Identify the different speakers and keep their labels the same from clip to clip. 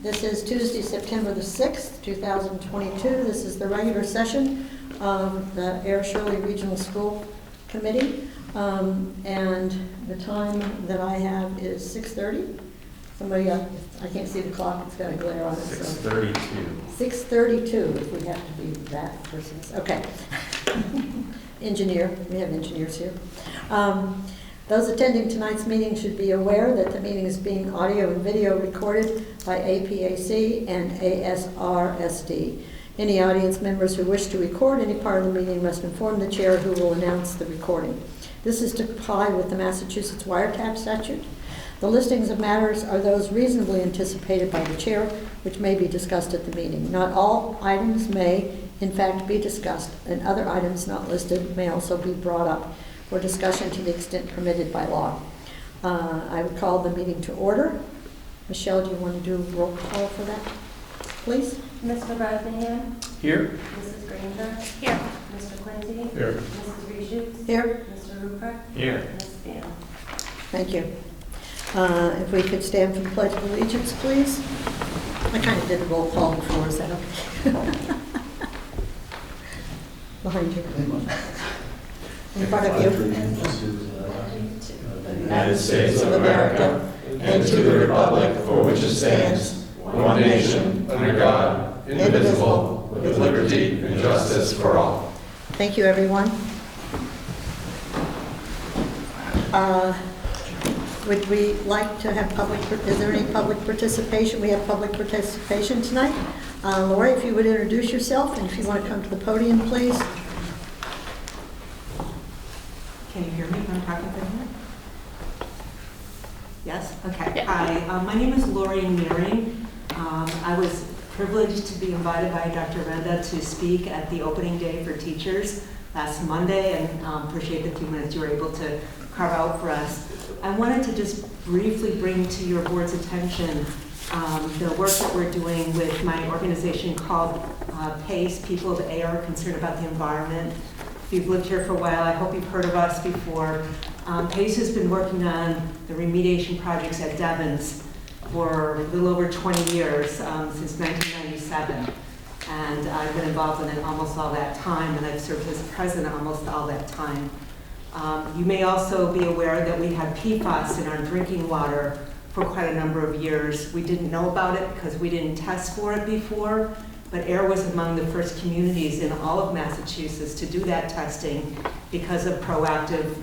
Speaker 1: This is Tuesday, September the 6th, 2022. This is the regular session of the Air Shirley Regional School Committee. And the time that I have is 6:30. Somebody, I can't see the clock, it's got a glare on it.
Speaker 2: 6:32.
Speaker 1: 6:32, if we have to be that person's. Okay. Engineer, we have engineers here. Those attending tonight's meeting should be aware that the meeting is being audio and video recorded by APAC and ASRSD. Any audience members who wish to record any part of the meeting must inform the chair, who will announce the recording. This is to comply with the Massachusetts wiretap statute. The listings of matters are those reasonably anticipated by the chair, which may be discussed at the meeting. Not all items may, in fact, be discussed, and other items not listed may also be brought up for discussion to the extent permitted by law. I would call the meeting to order. Michelle, do you want to do a roll call for that, please?
Speaker 3: Mr. Bresnahan?
Speaker 2: Here.
Speaker 3: Mrs. Granger?
Speaker 1: Here.
Speaker 3: Mr. Quincy?
Speaker 2: Here.
Speaker 3: Mrs. Reschutz?
Speaker 1: Here.
Speaker 3: Mr. Ruprecht?
Speaker 2: Here.
Speaker 3: Ms. Stan?
Speaker 1: Thank you. If we could stand for the Pledge of Allegiance, please. I kind of did the roll call before, is that okay? Behind you. In front of you.
Speaker 2: The United States of America, and to the republic for which it stands, one nation, under God, indivisible, with liberty and justice for all.
Speaker 1: Thank you, everyone. Would we like to have is there any public participation? We have public participation tonight. Lori, if you would introduce yourself, and if you want to come to the podium, please.
Speaker 4: Can you hear me when I'm talking from here? Yes? Okay. Hi, my name is Lori Nearing. I was privileged to be invited by Dr. Renda to speak at the opening day for teachers last Monday, and appreciate the few minutes you were able to carve out for us. I wanted to just briefly bring to your board's attention the work that we're doing with my organization called PACE, People of Air Concerned About the Environment. If you've lived here for a while, I hope you've heard of us before. PACE has been working on the remediation projects at Devens for a little over 20 years, since 1997. And I've been involved in it almost all that time, and I've served as president almost all that time. You may also be aware that we had PFAS in our drinking water for quite a number of years. We didn't know about it because we didn't test for it before, but Air was among the first communities in all of Massachusetts to do that testing because of proactive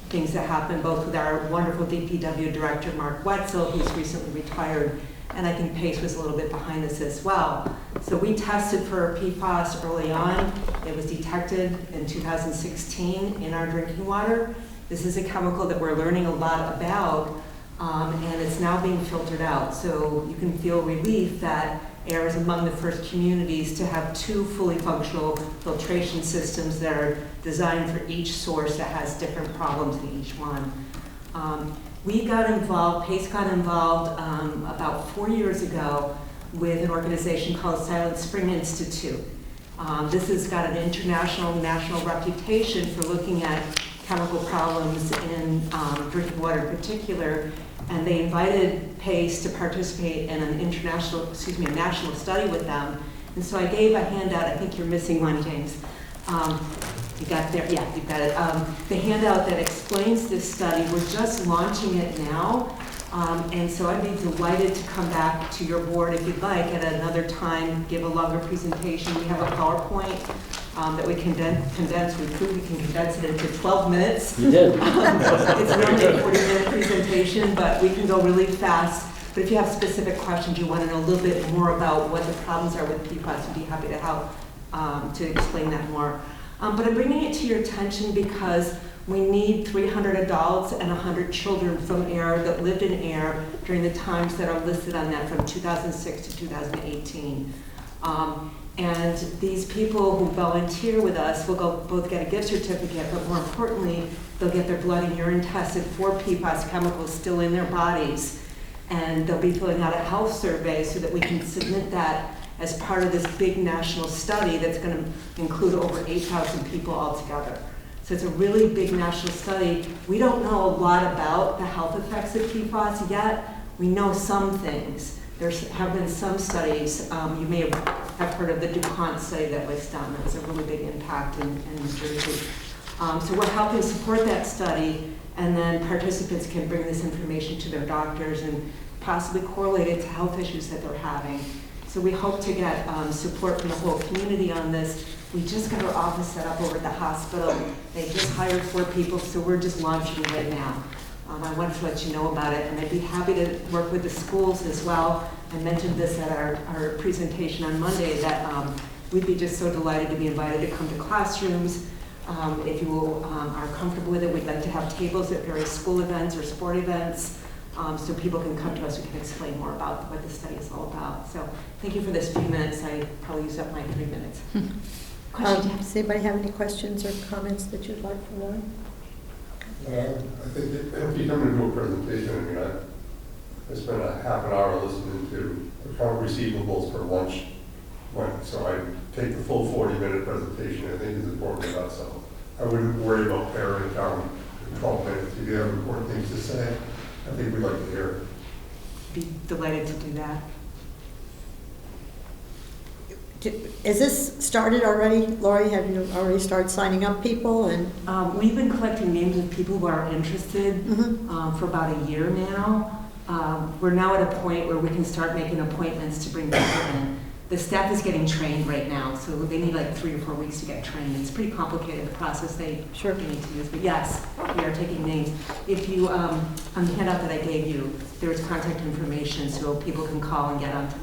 Speaker 4: things that happened, both with our wonderful DPW director, Mark Wetzel, who's recently retired, and I think PACE was a little bit behind this as well. So we tested for PFAS early on. It was detected in 2016 in our drinking water. This is a chemical that we're learning a lot about, and it's now being filtered out. So you can feel relief that Air is among the first communities to have 2 fully functional filtration systems that are designed for each source that has different problems in each one. We got involved, PACE got involved about 4 years ago with an organization called Silent Spring Institute. This has got an international, national reputation for looking at chemical problems in drinking water in particular, and they invited PACE to participate in an national study with them. And so I gave a handout, I think you're missing one, James. You got there? Yeah, you got it. The handout that explains this study, we're just launching it now. And so I'd be delighted to come back to your board if you'd like at another time, give a longer presentation. We have a PowerPoint that we condense. We prove we can condense it into 12 minutes.
Speaker 5: You did.
Speaker 4: It's normally a 40-minute presentation, but we can go really fast. But if you have specific questions, you want to know a little bit more about what the problems are with PFAS, we'd be happy to help to explain that more. But I'm bringing it to your attention because we need 300 adults and 100 children from Air that lived in Air during the times that are listed on that from 2006 to 2018. And these people who volunteer with us will both get a gift certificate, but more importantly, they'll get their blood and urine tested for PFAS chemicals still in their bodies. And they'll be filling out a health survey so that we can submit that as part of this big national study that's going to include over 8,000 people altogether. So it's a really big national study. We don't know a lot about the health effects of PFAS yet. We know some things. There have been some studies, you may have heard of the DuPont study that was done. That was a really big impact in New Jersey. So we're helping support that study, and then participants can bring this information to their doctors and possibly correlate it to health issues that they're having. So we hope to get support from the whole community on this. We just got our office set up over at the hospital. They just hired 4 people, so we're just launching right now. I wanted to let you know about it, and I'd be happy to work with the schools as well. I mentioned this at our presentation on Monday, that we'd be just so delighted to be invited to come to classrooms. If you are comfortable with it, we'd like to have tables at various school events or sport events, so people can come to us who can explain more about what the study is all about. So thank you for this few minutes. I probably used up my 3 minutes. Questions?
Speaker 1: Does anybody have any questions or comments that you'd like from Lauren?
Speaker 5: I think if you come into a presentation, I mean, I spent a half an hour listening to account receivables for lunch, so I take the full 40-minute presentation. I think is important enough, so I wouldn't worry about paring it down in 12 minutes. If you have important things to say, I think we'd like to hear it.
Speaker 4: Be delighted to do that.
Speaker 1: Is this started already, Lori? Have you already started signing up people? And
Speaker 4: We've been collecting names of people who are interested for about a year now. We're now at a point where we can start making appointments to bring people in. The staff is getting trained right now, so they need like 3 or 4 weeks to get trained. It's pretty complicated, the process they need to use. But yes, we are taking names. If you, on the handout that I gave you, there's contact information so people can call and get onto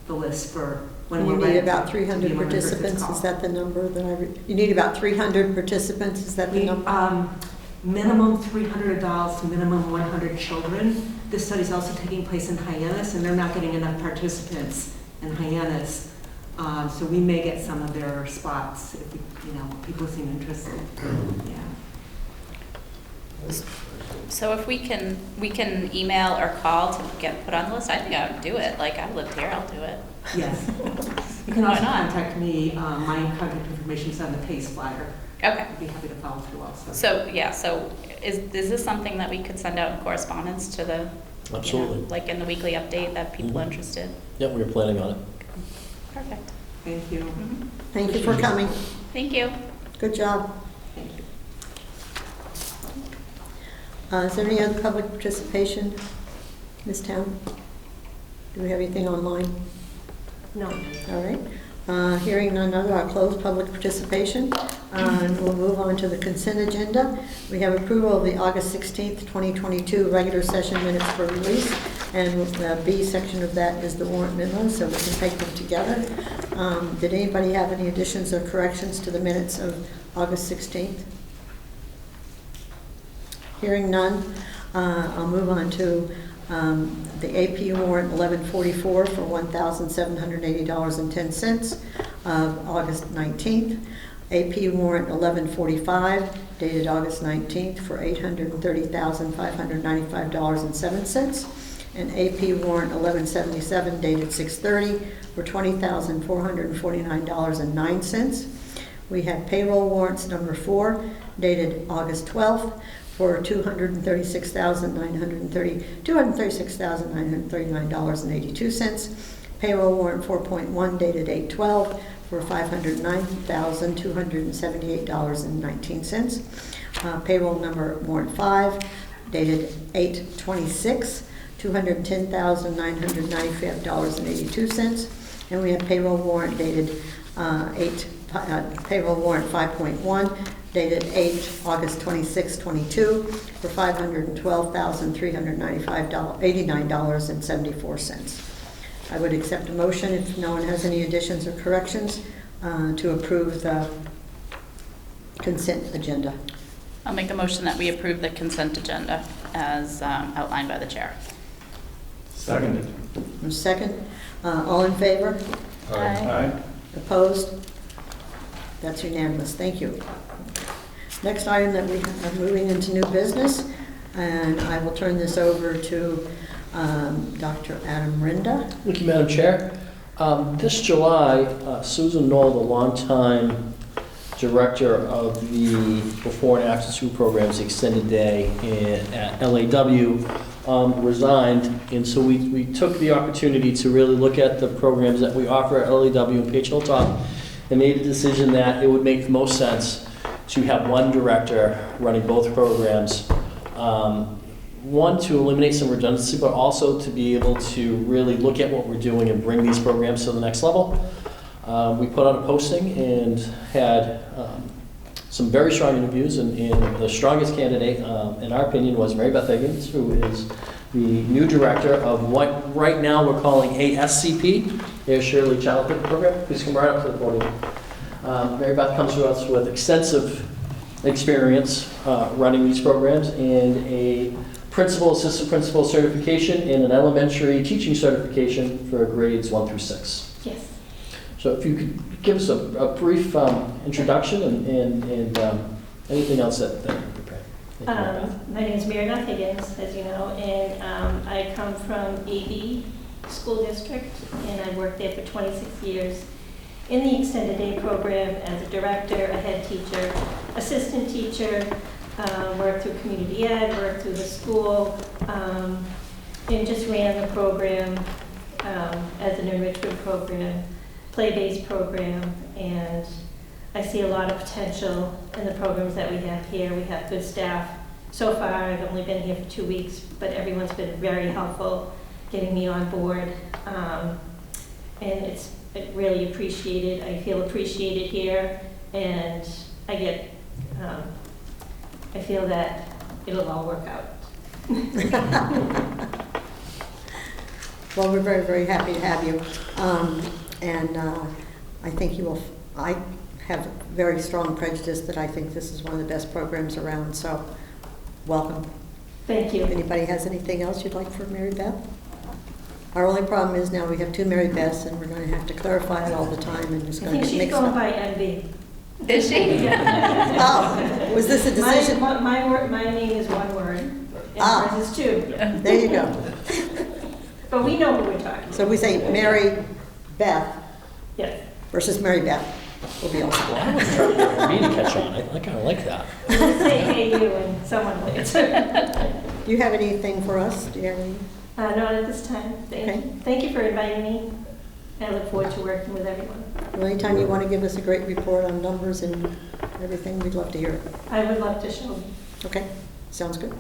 Speaker 4: the list for when
Speaker 1: you
Speaker 4: we're
Speaker 1: need
Speaker 4: ready
Speaker 1: about
Speaker 4: to
Speaker 1: 300
Speaker 4: be one of the first
Speaker 1: participants.
Speaker 4: to
Speaker 1: Is
Speaker 4: call.
Speaker 1: that the number that you need about 300 participants? Is that the number?
Speaker 4: Minimum 300 adults, minimum 100 children. This study is also taking place in Hyannis, and they're not getting enough participants in Hyannis. So we may get some of their spots if people seem interested. Yeah.
Speaker 6: So if we can email or call to get put on the list, I think I would do it. Like, I lived here, I'll do it.
Speaker 4: Yes. You can
Speaker 6: Why
Speaker 4: also
Speaker 6: not?
Speaker 4: contact me. My contact information is on the PACE flyer.
Speaker 6: Okay.
Speaker 4: I'd be happy to follow through also.
Speaker 6: So, yeah, so is this something that we could send out in correspondence to the,
Speaker 2: Absolutely.
Speaker 6: like in the weekly update that people are interested?
Speaker 2: Yeah, we were planning on it.
Speaker 6: Perfect.
Speaker 4: Thank you.
Speaker 6: Mhm.
Speaker 1: Thank you for coming.
Speaker 6: Thank you.
Speaker 1: Good job.
Speaker 4: Thank you.
Speaker 1: Is there any other public participation, Ms. Town? Do we have anything online?
Speaker 3: No.
Speaker 1: All right. Hearing none other, I'll close public participation. And we'll move on to the consent agenda. We have approval of the August 16th, 2022 regular session minutes for release. And the B section of that is the warrant memo, so we can take them together. Did anybody have any additions or corrections to the minutes of August 16th? Hearing none, I'll move on to the AP warrant 1144 for $1,780.10 of August 19th. AP warrant 1145 dated August 19th for $830,595.07. And AP warrant 1177 dated 6/30 for $20,449.09. We have payroll warrants number 4 dated August 12th for $236,939.82. Payroll warrant 4.1 dated 8/12 for $509,278.19. Payroll number warrant 5 dated 8/26, $210,995.82. And we have payroll warrant dated payroll warrant 5.1 dated 8 August 26, 22 for $512,395.89.74. I would accept a motion if no one has any additions or corrections to approve the consent agenda.
Speaker 6: I'll make a motion that we approve the consent agenda as outlined by the chair.
Speaker 2: Seconded.
Speaker 1: Second, all in favor?
Speaker 6: Aye.
Speaker 1: Opposed? That's unanimous. Thank you. Next item that we are moving into new business, and I will turn this over to Dr. Adam Rinda.
Speaker 7: Thank you, Madam Chair. This July, Susan Knoll, the longtime director of the Before and After School Programs Extended Day at LAW, resigned, and so we took the opportunity to really look at the programs that we offer at LEW and Page Hilltop, and made a decision that it would make the most sense to have one director running both programs. One, to eliminate some redundancy, but also to be able to really look at what we're doing and bring these programs to the next level. We put out a posting and had some very strong interviews, and the strongest candidate, in our opinion, was Mary Beth Higgins, who is the new director of what right now we're calling ASCP, Air Shirley Childhood Program. Please come right up to the podium. Mary Beth comes to us with extensive experience running these programs and a principal, assistant principal certification and an elementary teaching certification for grades 1 through 6.
Speaker 8: Yes.
Speaker 7: So if you could give us a brief introduction and anything else that you're prepared. Thank you, Mary Beth.
Speaker 8: My name is Mary Beth Higgins, as you know, and I come from AB School District, and I worked there for 26 years in the extended day program as a director, a head teacher, assistant teacher, worked through community ed, worked through the school, and just ran the program as an enrichment program, play-based program, and I see a lot of potential in the programs that we have here. We have good staff. So far, I've only been here for 2 weeks, but everyone's been very helpful getting me on board, and it's really appreciated. I feel appreciated here, and I feel that it'll all work out.
Speaker 1: Well, we're very, very happy to have you. I think you will, I have very strong prejudice that I think this is one of the best programs around, so welcome.
Speaker 8: Thank you.
Speaker 1: If anybody has anything else you'd like for Mary Beth? Our only problem is now we have 2 Mary Beths, and we're going to have to clarify it all the time, and it's
Speaker 8: I
Speaker 1: going
Speaker 8: think
Speaker 1: to
Speaker 8: she's
Speaker 1: mix
Speaker 8: going
Speaker 1: up.
Speaker 8: by Envy.
Speaker 6: Is she?
Speaker 1: Oh, was this a decision?
Speaker 8: My name is one word, and
Speaker 1: Ah.
Speaker 8: hers is 2.
Speaker 1: There you go.
Speaker 8: But we know who we're talking.
Speaker 1: So we say Mary Beth
Speaker 8: Yes.
Speaker 1: versus Mary Beth. Will be awesome.
Speaker 7: Well, I was trying to get me to catch on. I kind of like that.
Speaker 8: We just say, hey, you, and someone will answer.
Speaker 1: Do you have anything for us? Do you have any?
Speaker 8: Not at this time.
Speaker 1: Okay.
Speaker 8: Thank you for inviting me. I look forward to working with everyone.
Speaker 1: Well, anytime you want to give us a great report on numbers and everything, we'd love to hear it.
Speaker 8: I would love to show.
Speaker 1: Okay, sounds good.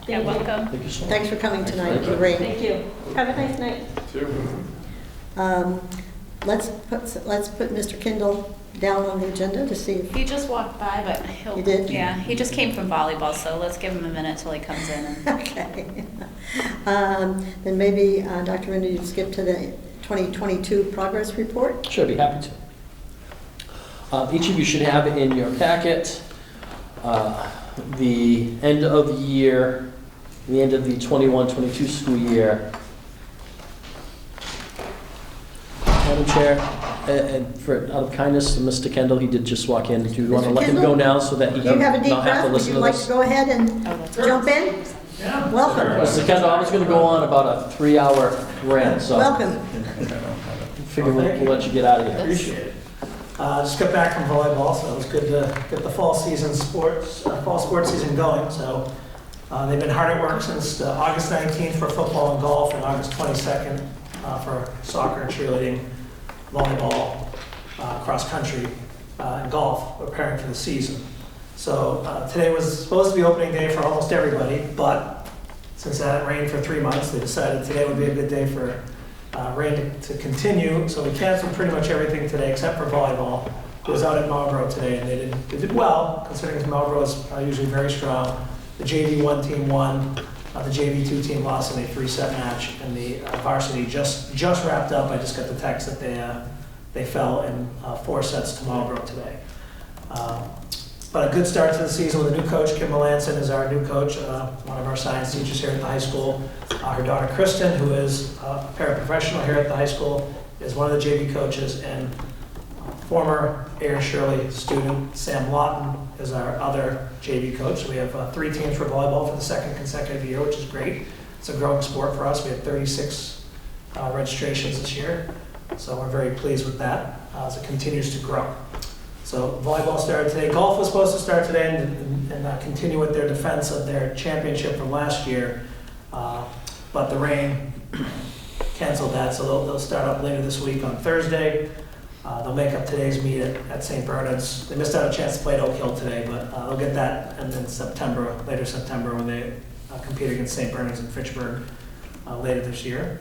Speaker 6: Yeah, welcome.
Speaker 7: Thank you so much.
Speaker 1: Thanks for coming tonight, Lorraine.
Speaker 8: Thank you. Have a nice night.
Speaker 1: Let's put Mr. Kindle down on the agenda to see if,
Speaker 6: He just walked by, but he'll.
Speaker 1: You did?
Speaker 6: Yeah, he just came from volleyball, so let's give him a minute till he comes in. And
Speaker 1: okay. Then maybe, Dr. Renda, you skip to the 2022 progress report?
Speaker 7: Sure, I'd be happy to. Each of you should have in your packet the end of the year, the end of the 21-22 school year. Madam Chair, and out of kindness to Mr. Kendall, he did just walk in. Do you want to
Speaker 1: Mr.
Speaker 7: let him go
Speaker 1: Kendall?
Speaker 7: now so that he
Speaker 1: Do you
Speaker 7: can
Speaker 1: have a deep
Speaker 7: not have
Speaker 1: breath?
Speaker 7: to
Speaker 1: Would
Speaker 7: listen
Speaker 1: you
Speaker 7: to
Speaker 1: like to
Speaker 7: this?
Speaker 1: go ahead and jump in?
Speaker 2: Yeah.
Speaker 1: Welcome.
Speaker 7: Mr. Kendall, I was going to go on about a 3-hour rant, so
Speaker 1: Welcome.
Speaker 7: figure we'll let you get out of here.
Speaker 9: Appreciate it. Just got back from volleyball, so it was good to get the fall sports season going. So they've been hard at work since August 19th for football and golf, and August 22nd for soccer and cheerleading, volleyball, cross country, and golf, preparing for the season. So today was supposed to be opening day for almost everybody, but since it hadn't rained for 3 months, they decided today would be a good day for rain to continue. So we canceled pretty much everything today except for volleyball. It was out at Marlboro today, and they did well, considering Marlboro is usually very strong. The JV1 team won, the JV2 team lost in a 3-set match, and the varsity just wrapped up. I just got the text that they fell in 4 sets to Marlboro today. But a good start to the season with a new coach. Kim Melanson is our new coach, one of our science teachers here at the high school. Her daughter Kristen, who is a paraprofessional here at the high school, is one of the JV coaches, and former Air Shirley student Sam Lawton is our other JV coach. So we have 3 teams for volleyball for the 2nd consecutive year, which is great. It's a growing sport for us. We had 36 registrations this year, so we're very pleased with that as it continues to grow. So volleyball started today. Golf was supposed to start today and continue with their defense of their championship from last year. But the rain canceled that, so they'll start up later this week on Thursday. They'll make up today's meet at St. Bernard's. They missed out a chance to play at Oak Hill today, but they'll get that in later September, when they compete against St. Bernard's in Fitchburg later this year.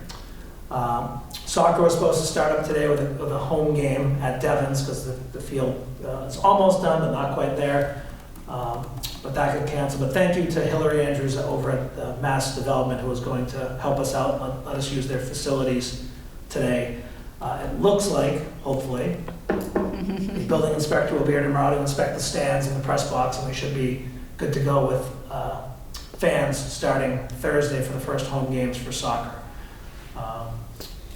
Speaker 9: Soccer was supposed to start up today with a home game at Devon's, because the field is almost done, but not quite there. But that got canceled. But thank you to Hillary Andrews over at Mass Development, who was going to help us out and let us use their facilities today. It looks like, hopefully, the building inspector will be here tomorrow to inspect the stands and the press box, and we should be good to go with fans starting Thursday for the first home games for soccer.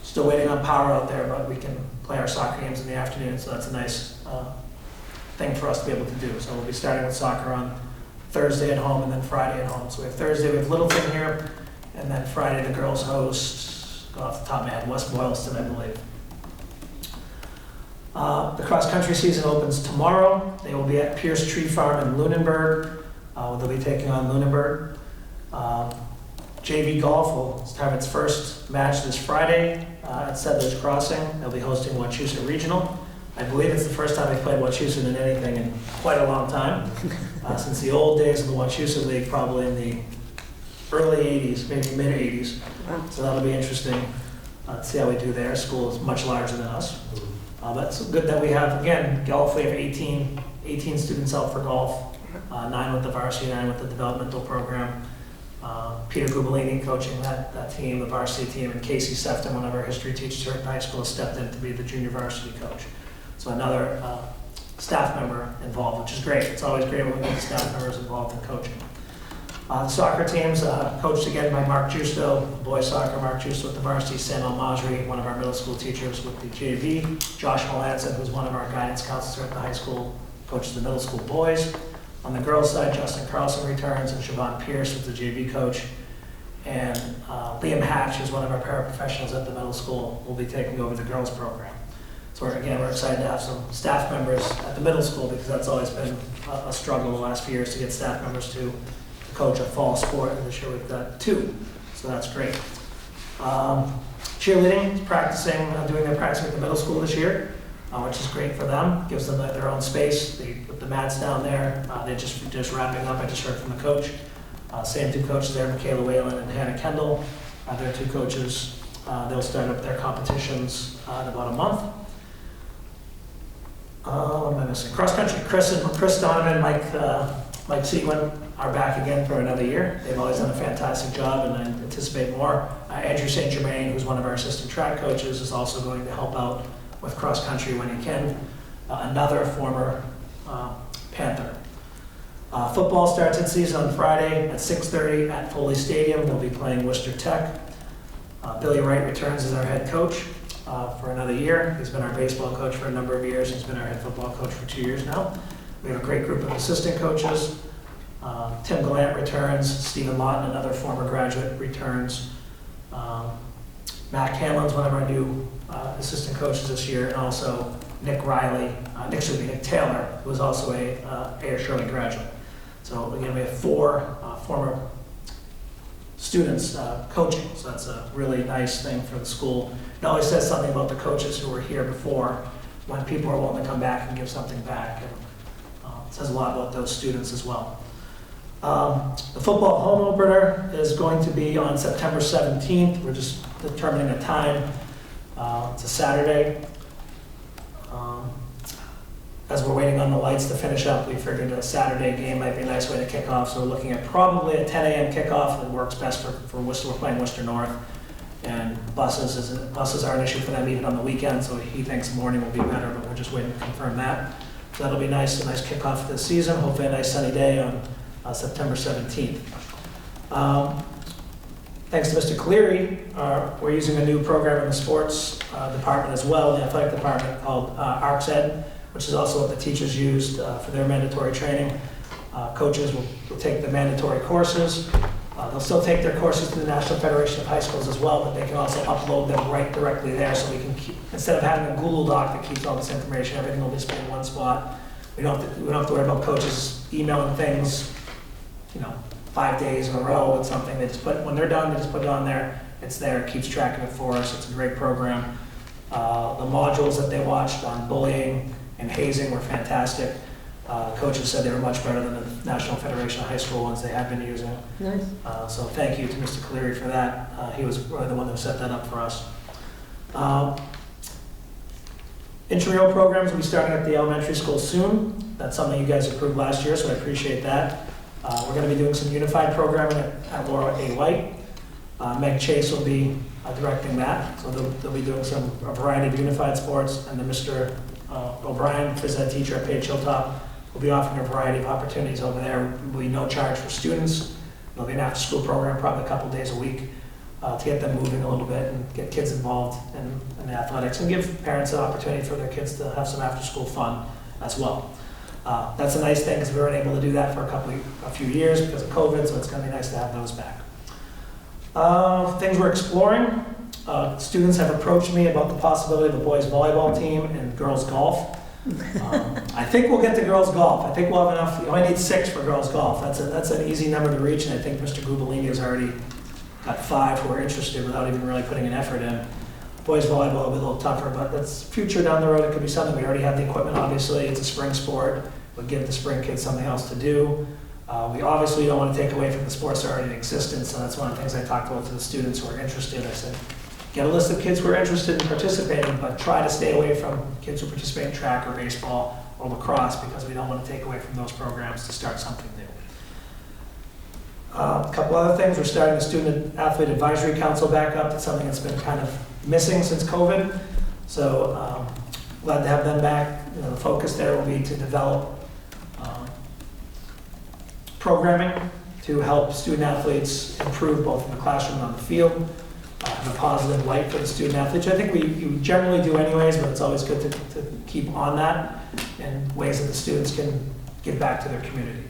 Speaker 9: Still waiting on power out there, but we can play our soccer games in the afternoon, so that's a nice thing for us to be able to do. So we'll be starting with soccer on Thursday at home and then Friday at home. So we have Thursday, we have Littleton here, and then Friday the girls host, go off the top of my head, West Boylston, I believe. The cross-country season opens tomorrow. They will be at Pierce Tree Farm in Lunenburg. They'll be taking on Lunenburg. JV Golf will have its first match this Friday at Settlers Crossing. They'll be hosting Wachusett Regional. I believe it's the first time they've played Wachusett in anything in quite a long time. Since the old days of the Wachusett League, probably in the early 80s, maybe mid-80s. So that'll be interesting to see how we do there. School is much larger than us. But it's good that we have, again, golf, we have 18 students out for golf, 9 with the varsity, 9 with the developmental program. Peter Gubalini coaching that team, the varsity team, and Casey Sefton, one of our history teachers here at the high school, stepped in to be the junior varsity coach. So another staff member involved, which is great. It's always great when we get staff members involved in coaching. The soccer teams, coached again by Mark Justo, boys soccer, Mark Justo with the varsity, Sam Almajri, one of our middle school teachers with the JV, Josh Melanson, who's one of our guidance counselors here at the high school, coaches the middle school boys. On the girls' side, Justin Carlson returns, and Siobhan Pierce with the JV coach. And Liam Hatch, who's one of our paraprofessionals at the middle school, will be taking over the girls' program. So we're excited to have some staff members at the middle school, because that's always been a struggle the last few years to get staff members to coach a fall sport, and this year we've got 2, so that's great. Cheerleading is doing their practicing at the middle school this year, which is great for them. Gives them their own space. They put the mats down there. They're just wrapping up. I just heard from the coach. Same 2 coaches there, Michaela Whalen and Hannah Kendall. They're 2 coaches. They'll start up their competitions in about a month. What am I missing? Cross country. Chris Donovan, Mike Seguin are back again for another year. They've always done a fantastic job, and I anticipate more. Andrew St. Germain, who's one of our assistant track coaches, is also going to help out with cross country when he can. Another former Panther. Football starts its season on Friday at 6:30 at Foley Stadium. They'll be playing Worcester Tech. Billy Wright returns as our head coach for another year. He's been our baseball coach for a number of years. He's been our head football coach for 2 years now. We have a great group of assistant coaches. Tim Gallant returns. Stephen Lawton, another former graduate, returns. Matt Hanlon's one of our new assistant coaches this year, and also Nick Taylor, who is also a Ayer Shirley graduate. So again, we have 4 former students coaching, so that's a really nice thing for the school. It always says something about the coaches who were here before, when people are willing to come back and give something back. And it says a lot about those students as well. The football home opener is going to be on September 17th. We're just determining a time. It's a Saturday. As we're waiting on the lights to finish up, we figured a Saturday game might be a nice way to kick off. So we're looking at probably a 10 a.m. kickoff that works best for Worcester. We're playing Worcester North. And buses are an issue for them even on the weekend, so he thinks morning will be better, but we're just waiting to confirm that. So that'll be nice, a nice kickoff for the season. Hopefully a nice sunny day on September 17th. Thanks to Mr. Cleary, we're using a new program in the sports department as well, the athletic department, called ArcsEd, which is also what the teachers used for their mandatory training. Coaches will take the mandatory courses. They'll still take their courses to the National Federation of High Schools as well, but they can also upload them right directly there, so we can keep, instead of having a Google Doc that keeps all this information, everything will just be in one spot. We don't have to worry about coaches emailing things, 5 days in a row with something. They just put, when they're done, they just put it on there. It's there, it keeps track of it for us. It's a great program. The modules that they watched on bullying and hazing were fantastic. Coaches said they were much better than the National Federation of High School ones they had been using.
Speaker 1: Nice.
Speaker 9: So thank you to Mr. Cleary for that. He was really the one that set that up for us. Intramural programs will be starting at the elementary school soon. That's something you guys approved last year, so I appreciate that. We're going to be doing some unified programming at Laura A. White. Meg Chase will be directing that, so they'll be doing a variety of unified sports, and then Mr. O'Brien, phys ed teacher at Page Hilltop, will be offering a variety of opportunities over there. There will be no charge for students. There'll be an after-school program, probably a couple days a week, to get them moving a little bit and get kids involved in the athletics and give parents an opportunity for their kids to have some after-school fun as well. That's a nice thing because we weren't able to do that for a few years because of COVID, so it's going to be nice to have those back. Things we're exploring. Students have approached me about the possibility of a boys volleyball team and girls golf. I think we'll get to girls golf. I think we'll have enough. You only need 6 for girls golf. That's an easy number to reach, and I think Mr. Gubalini has already got 5 who are interested without even really putting an effort in. Boys volleyball will be a little tougher, but that's future down the road. It could be something. We already have the equipment, obviously. It's a spring sport. We'll give the spring kids something else to do. We obviously don't want to take away from the sports that are already in existence, so that's one of the things I talked about to the students who are interested. I said, get a list of kids who are interested in participating, but try to stay away from kids who participate in track or baseball or lacrosse because we don't want to take away from those programs to start something new. A couple other things. We're starting the Student Athlete Advisory Council back up. That's something that's been kind of missing since COVID. So glad to have them back. The focus there will be to develop programming to help student athletes improve both in the classroom and on the field, have a positive light for the student athletes. I think we generally do anyways, but it's always good to keep on that in ways that the students can give back to their community.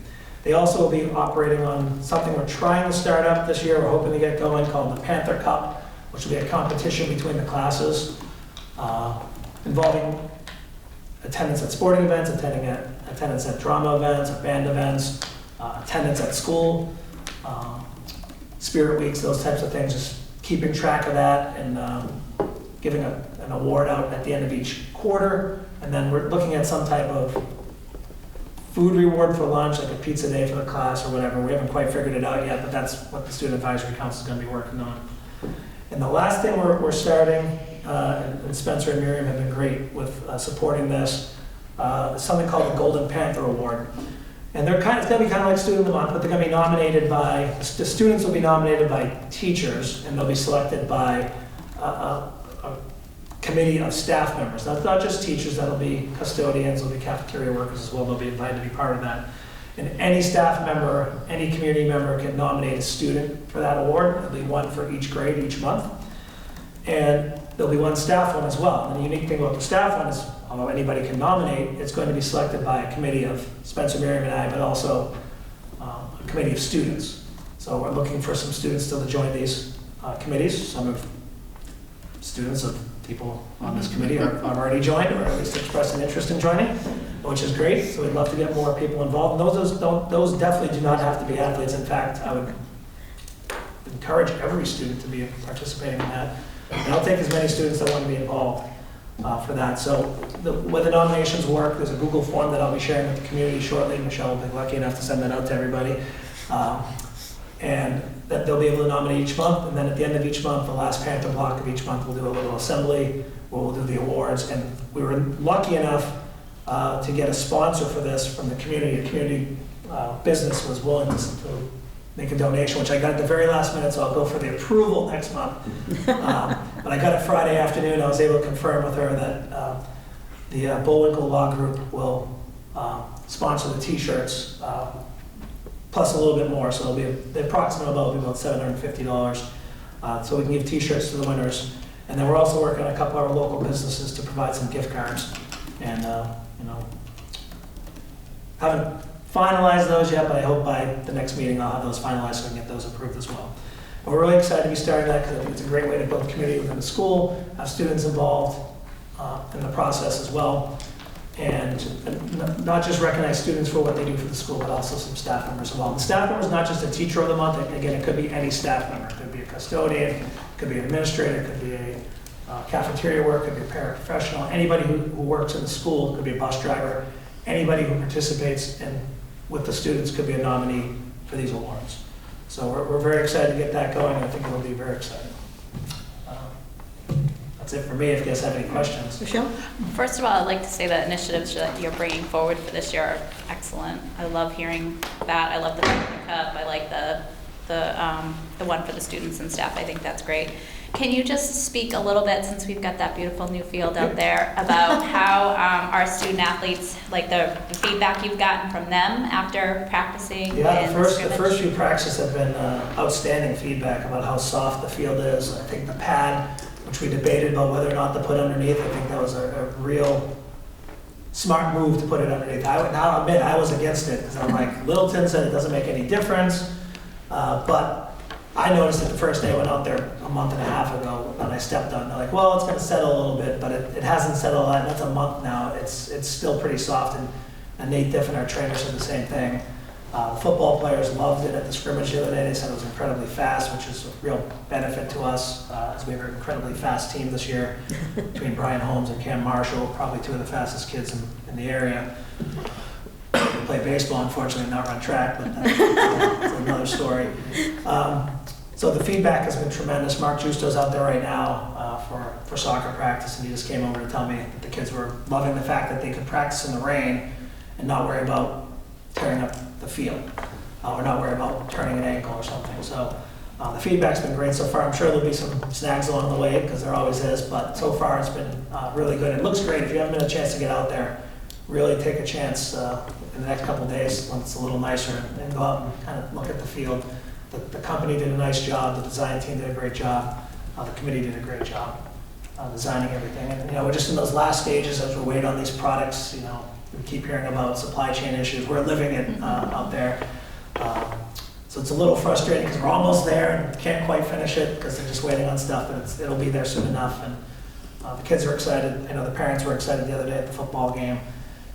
Speaker 9: They also will be operating on something we're trying to start up this year. We're hoping to get going, called the Panther Cup, which will be a competition between the classes involving attendance at sporting events, attendance at drama events, at band events, attendance at school, spirit weeks, those types of things, just keeping track of that and giving an award out at the end of each quarter. And then we're looking at some type of food reward for lunch, like a pizza day for the class or whatever. We haven't quite figured it out yet, but that's what the Student Advisory Council is going to be working on. And the last thing we're starting, and Spencer and Miriam have been great with supporting this, is something called the Golden Panther Award. And it's going to be kind of like Student of the Month, but they're going to be nominated by, the students will be nominated by teachers, and they'll be selected by a committee of staff members. That's not just teachers, that'll be custodians, there'll be cafeteria workers as well, they'll be invited to be part of that. And any staff member, any community member can nominate a student for that award. There'll be one for each grade each month. And there'll be one staff one as well. And the unique thing about the staff one is, although anybody can nominate, it's going to be selected by a committee of Spencer, Miriam, and I, but also a committee of students. So we're looking for some students still to join these committees. Some of students of people on this committee are already joined, or at least expressed an interest in joining, which is great. So we'd love to get more people involved. And those definitely do not have to be athletes. In fact, I would encourage every student to be participating in that. And I'll take as many students that want to be involved for that. So the way the nominations work, there's a Google form that I'll be sharing with the community shortly. Michelle will be lucky enough to send that out to everybody. And that they'll be able to nominate each month. And then at the end of each month, the last Panther block of each month, we'll do a little assembly where we'll do the awards. And we were lucky enough to get a sponsor for this from the community. A community business was willing to make a donation, which I got at the very last minute, so I'll go for the approval next month. But I got it Friday afternoon. I was able to confirm with her that the Bullwinkle Law Group will sponsor the t-shirts, plus a little bit more, so it'll be the approximate amount will be about $750. So we can give t-shirts to the winners. And then we're also working on a couple of our local businesses to provide some gift cards. And haven't finalized those yet, but I hope by the next meeting I'll have those finalized so I can get those approved as well. But we're really excited to be starting that because I think it's a great way to build community within the school, have students involved in the process as well. and not just recognize students for what they do for the school, but also some staff members as well. The staff member is not just a teacher of the month. Again, it could be any staff member. It could be a custodian, it could be an administrator, it could be a cafeteria worker, it could be a paraprofessional. Anybody who works in the school, could be a bus driver. Anybody who participates with the students could be a nominee for these awards. So we're very excited to get that going. I think it'll be very exciting. That's it for me, if you guys have any questions.
Speaker 1: Michelle?
Speaker 6: First of all, I'd like to say that initiatives that you're bringing forward for this year are excellent. I love hearing that. I love the Cup. I like the one for the students and staff. I think that's great. Can you just speak a little bit, since we've got that beautiful new field out there, about how our student athletes, like the feedback you've gotten from them after practicing?
Speaker 9: Yeah,
Speaker 6: in
Speaker 9: the
Speaker 6: scrimmage?
Speaker 9: first few practices have been outstanding feedback about how soft the field is. I think the pad, which we debated about whether or not to put underneath, I think that was a real smart move to put it underneath. I'll admit, I was against it, because I'm like, Littleton said it doesn't make any difference, but I noticed it the first day I went out there a month and a half ago, and I stepped on it. They're like, well, it's going to settle a little bit, but it hasn't settled. That's a month now. It's still pretty soft, and Nate Diff and our trainer said the same thing. The football players loved it at the scrimmage the other day. They said it was incredibly fast, which is a real benefit to us, as we have an incredibly fast team this year between Brian Holmes and Cam Marshall, probably two of the fastest kids in the area. We play baseball, unfortunately, not run track, but that's another story. So the feedback has been tremendous. Mark Justo's out there right now for soccer practice, and he just came over to tell me that the kids were loving the fact that they could practice in the rain and not worry about tearing up the field, or not worry about turning an ankle or something. So the feedback's been great so far. I'm sure there'll be some snags along the way, because there always is, but so far it's been really good. It looks great. If you haven't been a chance to get out there, really take a chance in the next couple of days when it's a little nicer, and go out and kind of look at the field. The company did a nice job. The design team did a great job. The committee did a great job designing everything. And we're just in those last stages as we're waiting on these products. We keep hearing about supply chain issues. We're living it out there. So it's a little frustrating, because we're almost there and can't quite finish it because they're just waiting on stuff, but it'll be there soon enough. And the kids are excited. I know the parents were excited the other day at the football game.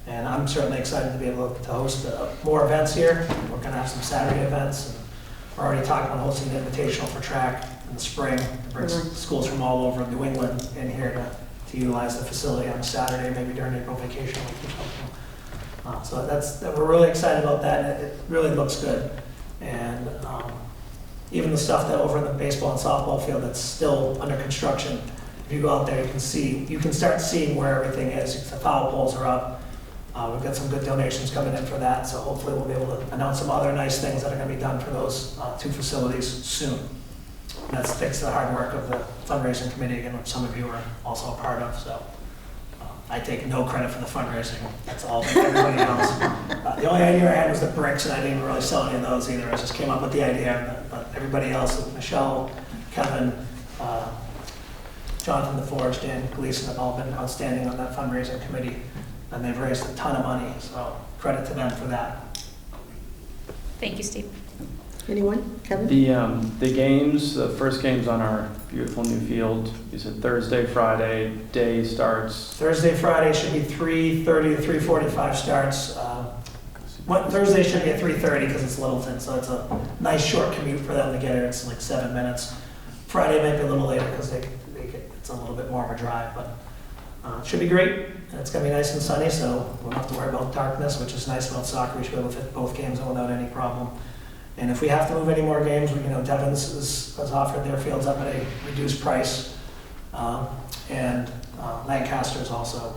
Speaker 9: And I'm certainly excited to be able to host more events here. We're going to have some Saturday events. And we're already talking about hosting an invitational for track in the spring to bring schools from all over New England in here to utilize the facility on a Saturday, maybe during April vacation week or something. So we're really excited about that, and it really looks good. And even the stuff that over in the baseball and softball field that's still under construction, if you go out there, you can start seeing where everything is. The foul poles are up. We've got some good donations coming in for that, so hopefully we'll be able to announce some other nice things that are going to be done for those two facilities soon. And that's thanks to the hard work of the fundraising committee, again, which some of you are also a part of. So I take no credit for the fundraising. That's all everybody else. The only idea I had was the bricks, and I didn't really sell any of those either. I just came up with the idea. But everybody else, Michelle, Kevin, Jonathan DeForge, Dan Gleason, have all been outstanding on that fundraising committee. And they've raised a ton of money, so credit to them for that.
Speaker 6: Thank you, Steve.
Speaker 1: Anyone? Kevin?
Speaker 2: The games, the first games on our beautiful new field, you said Thursday, Friday, day starts.
Speaker 9: Thursday, Friday should be 3:30 to 3:45 starts. Thursday should be at 3:30 because it's Littleton, so it's a nice short commute for them to get here. It's like 7 minutes. Friday might be a little later because it's a little bit more of a drive, but it should be great. And it's going to be nice and sunny, so we don't have to worry about darkness, which is nice about soccer. We should be able to fit both games in without any problem. And if we have to move any more games, Devon's has offered their fields up at a reduced price. And Lancaster's also,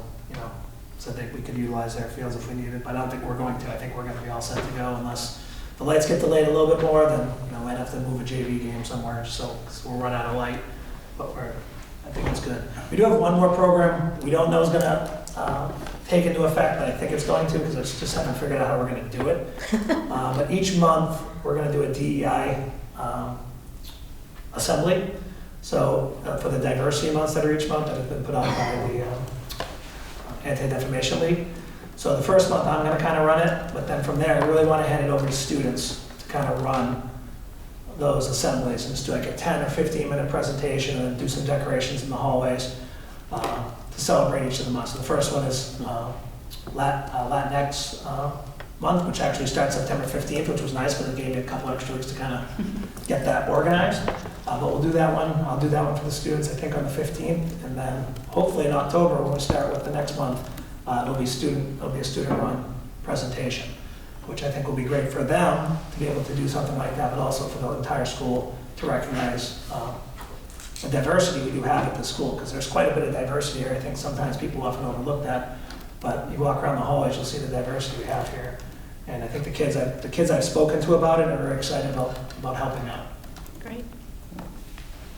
Speaker 9: said that we could utilize their fields if we needed, but I don't think we're going to. I think we're going to be all set to go unless the lights get delayed a little bit more, then we might have to move a JV game somewhere, so we'll run out of light. But I think it's good. We do have one more program we don't know is going to take into effect, but I think it's going to, because I just haven't figured out how we're going to do it. But each month, we're going to do a DEI assembly. So for the diversity months that are each month that have been put on by the Anti-Defamation League. So the first month, I'm going to kind of run it, but then from there, I really want to hand it over to students to kind of run those assemblies and just do like a 10 or 15-minute presentation and then do some decorations in the hallways to celebrate each of the months. So the first one is Latinx month, which actually starts September 15th, which was nice because it gave me a couple extra weeks to kind of get that organized. But we'll do that one. I'll do that one for the students, I think, on the 15th. And then hopefully in October, when we start with the next month, it'll be a student-run presentation, which I think will be great for them to be able to do something like that, but also for the entire school to recognize the diversity we do have at the school, because there's quite a bit of diversity here. I think sometimes people often overlook that, but you walk around the hallways, you'll see the diversity we have here. And I think the kids I've spoken to about it are very excited about helping out.
Speaker 6: Great.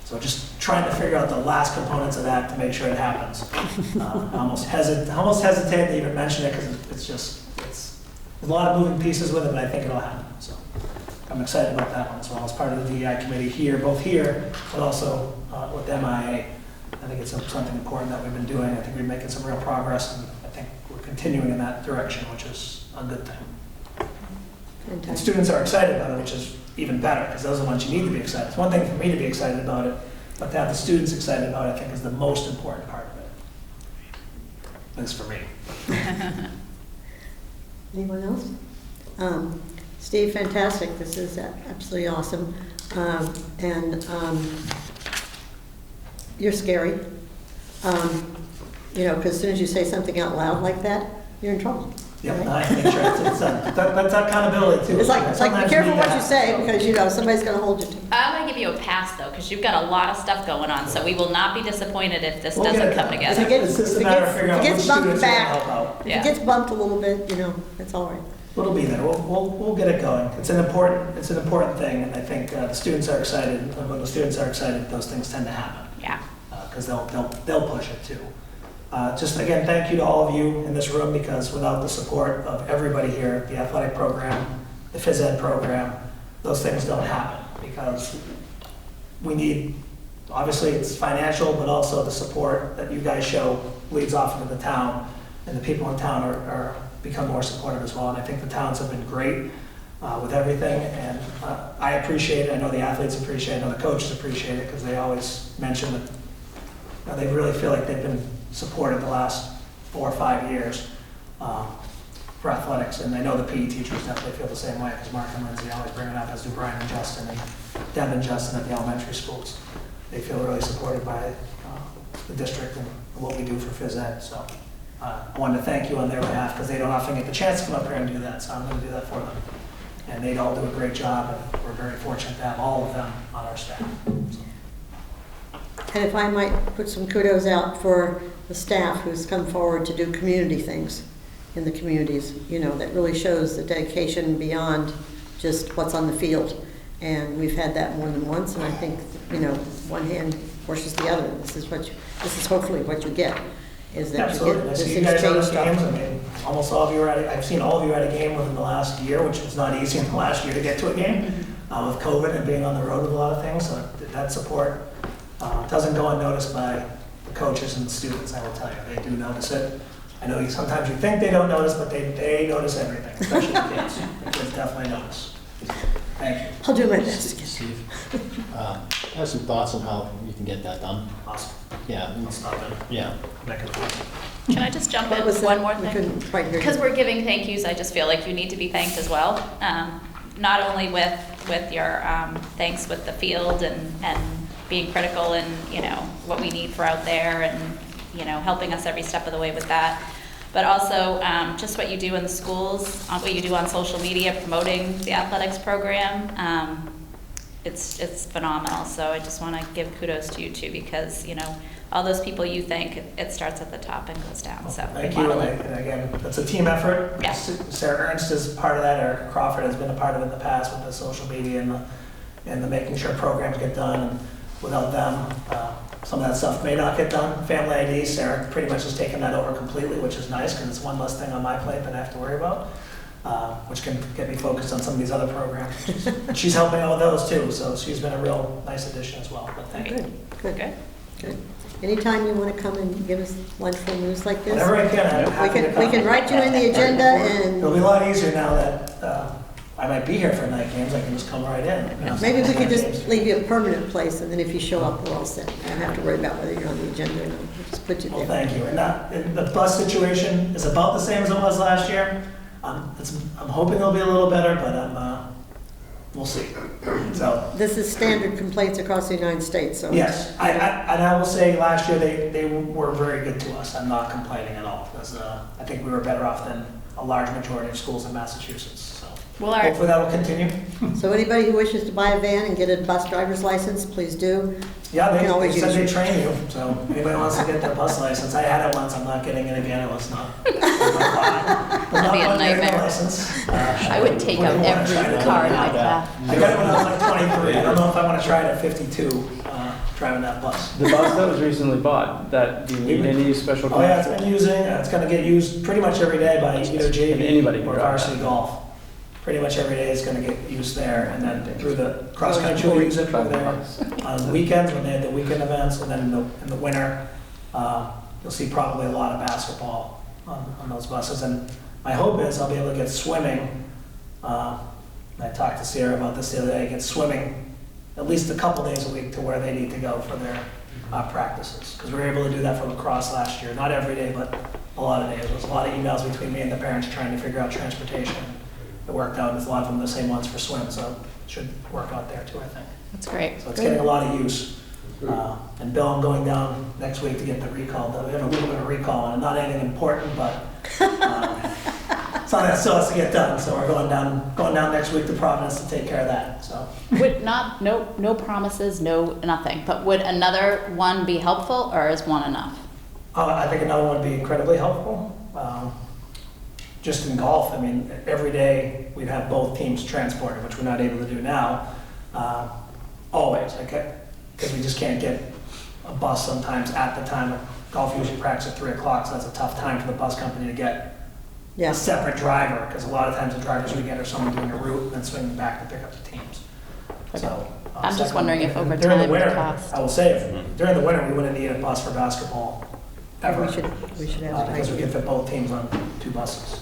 Speaker 9: So just trying to figure out the last components of that to make sure it happens. I almost hesitate to even mention it because it's a lot of moving pieces with it, but I think it'll happen. So I'm excited about that one as well as part of the DEI committee here, both here, but also with MIA. I think it's something important that we've been doing. I think we're making some real progress, and I think we're continuing in that direction, which is a good thing. And students are excited about it, which is even better, because those are the ones you need to be excited. It's one thing for me to be excited about it, but to have the students excited about it, I think, is the most important part of it. At least for me.
Speaker 1: Anyone else? Steve, fantastic. This is absolutely awesome. You're scary. Because as soon as you say something out loud like that, you're in trouble.
Speaker 9: Yep,
Speaker 1: right?
Speaker 9: I make sure that's accountability too.
Speaker 1: It's like be
Speaker 9: Sometimes
Speaker 1: careful
Speaker 9: need to
Speaker 1: what you
Speaker 9: have-
Speaker 1: say, because somebody's going to hold you to it.
Speaker 6: I'm gonna give you a pass though, because you've got a lot of stuff going on, so we will not be disappointed if this
Speaker 9: We'll get
Speaker 6: doesn't
Speaker 9: it
Speaker 6: come
Speaker 9: done.
Speaker 6: together.
Speaker 9: It's just a matter of figuring out which
Speaker 1: If it gets bumped
Speaker 9: students are gonna
Speaker 1: back,
Speaker 9: help out.
Speaker 1: if
Speaker 6: Yeah.
Speaker 1: it gets bumped a little bit, that's all right.
Speaker 9: It'll be there. We'll get it going. It's an important thing, and I think the students are excited. And when the students are excited, those things tend to happen
Speaker 6: Yeah.
Speaker 9: because they'll push it too. Just again, thank you to all of you in this room, because without the support of everybody here, the athletic program, the phys ed program, those things don't happen, because we need, obviously it's financial, but also the support that you guys show leads off into the town, and the people in town are become more supportive as well. And I think the towns have been great with everything, and I appreciate it. I know the athletes appreciate it. I know the coaches appreciate it, because they always mention that they really feel like they've been supported the last 4 or 5 years for athletics. And I know the PE teachers definitely feel the same way, because Mark and Lindsay always bring it up, as do Brian and Justin, and Deb and Justin at the elementary schools. They feel really supported by the district and what we do for phys ed. So I wanted to thank you on their behalf, because they don't often get the chance to come up here and do that, so I'm going to do that for them. And they all do a great job, and we're very fortunate to have all of them on our staff.
Speaker 1: And if I might put some kudos out for the staff who's come forward to do community things in the communities, that really shows the dedication beyond just what's on the field. And we've had that more than once, and I think, one hand washes the other. This is hopefully what you get, is that you
Speaker 9: Absolutely.
Speaker 1: get
Speaker 9: I
Speaker 1: this
Speaker 9: see you guys at
Speaker 1: exchange
Speaker 9: the games.
Speaker 1: stuff.
Speaker 9: I mean, almost all of you I've seen all of you at a game within the last year, which was not easy in the last year to get to a game with COVID and being on the road with a lot of things. So that support doesn't go unnoticed by the coaches and the students, I will tell you. They do notice it. I know sometimes you think they don't notice, but they notice everything, especially the kids. The kids definitely notice. Thank you.
Speaker 1: I'll do my best.
Speaker 7: Steve, I have some thoughts on how you can get that done.
Speaker 9: Awesome.
Speaker 7: Yeah,
Speaker 9: I'll stop it.
Speaker 7: yeah.
Speaker 9: Make it work.
Speaker 6: Can I just jump
Speaker 1: What
Speaker 6: in
Speaker 1: was
Speaker 6: with
Speaker 1: that?
Speaker 6: one more
Speaker 1: We
Speaker 6: thing?
Speaker 1: couldn't quite hear you.
Speaker 6: Because we're giving thank yous, I just feel like you need to be thanked as well. Not only with your thanks with the field and being critical and, what we need for out there and, helping us every step of the way with that. But also just what you do in the schools, what you do on social media, promoting the athletics program. It's phenomenal. So I just want to give kudos to you too, because, all those people you thank, it starts at the top and goes down. So
Speaker 9: Thank you, and again, it's a team effort.
Speaker 6: Yeah.
Speaker 9: Sarah Ernst is part of that, Eric Crawford has been a part of it in the past with the social media and the making sure programs get done, and without them, some of that stuff may not get done. Family ID, Sarah pretty much has taken that over completely, which is nice, because it's one less thing on my plate that I have to worry about, which can get me focused on some of these other programs. And she's helping out with those too, so she's been a real nice addition as well, but thank you.
Speaker 1: Good. Anytime you want to come and give us wonderful news like this,
Speaker 9: Whenever I can, I'm happy to come.
Speaker 1: we can write you in the agenda,
Speaker 9: It'll
Speaker 1: and
Speaker 9: be a lot easier now that I might be here for night games. I can just come right in.
Speaker 1: maybe we could just leave you a permanent place, and then if you show up, we're all set. You don't have to worry about whether you're on the agenda, and we'll just put you
Speaker 9: Well,
Speaker 1: there.
Speaker 9: thank you. And the bus situation is about the same as it was last year. I'm hoping it'll be a little better, but we'll see. So,
Speaker 1: This is standard complaints across the United States, so.
Speaker 9: yes, and I will say, last year, they were very good to us. I'm not complaining at all, because I think we were better off than a large majority of schools in Massachusetts, so.
Speaker 6: Well, our,
Speaker 9: Hopefully that will continue.
Speaker 1: So anybody who wishes to buy a van and get a bus driver's license, please do.
Speaker 9: Yeah,
Speaker 1: You can always
Speaker 9: they said they
Speaker 1: use
Speaker 9: train you, so anybody wants to get their bus license. I had it once, I'm not getting it again, it was not. That'd
Speaker 6: be a nightmare. I would take out every card I have.
Speaker 9: I got it when I was like 23, I don't know if I want to try it at 52, driving that bus.
Speaker 10: The bus that was recently bought, do you need any special?
Speaker 9: Oh yeah, it's gonna get used pretty much every day by either
Speaker 10: And
Speaker 9: JV
Speaker 10: anybody can
Speaker 9: or
Speaker 10: drive
Speaker 9: varsity
Speaker 10: that.
Speaker 9: golf. Pretty much every day it's gonna get used there, and then through the cross country, we use it through there. On weekends, when they have the weekend events, and then in the winter, you'll see probably a lot of basketball on those buses. And my hope is I'll be able to get swimming, I talked to Sierra about this the other day, get swimming at least a couple days a week to where they need to go for their practices. Because we were able to do that for lacrosse last year, not every day, but a lot of days. There was a lot of emails between me and the parents trying to figure out transportation. It worked out, there's a lot of them the same ones for swim, so it should work out there too, I think.
Speaker 6: That's great.
Speaker 9: So it's getting a lot of use. And Bill, I'm going down next week to get the recall, though. We have a little bit of recall on it, not anything important, but something that still has to get done. So we're going down next week to Providence to take care of that, so.
Speaker 6: Would not, no promises, no, nothing, but would another one be helpful, or is one enough?
Speaker 9: I think another one would be incredibly helpful. Just in golf, I mean, every day we'd have both teams transported, which we're not able to do now. Always, because we just can't get a bus sometimes at the time. Golf usually practice at 3 o'clock, so that's a tough time for the bus company to get a
Speaker 1: Yeah,
Speaker 9: separate driver, because a lot of times the drivers we get are someone doing a route and then swinging back to pick up the teams. So,
Speaker 6: I'm just
Speaker 9: second-
Speaker 6: wondering if over
Speaker 9: during the
Speaker 6: time the
Speaker 9: winter,
Speaker 6: cost-
Speaker 9: I will say, during the winter, we wouldn't need a bus for basketball ever.
Speaker 1: we should have
Speaker 9: Because we
Speaker 1: it.
Speaker 9: can fit both teams on 2 buses.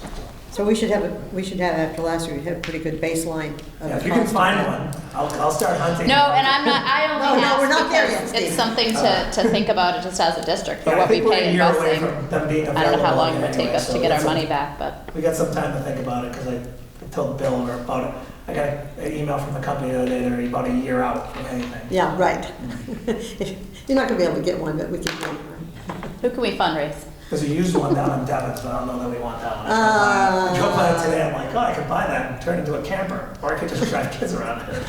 Speaker 1: So we should have, after last year, we had a pretty good baseline of
Speaker 9: Yeah, if you can
Speaker 1: cost.
Speaker 9: find one, I'll start hunting.
Speaker 6: No, and I'm not, I only
Speaker 1: No, we're
Speaker 6: ask
Speaker 1: not there yet,
Speaker 6: because
Speaker 1: Steve.
Speaker 6: it's something to think about it just as a district, for
Speaker 9: Yeah, I
Speaker 6: what we
Speaker 9: think we're a
Speaker 6: pay in
Speaker 9: year away
Speaker 6: busing.
Speaker 9: from them being
Speaker 6: I don't know how
Speaker 9: available
Speaker 6: long it would take
Speaker 9: anyway,
Speaker 6: us
Speaker 9: so
Speaker 6: to get our
Speaker 9: it's
Speaker 6: money back, but
Speaker 9: We got some time to think about it, because I told Bill about it. I got an email from the company the other day, they're about a year out from anything.
Speaker 1: Yeah, right. You're not gonna be able to get one, but we can get one.
Speaker 6: who can we fundraise?
Speaker 9: Because we used one down in Devon's, but I don't know that we want that one. I drove by it today, I'm like, oh, I could buy that and turn it into a camper, or I could just drive kids around it.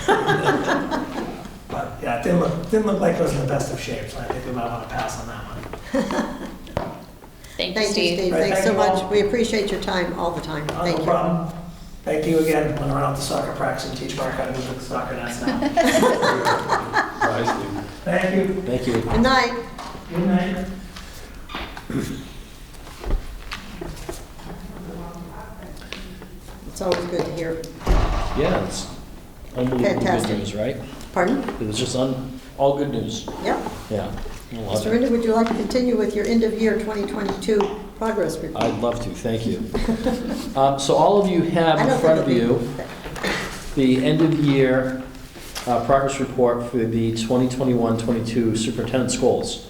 Speaker 9: But yeah, it didn't look like it was in the best of shape, so I think we might want to pass on that one.
Speaker 6: Thank you,
Speaker 1: Thank you,
Speaker 6: Steve.
Speaker 1: Steve.
Speaker 9: Right,
Speaker 1: Thanks
Speaker 9: thank
Speaker 1: so
Speaker 9: you all.
Speaker 1: much. We appreciate your time all the time.
Speaker 9: Oh,
Speaker 1: Thank
Speaker 9: no
Speaker 1: you.
Speaker 9: problem. Thank you again. I'm gonna run out to soccer practice and teach Mark how to move the soccer nets now.
Speaker 5: Bye, Steve.
Speaker 9: Thank you.
Speaker 7: Thank you.
Speaker 1: Good night.
Speaker 9: Good night.
Speaker 1: It's always good to hear.
Speaker 7: Yeah, it's unbelievable good
Speaker 1: Fantastic.
Speaker 7: news, right?
Speaker 1: Pardon?
Speaker 7: It was just all good news.
Speaker 1: Yep.
Speaker 7: Yeah. I love
Speaker 1: Mr.
Speaker 7: it.
Speaker 1: Rinder, would you like to continue with your end-of-year 2022 progress report?
Speaker 7: I'd love to, thank you. So all of you have
Speaker 1: I
Speaker 7: in
Speaker 1: don't
Speaker 7: front of
Speaker 1: think
Speaker 7: you
Speaker 1: it'd
Speaker 7: the end-of-year progress report for the 2021-22 superintendent's goals.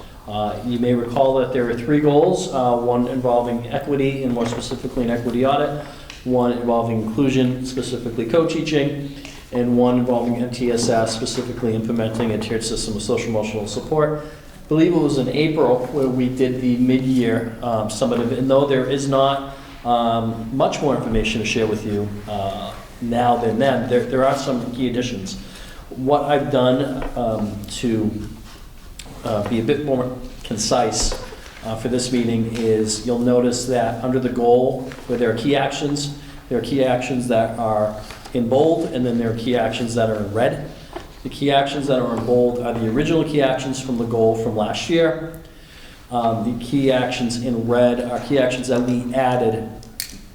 Speaker 7: You may recall that there are 3 goals, one involving equity, and more specifically an equity audit, one involving inclusion, specifically co-teaching, and one involving MTSS, specifically implementing a tiered system of social-emotional support. I believe it was in April where we did the mid-year summative, and though there is not much more information to share with you now than then, there are some key additions. What I've done to be a bit more concise for this meeting is you'll notice that under the goal, where there are key actions that are in bold, and then there are key actions that are in red. The key actions that are in bold are the original key actions from the goal from last year. The key actions in red are key actions that we added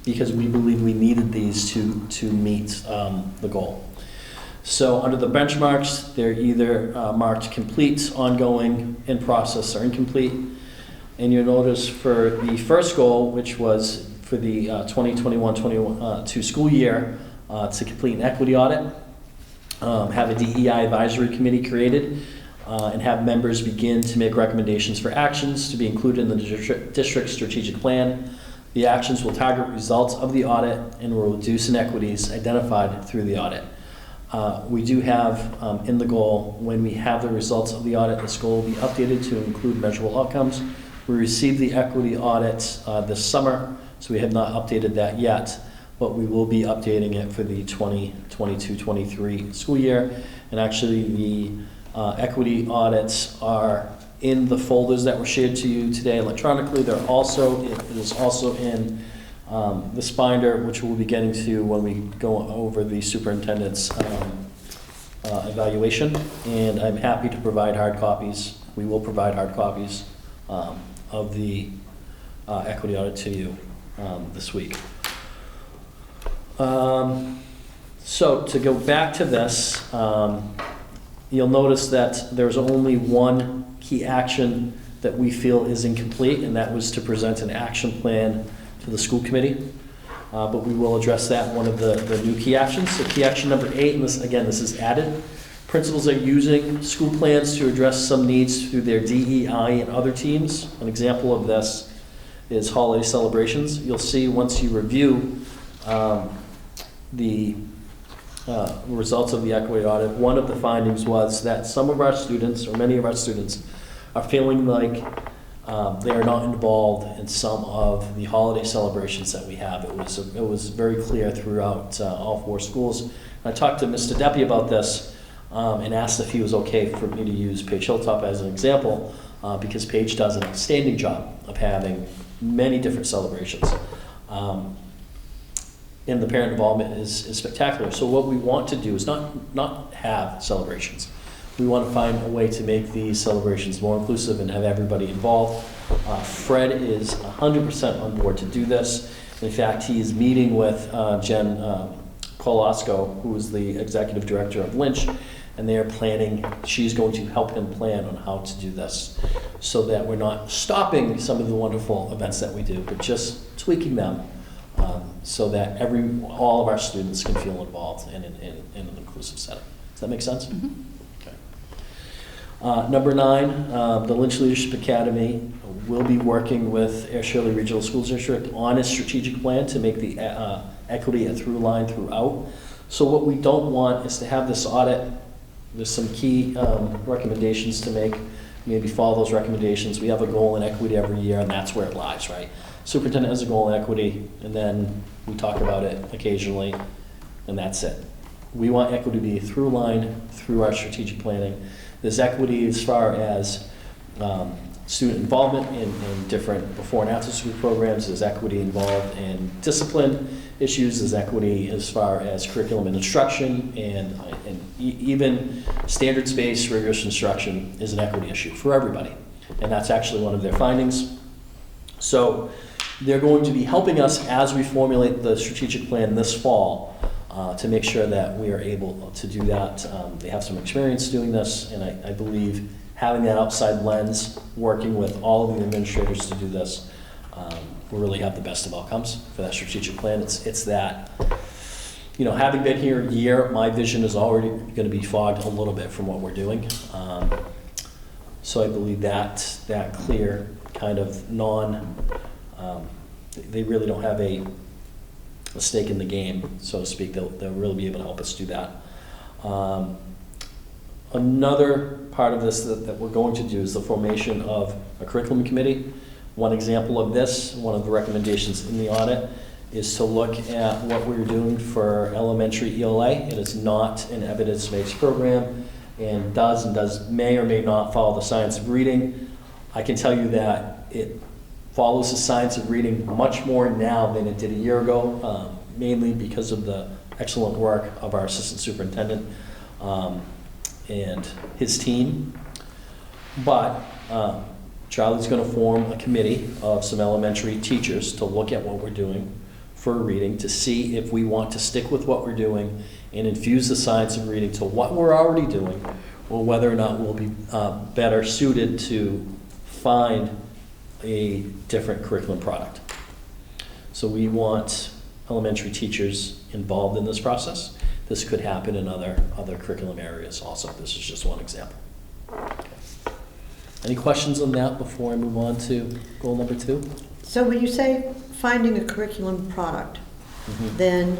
Speaker 7: because we believe we needed these to meet the goal. So under the benchmarks, they're either marked complete, ongoing, in process, or incomplete. And you'll notice for the first goal, which was for the 2021-22 school year, to complete an equity audit, have a DEI advisory committee created, and have members begin to make recommendations for actions to be included in the district strategic plan. The actions will target results of the audit and will reduce inequities identified through the audit. We do have in the goal, when we have the results of the audit, this goal will be updated to include measurable outcomes. We received the equity audit this summer, so we have not updated that yet, but we will be updating it for the 2022-23 school year. And actually, the equity audits are in the folders that were shared to you today electronically. It is also in this binder, which we'll be getting to when we go over the superintendent's evaluation. And I'm happy to provide hard copies. We will provide hard copies of the equity audit to you this week. So to go back to this, you'll notice that there's only one key action that we feel is incomplete, and that was to present an action plan to the school committee. But we will address that, one of the new key actions. So key action number 8, and this is added. Principals are using school plans to address some needs through their DEI and other teams. An example of this is holiday celebrations. You'll see once you review the results of the equity audit, one of the findings was that some of our students, or many of our students, are feeling like they are not involved in some of the holiday celebrations that we have. It was very clear throughout all 4 schools. I talked to Mr. Deppie about this and asked if he was okay for me to use Page Hilltop as an example, because Page does an outstanding job of having many different celebrations. And the parent involvement is spectacular. So what we want to do is not have celebrations. We want to find a way to make these celebrations more inclusive and have everybody involved. Fred is 100% on board to do this. In fact, he is meeting with Jen Kolosko, who is the executive director of Lynch, and they are planning, she's going to help him plan on how to do this so that we're not stopping some of the wonderful events that we do, but just tweaking them so that all of our students can feel involved in an inclusive setting. Does that make sense? Mm-hmm. Okay. Number 9, the Lynch Leadership Academy will be working with Air Shirley Regional School District on a strategic plan to make the equity a through line throughout. So what we don't want is to have this audit. There's some key recommendations to make. Maybe follow those recommendations. We have a goal in equity every year, and that's where it lies, right? Superintendent has a goal in equity, and then we talk about it occasionally, and that's it. We want equity to be a through line through our strategic planning. There's equity as far as student involvement in different before and after school programs. There's equity involved in discipline issues. There's equity as far as curriculum and instruction, and even standards-based rigorous instruction is an equity issue for everybody. And that's actually one of their findings. So they're going to be helping us as we formulate the strategic plan this fall to make sure that we are able to do that. They have some experience doing this, and I believe having that outside lens, working with all of the administrators to do this, will really have the best of outcomes for that strategic plan. It's that, having been here a year, my vision is already going to be fogged a little bit from what we're doing. So I believe that clear kind of they really don't have a stake in the game, so to speak. They'll really be able to help us do that. Another part of this that we're going to do is the formation of a curriculum committee. One example of this, one of the recommendations in the audit, is to look at what we're doing for elementary ELA. It is not an evidence-based program and may or may not follow the science of reading. I can tell you that it follows the science of reading much more now than it did a year ago, mainly because of the excellent work of our assistant superintendent and his team. But Charlie's going to form a committee of some elementary teachers to look at what we're doing for reading, to see if we want to stick with what we're doing and infuse the science of reading to what we're already doing, or whether or not we'll be better suited to find a different curriculum product. So we want elementary teachers involved in this process. This could happen in other curriculum areas also. This is just one example. Any questions on that before I move on to goal number 2?
Speaker 1: So when you say finding a curriculum product, then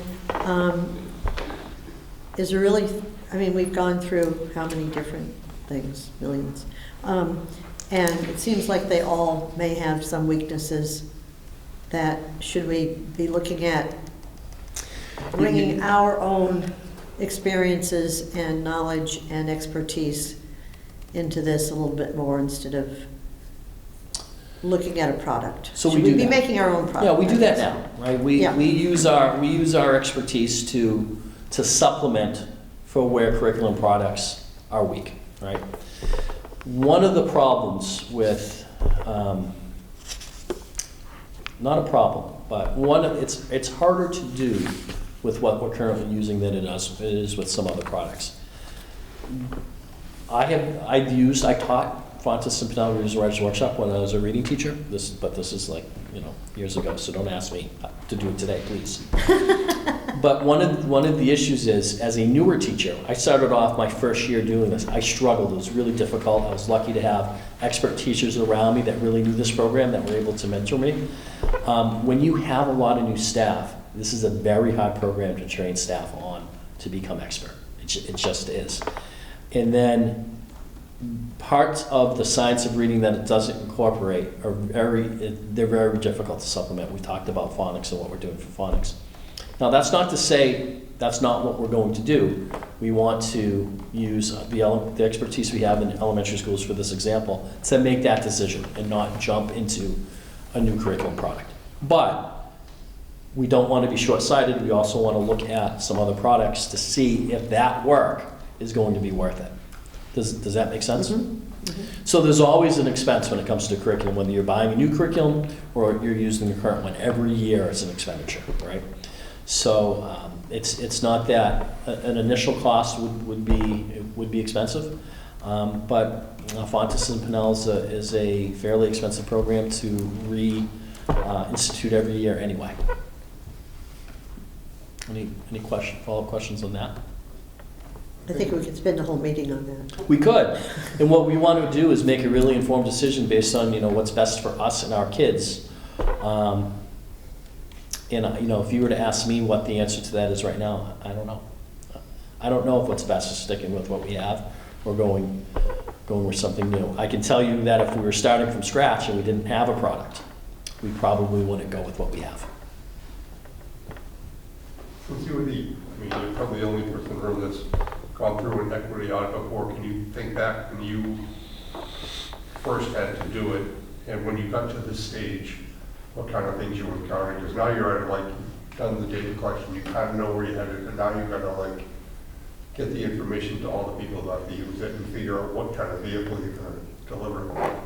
Speaker 1: is there really, I mean, we've gone through how many different things, millions. And it seems like they all may have some weaknesses that should we be looking at bringing our own experiences and knowledge and expertise into this a little bit more instead of looking at a product?
Speaker 7: So we
Speaker 1: Should
Speaker 7: do
Speaker 1: we be
Speaker 7: that.
Speaker 1: making our own product?
Speaker 7: Yeah, we do that
Speaker 1: I guess?
Speaker 7: now, right? We
Speaker 1: Yeah.
Speaker 7: use our expertise to supplement for where curriculum products are weak, right? One of the problems with, not a problem, but it's harder to do with what we're currently using than it is with some other products. I taught Fontes and Pinelli Readers and Writers Workshop when I was a reading teacher. But this is like, years ago, so don't ask me to do it today, please. But one of the issues is, as a newer teacher, I started off my first year doing this. I struggled. It was really difficult. I was lucky to have expert teachers around me that really knew this program, that were able to mentor me. When you have a lot of new staff, this is a very hard program to train staff on to become expert. It just is. And then parts of the science of reading that it doesn't incorporate are very difficult to supplement. We talked about phonics and what we're doing for phonics. Now, that's not to say that's not what we're going to do. We want to use the expertise we have in elementary schools for this example to make that decision and not jump into a new curriculum product. But we don't want to be short-sighted. We also want to look at some other products to see if that work is going to be worth it. Does that make sense? So there's always an expense when it comes to curriculum, whether you're buying a new curriculum or you're using the current one. Every year it's an expenditure, right? So it's not that an initial cost would be expensive, but Fontes and Pinelli's is a fairly expensive program to re-institute every year anyway. Any follow-up questions on that?
Speaker 1: I think we could spend a whole meeting on that.
Speaker 7: We could. And what we want to do is make a really informed decision based on, what's best for us and our kids. And, if you were to ask me what the answer to that is right now, I don't know. I don't know if what's best is sticking with what we have or going with something new. I can tell you that if we were starting from scratch and we didn't have a product, we probably wouldn't go with what we have.
Speaker 5: Since you were you're probably the only person in the room that's gone through an equity audit before, can you think back when you first had to do it, and when you got to this stage, what kind of things you were encountering? Because now you're at, you've done the data collection, you kind of know where you're headed, and now you've got to, get the information to all the people that have to use it and figure out what kind of vehicle you're going to deliver.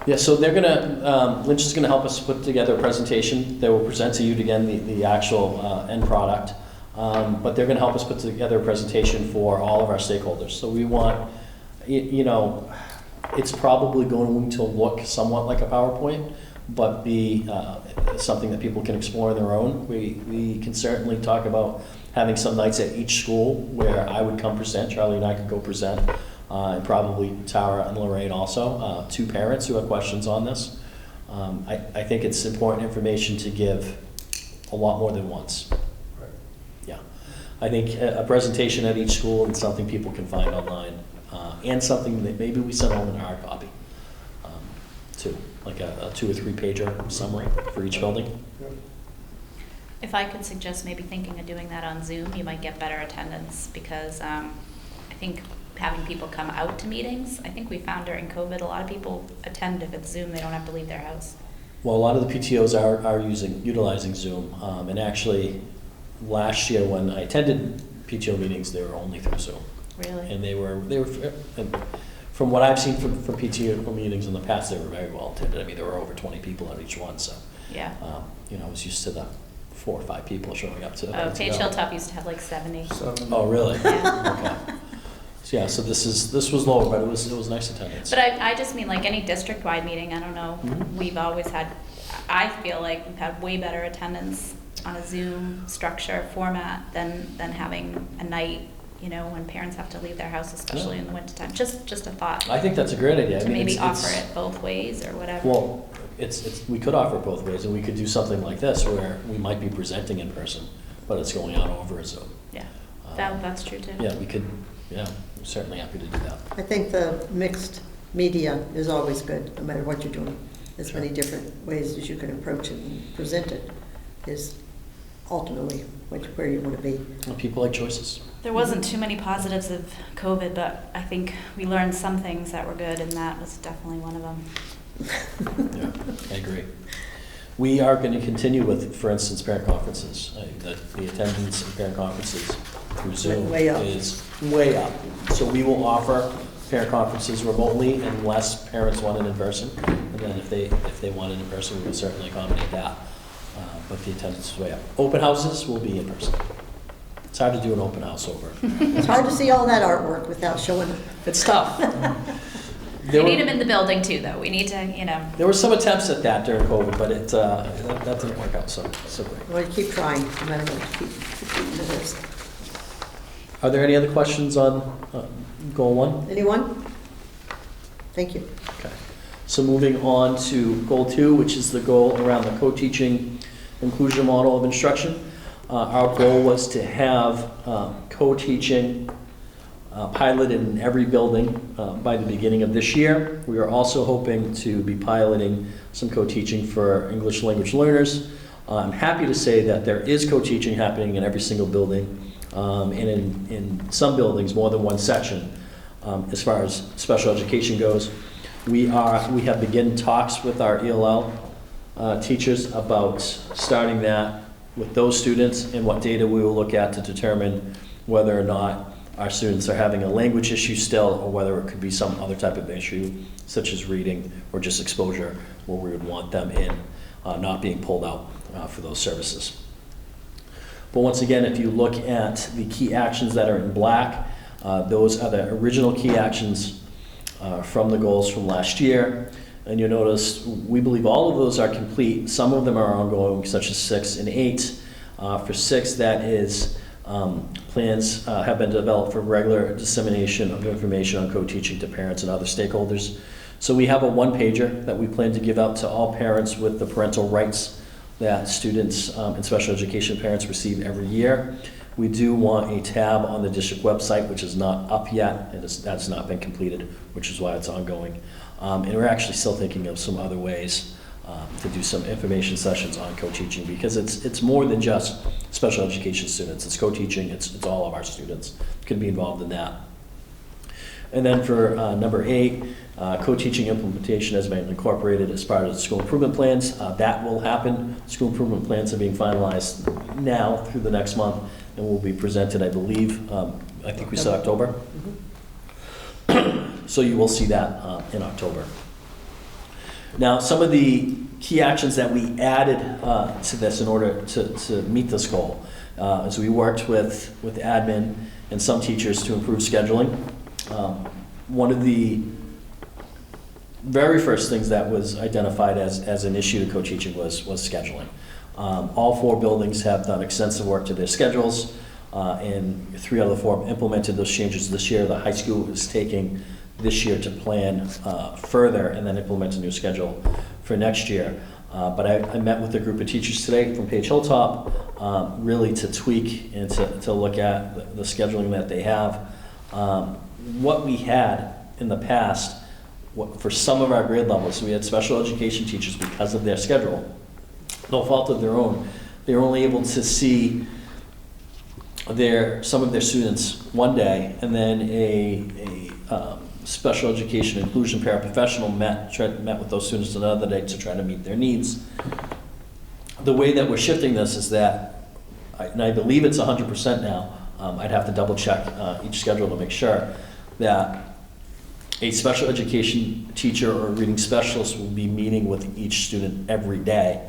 Speaker 7: Yeah, so they're gonna, Lynch is gonna help us put together a presentation that will present to you again the actual end product. But they're gonna help us put together a presentation for all of our stakeholders. So we want, it's probably going to look somewhat like a PowerPoint, but be something that people can explore on their own. We can certainly talk about having some nights at each school where I would come present, Charlie and I could go present, and probably Tara and Lorraine also, two parents who have questions on this. I think it's important information to give a lot more than once.
Speaker 5: Right.
Speaker 7: Yeah. I think a presentation at each school and something people can find online, and something that maybe we send home in hard copy, too, like a 2 or 3 pager summary for each building.
Speaker 5: Yep.
Speaker 6: If I could suggest maybe thinking of doing that on Zoom, you might get better attendance because I think having people come out to meetings, I think we found during COVID, a lot of people attend if it's Zoom, they don't have to leave their house.
Speaker 7: Well, a lot of the PTOs are utilizing Zoom, and actually last year when I attended PTO meetings, they were only through Zoom.
Speaker 6: Really?
Speaker 7: And they were and from what I've seen from PTO meetings in the past, they were very well attended. I mean, there were over 20 people at each one, so
Speaker 6: Yeah.
Speaker 7: I was used to the 4 or 5 people showing up to.
Speaker 6: Oh, Page Hilltop used to have like 70.
Speaker 7: Oh, really?
Speaker 6: Yeah.
Speaker 7: Okay. So, yeah, so this was lower, but it was nice attendance.
Speaker 6: But I just mean like any district-wide meeting, I don't know, we've always had, I feel like we've had way better attendance on a Zoom structure format than having a night, you know, when parents have to leave their house, especially in the wintertime. Just a thought,
Speaker 7: I think that's a great idea. I
Speaker 6: to
Speaker 7: mean,
Speaker 6: maybe
Speaker 7: it's-
Speaker 6: offer it both ways or whatever.
Speaker 7: Well, we could offer it both ways, and we could do something like this where we might be presenting in person, but it's going out over Zoom.
Speaker 6: Yeah,
Speaker 7: Um,
Speaker 6: that's true too.
Speaker 7: Yeah, we could, yeah, I'm certainly happy to do that.
Speaker 1: I think the mixed media is always good, no matter what you're doing. As many different ways as you can approach it and present it is ultimately where you want to be.
Speaker 7: Well, people like choices.
Speaker 6: There wasn't too many positives of COVID, but I think we learned some things that were good, and that was definitely one of them.
Speaker 7: Yeah, I agree. We are going to continue with, for instance, parent conferences. The attendance in parent conferences through Zoom
Speaker 1: Way up.
Speaker 7: is way up. So we will offer parent conferences remotely unless parents want it in person. And then if they want it in person, we will certainly accommodate that. But the attendance is way up. Open houses will be in person. It's hard to do an open house over.
Speaker 1: It's hard to see all that artwork without showing it.
Speaker 7: It's tough.
Speaker 6: We need them in the building too, though. We need to, you know.
Speaker 7: There were some attempts at that during COVID, but that didn't work out so great.
Speaker 1: Well, keep trying, no matter what, keep beating the horse.
Speaker 7: Are there any other questions on goal 1?
Speaker 1: Anyone? Thank you.
Speaker 7: Okay. So moving on to goal 2, which is the goal around the co-teaching inclusion model of instruction. Our goal was to have co-teaching piloted in every building by the beginning of this year. We are also hoping to be piloting some co-teaching for English language learners. I'm happy to say that there is co-teaching happening in every single building, and in some buildings, more than one section. As far as special education goes, we have begun talks with our ELL teachers about starting that with those students and what data we will look at to determine whether or not our students are having a language issue still, or whether it could be some other type of issue, such as reading or just exposure, where we would want them in, not being pulled out for those services. But once again, if you look at the key actions that are in black, those are the original key actions from the goals from last year. And you'll notice we believe all of those are complete. Some of them are ongoing, such as 6 and 8. For 6, that is plans have been developed for regular dissemination of information on co-teaching to parents and other stakeholders. So we have a one-pager that we plan to give out to all parents with the parental rights that students and special education parents receive every year. We do want a tab on the district website, which is not up yet, and that's not been completed, which is why it's ongoing. And we're actually still thinking of some other ways to do some information sessions on co-teaching, because it's more than just special education students. It's co-teaching, it's all of our students can be involved in that. And then for number 8, co-teaching implementation has been incorporated as part of the school improvement plans. That will happen. School improvement plans are being finalized now through the next month and will be presented, I believe, I think we said October. So you will see that in October. Now, some of the key actions that we added to this in order to meet this goal is we worked with admin and some teachers to improve scheduling. One of the very first things that was identified as an issue to co-teaching was scheduling. All 4 buildings have done extensive work to their schedules, and 3 out of the 4 implemented those changes this year. The high school is taking this year to plan further and then implement a new schedule for next year. But I met with a group of teachers today from Page Hilltop, really to tweak and to look at the scheduling that they have. What we had in the past, for some of our grade levels, we had special education teachers, because of their schedule, no fault of their own, they were only able to see some of their students one day, and then a special education inclusion paraprofessional met with those students another day to try to meet their needs. The way that we're shifting this is that, and I believe it's 100% now, I'd have to double check each schedule to make sure, that a special education teacher or reading specialist will be meeting with each student every day,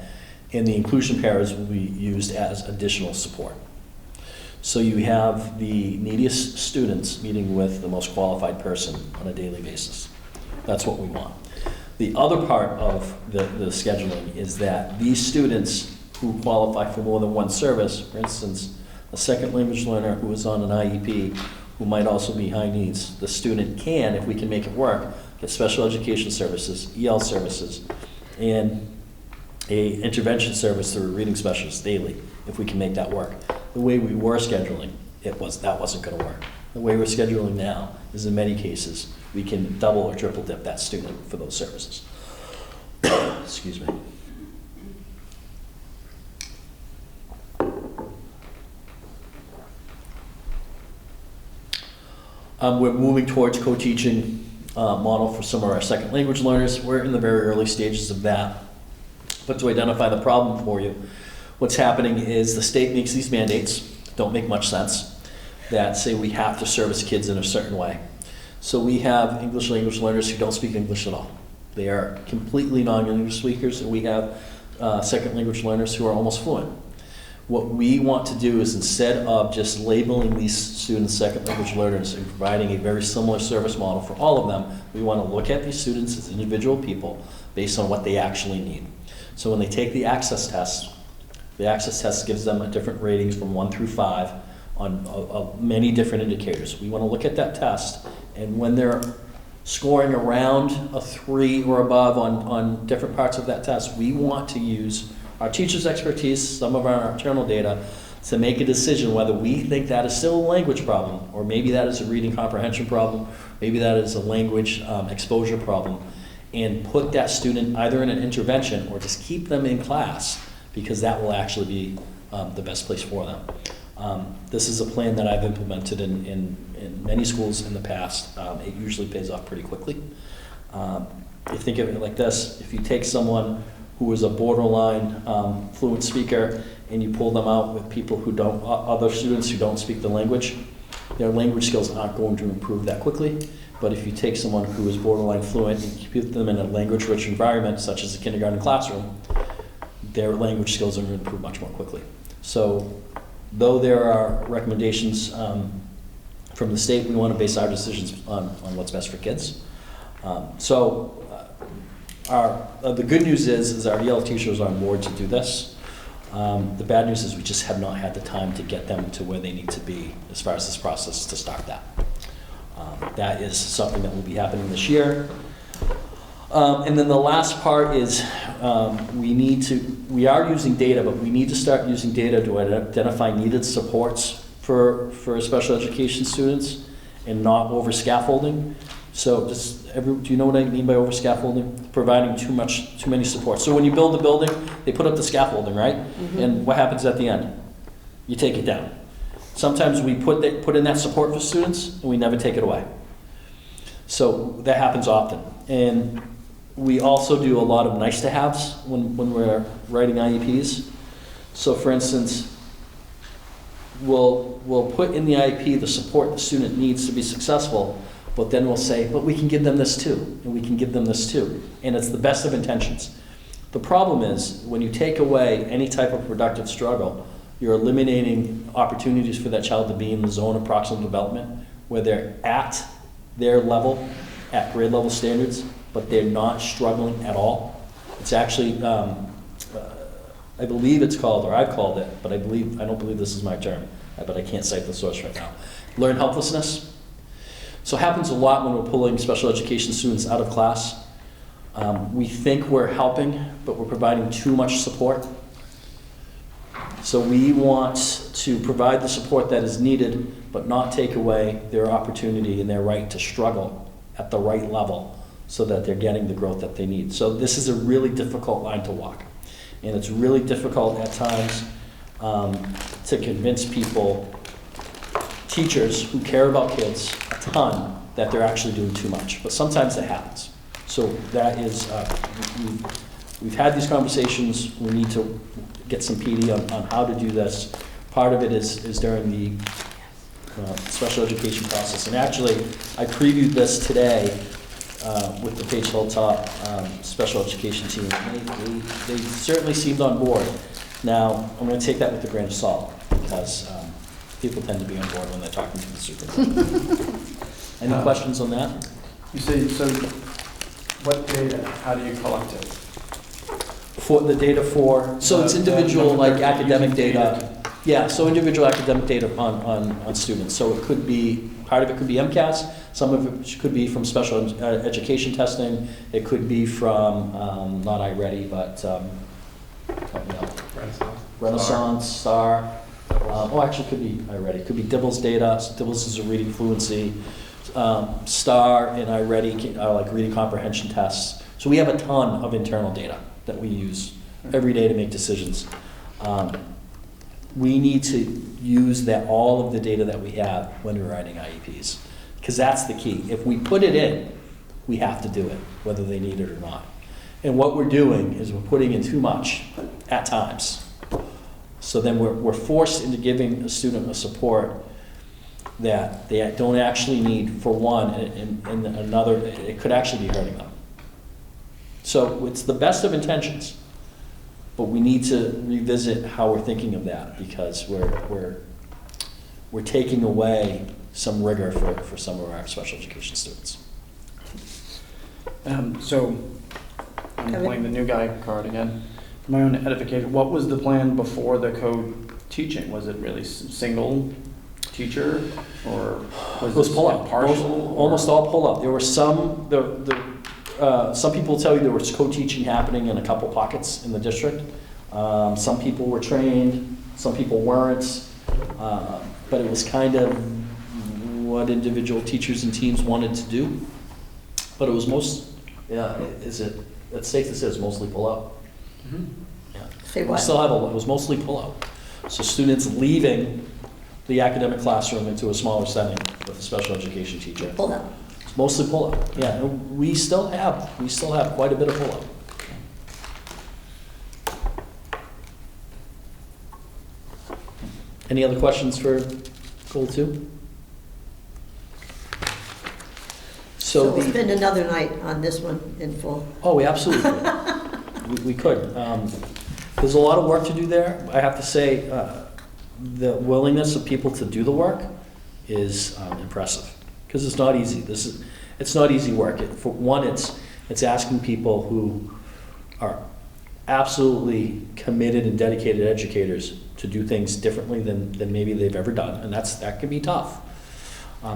Speaker 7: and the inclusion paras will be used as additional support. So you have the neediest students meeting with the most qualified person on a daily basis. That's what we want. The other part of the scheduling is that these students who qualify for more than one service, for instance, a second language learner who is on an IEP who might also be high needs, the student can, if we can make it work, get special education services, EL services, and a intervention service through a reading specialist daily, if we can make that work. The way we were scheduling, that wasn't going to work. The way we're scheduling now is in many cases, we can double or triple dip that student for those services. Excuse me. We're moving towards co-teaching model for some of our second language learners. We're in the very early stages of that. But to identify the problem for you, what's happening is the state makes these mandates, don't make much sense, that say we have to service kids in a certain way. So we have English language learners who don't speak English at all. They are completely non-English speakers, and we have second language learners who are almost fluent. What we want to do is, instead of just labeling these students second language learners and providing a very similar service model for all of them, we want to look at these students as individual people based on what they actually need. So when they take the access test gives them a different ratings from 1 through 5 on many different indicators. We want to look at that test, and when they're scoring around a 3 or above on different parts of that test, we want to use our teachers' expertise, some of our internal data, to make a decision whether we think that is still a language problem, or maybe that is a reading comprehension problem, maybe that is a language exposure problem, and put that student either in an intervention or just keep them in class, because that will actually be the best place for them. This is a plan that I've implemented in many schools in the past. It usually pays off pretty quickly. You think of it like this: if you take someone who is a borderline fluent speaker and you pull them out with people who don't, other students who don't speak the language, their language skills aren't going to improve that quickly. But if you take someone who is borderline fluent and you put them in a language-rich environment, such as a kindergarten classroom, their language skills are going to improve much more quickly. So, though there are recommendations from the state, we want to base our decisions on what's best for kids. The good news is our EL teachers are on board to do this. The bad news is we just have not had the time to get them to where they need to be as far as this process to start that. That is something that will be happening this year. And then the last part is we are using data, but we need to start using data to identify needed supports for special education students and not over scaffolding. So do you know what I mean by over scaffolding? Providing too many supports. So when you build a building, they put up the scaffolding, right? Mm-hmm. And what happens at the end? You take it down. Sometimes we put in that support for students and we never take it away. So that happens often. And we also do a lot of nice to haves when we're writing IEPs. So for instance, we'll put in the IEP the support the student needs to be successful, but then we'll say, but we can give them this too, and we can give them this too. And it's the best of intentions. The problem is, when you take away any type of productive struggle, you're eliminating opportunities for that child to be in the zone of proximal development, where they're at their level, at grade level standards, but they're not struggling at all. It's actually, I believe it's called, or I've called it, but I don't believe this is my term, but I can't cite the source right now. Learn helplessness. So it happens a lot when we're pulling special education students out of class. We think we're helping, but we're providing too much support. So we want to provide the support that is needed, but not take away their opportunity and their right to struggle at the right level so that they're getting the growth that they need. So this is a really difficult line to walk. And it's really difficult at times to convince people, teachers who care about kids a ton, that they're actually doing too much. But sometimes that happens. So that is, we've had these conversations. We need to get some PD on how to do this. Part of it is during the special education process. And actually, I previewed this today with the Page Hilltop special education team. They certainly seemed on board. Now, I'm going to take that with a grain of salt, because people tend to be on board when they're talking to the superintendent. Any questions on that?
Speaker 10: You say, so what data, how do you collect it?
Speaker 7: For the data so it's individual, like academic data. Yeah, so individual academic data on students. So it could be part of it could be MCAS, some of it could be from special education testing, it could be from, not iReady, but, help me out. Renaissance, STAR. Actually, it could be iReady. It could be DIBELS data. DIBELS is a reading fluency. STAR and iReady are like reading comprehension tests. So we have a ton of internal data that we use every day to make decisions. We need to use all of the data that we have when we're writing IEPs, because that's the key. If we put it in, we have to do it, whether they need it or not. And what we're doing is we're putting in too much at times. So then we're forced into giving a student a support that they don't actually need for one, and another, it could actually be hurting them. So it's the best of intentions, but we need to revisit how we're thinking of that, because we're taking away some rigor for some of our special education students.
Speaker 10: So, I'm
Speaker 1: Kevin?
Speaker 10: playing the new guy card again. For my own edification, what was the plan before the co-teaching? Was it really single teacher, or
Speaker 7: It was pull-up,
Speaker 10: partial?
Speaker 7: almost all pull-up. There were some, some people tell you there was co-teaching happening in a couple pockets in the district. Some people were trained, some people weren't, but it was kind of what individual teachers and teams wanted to do. But it was it's safe to say it's mostly pull-up.
Speaker 10: Mhm.
Speaker 7: Yeah.
Speaker 1: Say
Speaker 7: We
Speaker 1: what?
Speaker 7: still have it was mostly pull-up. So students leaving the academic classroom into a smaller setting with a special education teacher.
Speaker 1: Pull out.
Speaker 7: It's mostly pull-up. Yeah, and we still have quite a bit of pull-up. Any other questions for goal 2?
Speaker 1: So we'll
Speaker 7: the-
Speaker 1: spend another night on this one in full.
Speaker 7: Oh, we absolutely could. We could. There's a lot of work to do there. I have to say, the willingness of people to do the work is impressive, because it's not easy. It's not easy work. For one, it's asking people who are absolutely committed and dedicated educators to do things differently than maybe they've ever done, and that can be tough.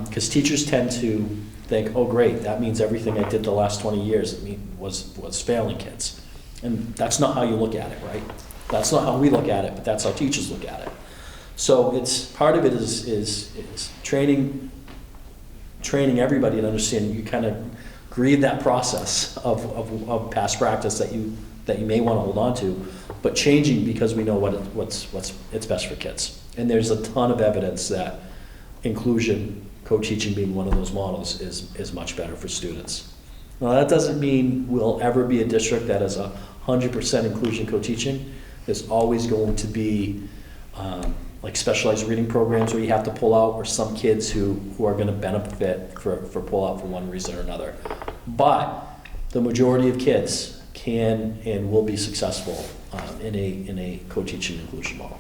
Speaker 7: Because teachers tend to think, oh great, that means everything I did the last 20 years was failing kids. And that's not how you look at it, right? That's not how we look at it, but that's how teachers look at it. So part of it is training everybody and understanding you kind of grieve that process of past practice that you may want to hold on to, but changing because we know what's best for kids. And there's a ton of evidence that inclusion, co-teaching being one of those models, is much better for students. Now, that doesn't mean we'll ever be a district that is 100% inclusion co-teaching. There's always going to be like specialized reading programs where you have to pull out, or some kids who are going to benefit for pull out for one reason or another. But the majority of kids can and will be successful in a co-teaching inclusion model.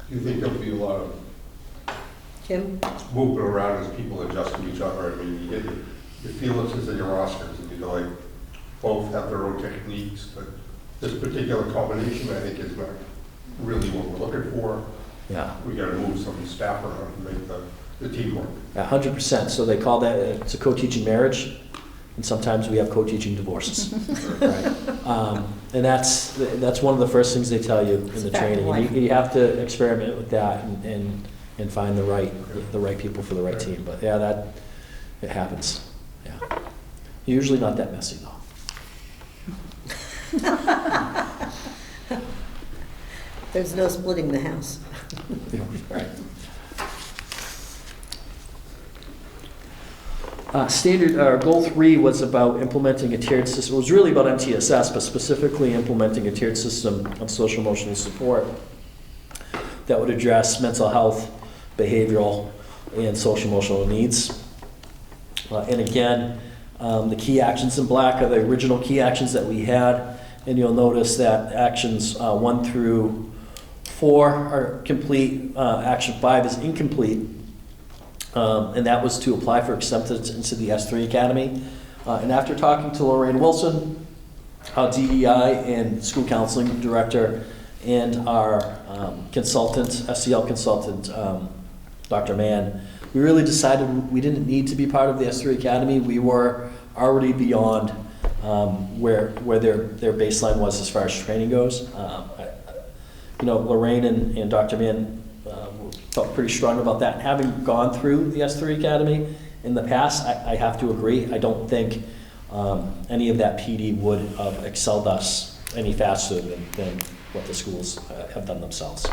Speaker 5: Do you think there'll be a lot of
Speaker 1: Kim?
Speaker 5: moving around as people adjust to each other? I mean, you get your Felixes and your Oscars, and both have their own techniques, but this particular combination, I think, is not really what we're looking for.
Speaker 7: Yeah.
Speaker 5: We gotta move some staff around to make the team work.
Speaker 7: 100%. So they call that, it's a co-teaching marriage, and sometimes we have co-teaching divorces. Right? And that's one of the first things they tell you in the training. You have to experiment with that and find the right people for the right team. But yeah, it happens. Yeah. Usually not that messy though.
Speaker 1: There's no splitting the house.
Speaker 7: Right. Goal 3 was about implementing a tiered system. It was really about MTSS, but specifically implementing a tiered system of social emotional support that would address mental health, behavioral, and social emotional needs. And again, the key actions in black are the original key actions that we had, and you'll notice that actions 1 through 4 are complete. Action 5 is incomplete. And that was to apply for acceptance into the S3 Academy. And after talking to Lorraine Wilson, our DEI and school counseling director, and our consultant, SEL consultant, Dr. Mann, we really decided we didn't need to be part of the S3 Academy. We were already beyond where their baseline was as far as training goes. Lorraine and Dr. Mann felt pretty strong about that. And having gone through the S3 Academy in the past, I have to agree. I don't think any of that PD would have excelled us any faster than what the schools have done themselves.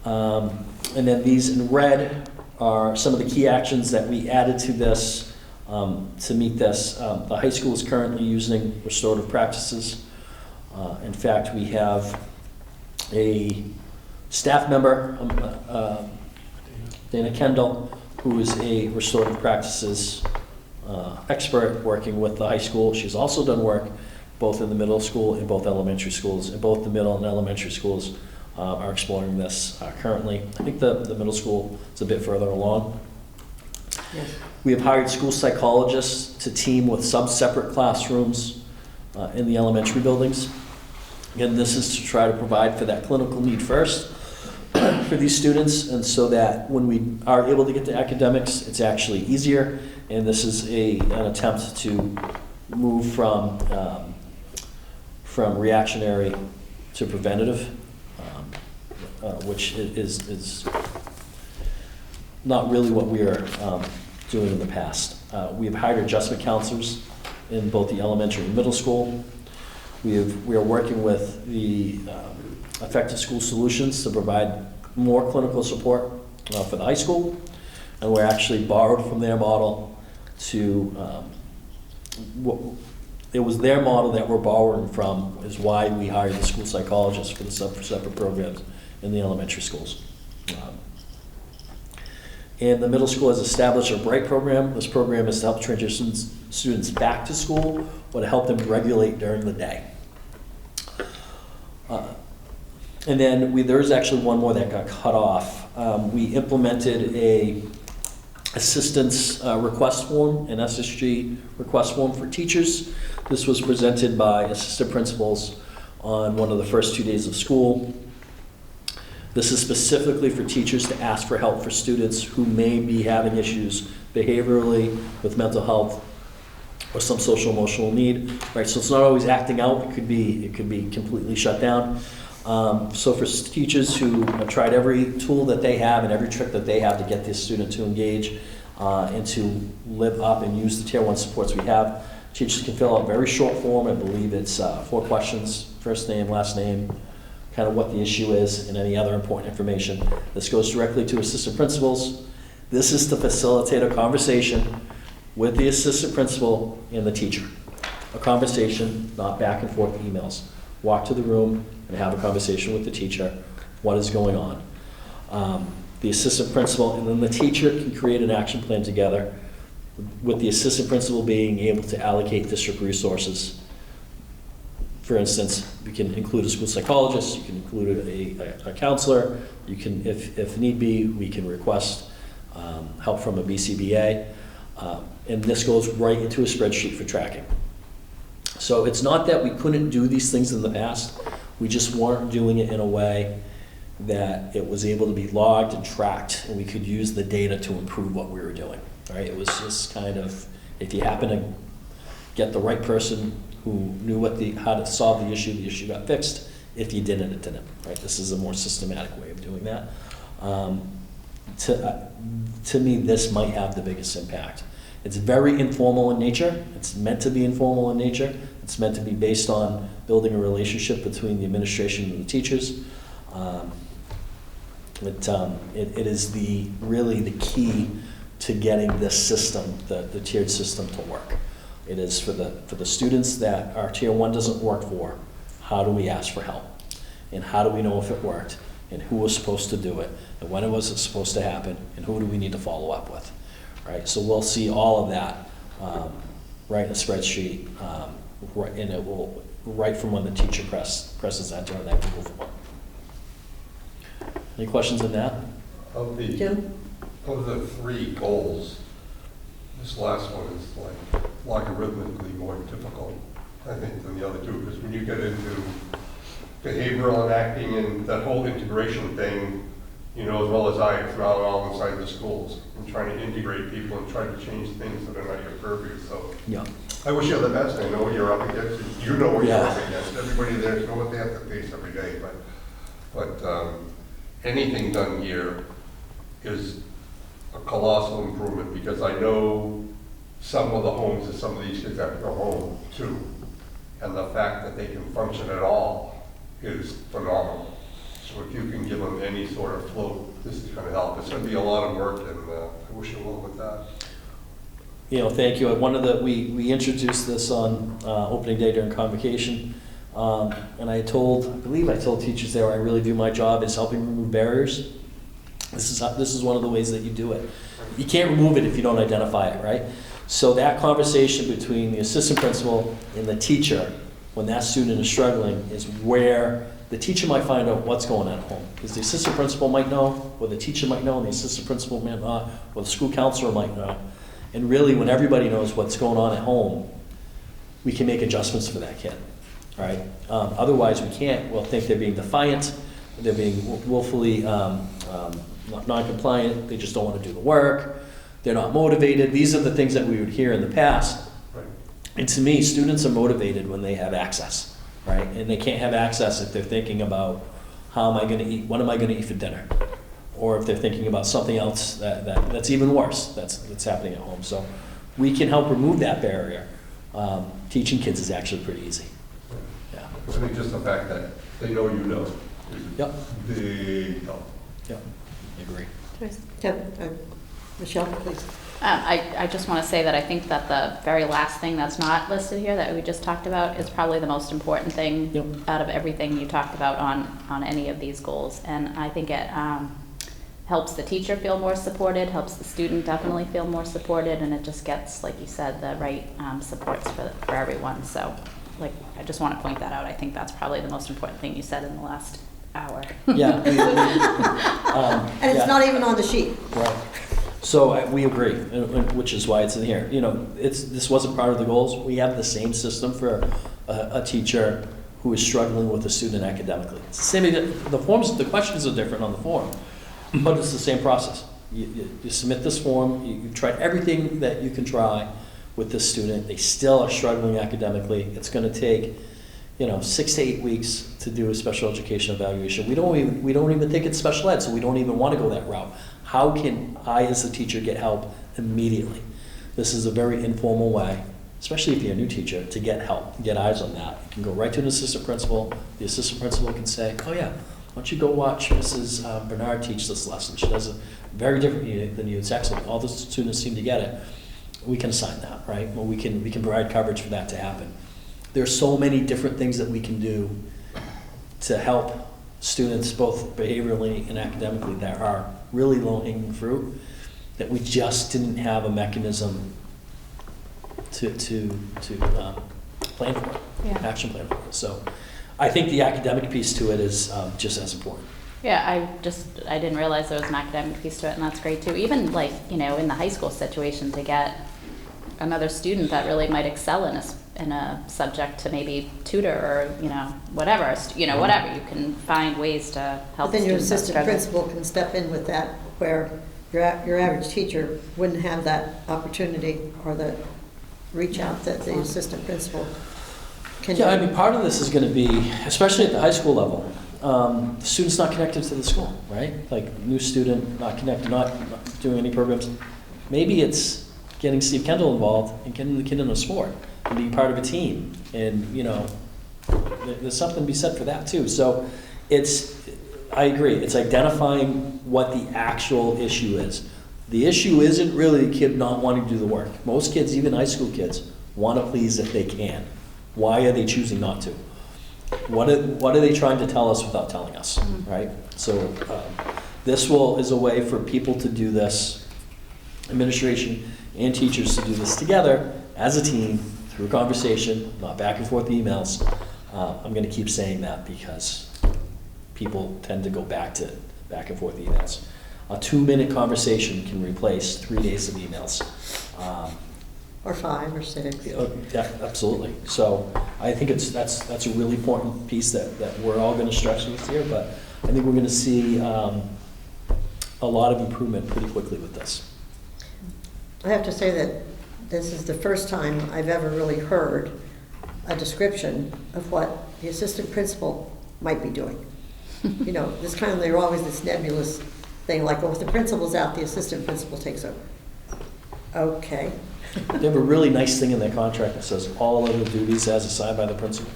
Speaker 7: And then these in red are some of the key actions that we added to this to meet this. The high school is currently using restorative practices. In fact, we have a staff member, Dana Kendall, who is a restorative practices expert working with the high school. She's also done work both in the middle school and both elementary schools. And both the middle and elementary schools are exploring this currently. I think the middle school is a bit further along.
Speaker 1: Yes.
Speaker 7: We have hired school psychologists to team with separate classrooms in the elementary buildings. Again, this is to try to provide for that clinical need first for these students, and so that when we are able to get to academics, it's actually easier. And this is an attempt to move from reactionary to preventative, which is not really what we are doing in the past. We have hired adjustment counselors in both the elementary and middle school. We are working with the Effective School Solutions to provide more clinical support for the high school, and we're actually borrowed from their model to, it was their model that we're borrowing from, is why we hired the school psychologists for the separate programs in the elementary schools. And the middle school has established a BRIGHT program. This program is to help transition students back to school, or to help them regulate during the day. And then there's actually one more that got cut off. We implemented a assistance request form, an SSG request form for teachers. This was presented by assistant principals on one of the first 2 days of school. This is specifically for teachers to ask for help for students who may be having issues behaviorally, with mental health, or some social emotional need, right? So it's not always acting out. It could be completely shut down. So for teachers who have tried every tool that they have and every trick that they have to get this student to engage and to live up and use the Tier 1 supports we have, teachers can fill out a very short form. I believe it's 4 questions: first name, last name, kind of what the issue is, and any other important information. This goes directly to assistant principals. This is to facilitate a conversation with the assistant principal and the teacher. A conversation, not back and forth emails. Walk to the room and have a conversation with the teacher. What is going on? The assistant principal and then the teacher can create an action plan together, with the assistant principal being able to allocate district resources. For instance, we can include a school psychologist, you can include a counselor, you can, if need be, we can request help from a BCBA. And this goes right into a spreadsheet for tracking. So it's not that we couldn't do these things in the past, we just weren't doing it in a way that it was able to be logged and tracked, and we could use the data to improve what we were doing, right? It was just kind of, if you happen to get the right person who knew how to solve the issue got fixed. If you didn't, it didn't, right? This is a more systematic way of doing that. To me, this might have the biggest impact. It's very informal in nature. It's meant to be informal in nature. It's meant to be based on building a relationship between the administration and the teachers. It is really the key to getting this system, the tiered system, to work. It is for the students that our Tier 1 doesn't work for. How do we ask for help? And how do we know if it worked? And who was supposed to do it? And when was it supposed to happen? And who do we need to follow up with? Right? So we'll see all of that right in a spreadsheet, and it will right from when the teacher presses enter on that Google form. Any questions on that?
Speaker 1: Jim?
Speaker 5: Of the 3 goals, this last one is like logarithmically more difficult, I think, than the other 2, because when you get into behavioral and acting and that whole integration thing, you know as well as I, throughout all inside the schools, and trying to integrate people and trying to change things that are not your purview, so.
Speaker 7: Yeah.
Speaker 5: I wish you the best, I know what you're up against, you know what you're
Speaker 7: Yeah.
Speaker 5: up against, everybody there knows what they have to face every day, but anything done here is a colossal improvement, because I know some of the homes that some of these kids have to go home to, and the fact that they can function at all is phenomenal. So if you can give them any sort of float, this is gonna help. It's gonna be a lot of work, and I wish you well with that.
Speaker 7: You know, thank you. We introduced this on opening day during convocation. And I believe I told teachers there, I really view my job as helping remove barriers. This is one of the ways that you do it. You can't remove it if you don't identify it, right? So that conversation between the assistant principal and the teacher, when that student is struggling, is where the teacher might find out what's going on at home. Because the assistant principal might know, or the teacher might know, and the assistant principal might not, or the school counselor might know. And really, when everybody knows what's going on at home, we can make adjustments for that kid, right? Otherwise, we can't. We'll think they're being defiant, they're being willfully non-compliant, they just don't want to do the work, they're not motivated. These are the things that we would hear in the past.
Speaker 5: Right.
Speaker 7: And to me, students are motivated when they have access, right? And they can't have access if they're thinking about, how am I going to eat, what am I going to eat for dinner? Or if they're thinking about something else that's even worse that's happening at home. So we can help remove that barrier. Teaching kids is actually pretty easy. Yeah.
Speaker 5: I think just the fact that they know you know.
Speaker 7: Yep.
Speaker 5: They know.
Speaker 7: Yep. I agree.
Speaker 1: Michelle, please.
Speaker 6: I just want to say that I think that the very last thing that's not listed here that we just talked about is probably the most important thing out of everything you talked about on any of these goals. And I think it helps the teacher feel more supported, helps the student definitely feel more supported, and it just gets, like you said, the right supports for everyone. So, like, I just want to point that out. I think that's probably the most important thing you said in the last hour.
Speaker 7: Yeah.
Speaker 1: And it's not even on the sheet.
Speaker 7: Right. So we agree, which is why it's in here. You know, this wasn't part of the goals. We have the same system for a teacher who is struggling with a student academically. It's the same. The forms, the questions are different on the form, but it's the same process. You submit this form. You've tried everything that you can try with this student. They still are struggling academically. It's going to take, 6 to 8 weeks to do a special education evaluation. We don't even think it's special ed, so we don't even want to go that route. How can I, as a teacher, get help immediately? This is a very informal way, especially if you're a new teacher, to get help, get eyes on that. You can go right to an assistant principal. The assistant principal can say, oh yeah, why don't you go watch Mrs. Bernard teach this lesson? She does it very differently than you. It's excellent. All the students seem to get it. We can assign that, right? Well, we can provide coverage for that to happen. There's so many different things that we can do to help students both behaviorally and academically that are really low-hanging fruit that we just didn't have a mechanism to plan for, action plan for. So I think the academic piece to it is just as important.
Speaker 6: Yeah, I didn't realize there was an academic piece to it, and that's great too. Even like, in the high school situation, to get another student that really might excel in a subject to maybe tutor or, whatever, whatever. You can find ways to help.
Speaker 1: But then your
Speaker 6: students that
Speaker 1: assistant
Speaker 6: struggle.
Speaker 1: principal can step in with that, where your average teacher wouldn't have that opportunity or the reach out that the assistant principal can do.
Speaker 7: Yeah, I mean, part of this is going to be, especially at the high school level, the student's not connected to the school, right? Like, new student, not connected, not doing any programs. Maybe it's getting Steve Kendall involved and getting the kid in a sport and being part of a team. And, there's something to be said for that too. So I agree, it's identifying what the actual issue is. The issue isn't really the kid not wanting to do the work. Most kids, even high school kids, want to please if they can. Why are they choosing not to? What are they trying to tell us without telling us, right? So this is a way for people to do this, administration and teachers to do this together as a team through conversation, not back and forth emails. I'm going to keep saying that because people tend to go back and forth emails. A 2-minute conversation can replace 3 days of emails.
Speaker 1: Or 5 or 6.
Speaker 7: Yeah, absolutely. So I think that's a really important piece that we're all going to stress with here, but I think we're going to see a lot of improvement pretty quickly with this.
Speaker 1: I have to say that this is the first time I've ever really heard a description of what the assistant principal might be doing. You know, this kind of, they're always this nebulous thing, like, oh, if the principal's out, the assistant principal takes over. Okay.
Speaker 7: They have a really nice thing in their contract that says all other duties as assigned by the principal.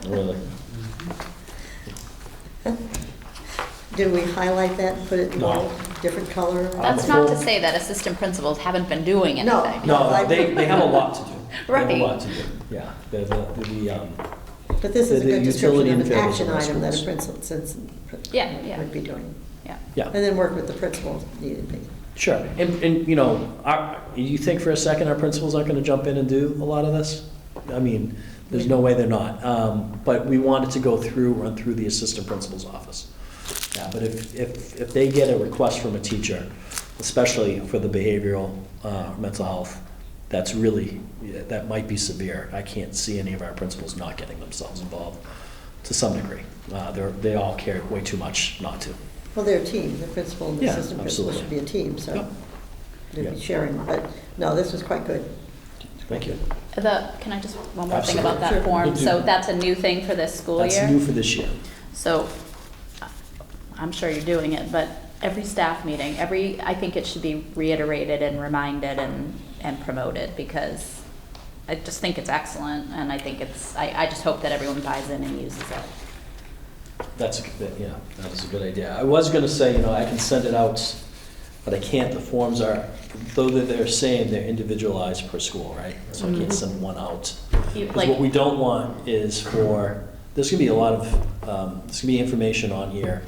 Speaker 7: Really.
Speaker 1: Do we highlight that and put it in
Speaker 7: No.
Speaker 1: a different color?
Speaker 6: That's not to say that assistant principals haven't been doing
Speaker 1: No.
Speaker 6: anything.
Speaker 7: No, they have a lot to do. They have
Speaker 6: Right.
Speaker 7: a lot to do, yeah.
Speaker 1: But this is a
Speaker 7: the
Speaker 1: good
Speaker 7: utility
Speaker 1: description of
Speaker 7: and
Speaker 1: an
Speaker 7: fairness
Speaker 1: action
Speaker 7: of our
Speaker 1: item that a
Speaker 7: schools.
Speaker 1: principal since
Speaker 6: Yeah, yeah.
Speaker 1: would be doing.
Speaker 7: Yeah,
Speaker 1: And then work with the principal if needed be.
Speaker 7: sure. And you know, you think for a second our principals aren't gonna jump in and do a lot of this? I mean, there's no way they're not. But we wanted to run through the assistant principal's office. Yeah, but if they get a request from a teacher, especially for the behavioral, mental health, that might be severe. I can't see any of our principals not getting themselves involved to some degree. They all care way too much not to.
Speaker 1: Well, they're a team, the principal and the
Speaker 7: Yeah,
Speaker 1: assistant principal
Speaker 7: absolutely.
Speaker 1: should be a team, so
Speaker 7: Yep.
Speaker 1: they'd
Speaker 7: Yeah.
Speaker 1: be sharing, but no, this was quite good.
Speaker 7: Thank you.
Speaker 6: Can I just, one more thing
Speaker 7: Absolutely.
Speaker 6: about that
Speaker 1: Sure.
Speaker 6: form?
Speaker 7: You do.
Speaker 6: So that's a new thing for this school
Speaker 7: That's
Speaker 6: year?
Speaker 7: new for this year.
Speaker 6: So, I'm sure you're doing it, but every staff meeting, I think it should be reiterated and reminded and promoted, because I just think it's excellent, and I think I just hope that everyone buys in and uses it.
Speaker 7: That was a good idea. I was gonna say, I can send it out, but I can't. The forms are, though they're saying they're individualized per school, right? So I can't send one out. Because what we don't want is there's gonna be a lot of, there's gonna be information on here.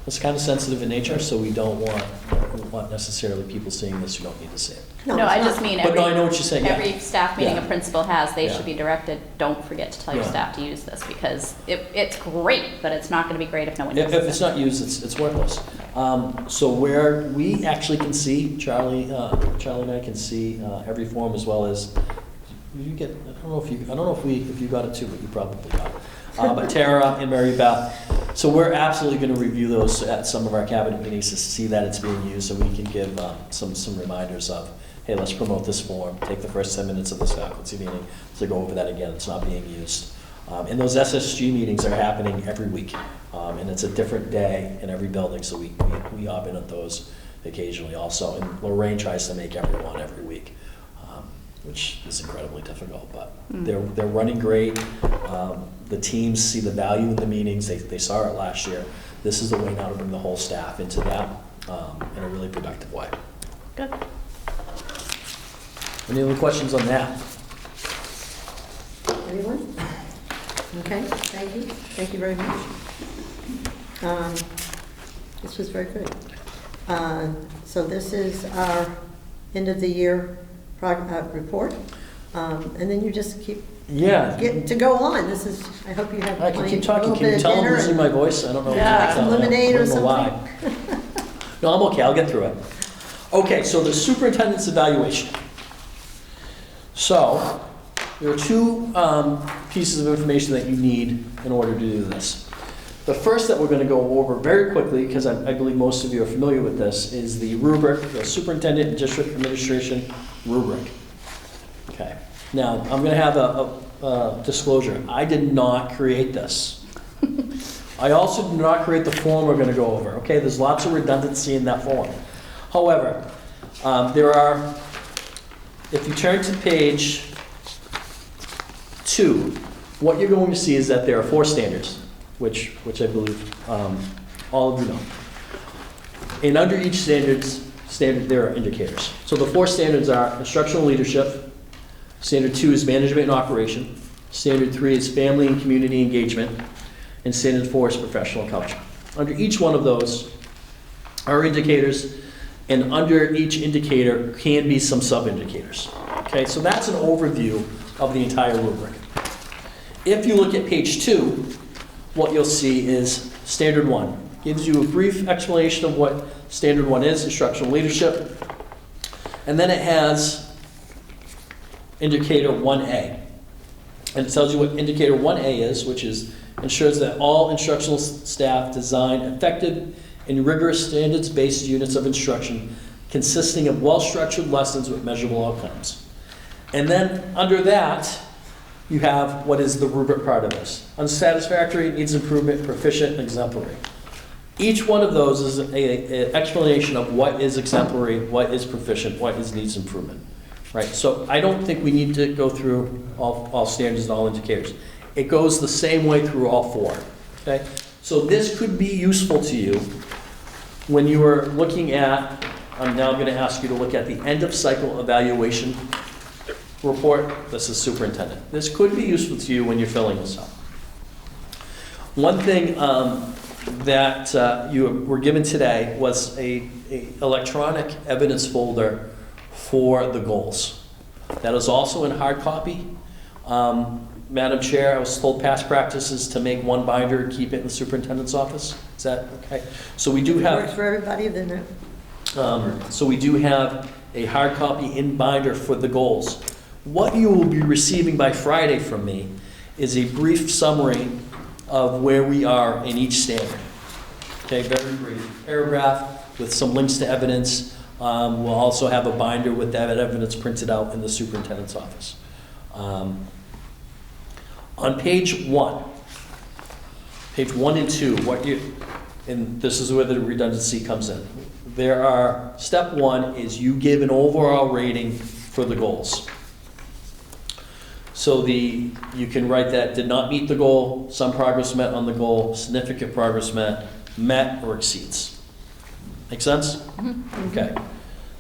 Speaker 7: It's kind of sensitive in nature, so we don't want necessarily people seeing this who don't need to see it.
Speaker 6: No,
Speaker 1: it's
Speaker 6: I
Speaker 1: not.
Speaker 6: just mean
Speaker 7: But no, I know what you're saying, yeah.
Speaker 6: every staff meeting a
Speaker 7: Yeah.
Speaker 6: principal has, they
Speaker 7: Yeah.
Speaker 6: should be directed, don't forget to tell your
Speaker 7: Yeah.
Speaker 6: staff to use this, because it's great, but it's not gonna be great if no one
Speaker 7: If
Speaker 6: uses
Speaker 7: it's
Speaker 6: it.
Speaker 7: not used, it's worthless. So where we actually can see, Charlie and I can see every form, as well as, you get, I don't know if you got it too, but you probably got it. But Tara and Mary Beth. So we're absolutely going to review those at some of our cabinet meetings to see that it's being used, so we can give some reminders of, hey, let's promote this form, take the first 10 minutes of this faculty meeting to go over that again, it's not being used. And those SSG meetings are happening every week, and it's a different day in every building, so we hop in at those occasionally also. And Lorraine tries to make everyone every week, which is incredibly difficult, but they're running great. The teams see the value in the meetings, they saw it last year. This is the way now to bring the whole staff into that in a really productive way.
Speaker 6: Good.
Speaker 7: Any other questions on that?
Speaker 1: Anyone? Okay, thank you. Thank you very much. This was very good. So this is our end of the year report. And then you just keep
Speaker 7: Yeah.
Speaker 1: getting to go on. This is, I hope you have
Speaker 7: I can
Speaker 1: plenty-
Speaker 7: keep
Speaker 1: a
Speaker 7: talking.
Speaker 1: little
Speaker 7: Can you
Speaker 1: bit of
Speaker 7: tell I'm
Speaker 1: dinner
Speaker 7: losing
Speaker 1: and-
Speaker 7: my voice? I don't know. if you
Speaker 1: Yeah,
Speaker 7: can
Speaker 1: some
Speaker 7: tell.
Speaker 1: lemonade
Speaker 7: I
Speaker 1: or
Speaker 7: don't know why. No, I'm okay. I'll get through it. Okay, so the superintendent's evaluation. So there are two pieces of information that you need in order to do this. The first that we're going to go over very quickly, because I believe most of you are familiar with this, is the rubric, the superintendent and district administration rubric. Okay. Now, I'm going to have a disclosure. I did not create this. I also did not create the form we're going to go over. Okay, there's lots of redundancy in that form. However, if you turn to page 2, what you're going to see is that there are 4 standards, which I believe all of you know. And under each standard, there are indicators. So the 4 standards are instructional leadership. Standard 2 is management and operation. Standard 3 is family and community engagement. And standard 4 is professional coaching. Under each one of those are indicators, and under each indicator can be some sub-indicators. Okay, so that's an overview of the entire rubric. If you look at page 2, what you'll see is standard 1. Gives you a brief explanation of what standard 1 is, instructional leadership. And then it has indicator 1A. And it tells you what indicator 1A is, which is ensures that all instructional staff design effective and rigorous standards-based units of instruction consisting of well-structured lessons with measurable outcomes. And then under that, you have what is the rubric part of this. Unsatisfactory, needs improvement, proficient, exemplary. Each one of those is an explanation of what is exemplary, what is proficient, what is needs improvement. Right, so I don't think we need to go through all standards and all indicators. It goes the same way through all four, okay? So this could be useful to you when you are looking at, I'm now going to ask you to look at the end of cycle evaluation report. This is superintendent. This could be useful to you when you're filling this out. One thing that you were given today was a electronic evidence folder for the goals. That is also in hard copy. Madam Chair, I was told past practice is to make one binder and keep it in the superintendent's office. Is that okay? So we do have.
Speaker 1: Works for everybody, then it.
Speaker 7: So we do have a hard copy in binder for the goals. What you will be receiving by Friday from me is a brief summary of where we are in each standard. Okay, very brief paragraph with some links to evidence. We'll also have a binder with that evidence printed out in the superintendent's office. On page 1 and 2, and this is where the redundancy comes in. There are, step 1 is you give an overall rating for the goals. So you can write that did not meet the goal, some progress met on the goal, significant progress met or exceeds. Make sense? Mm-hmm. Okay.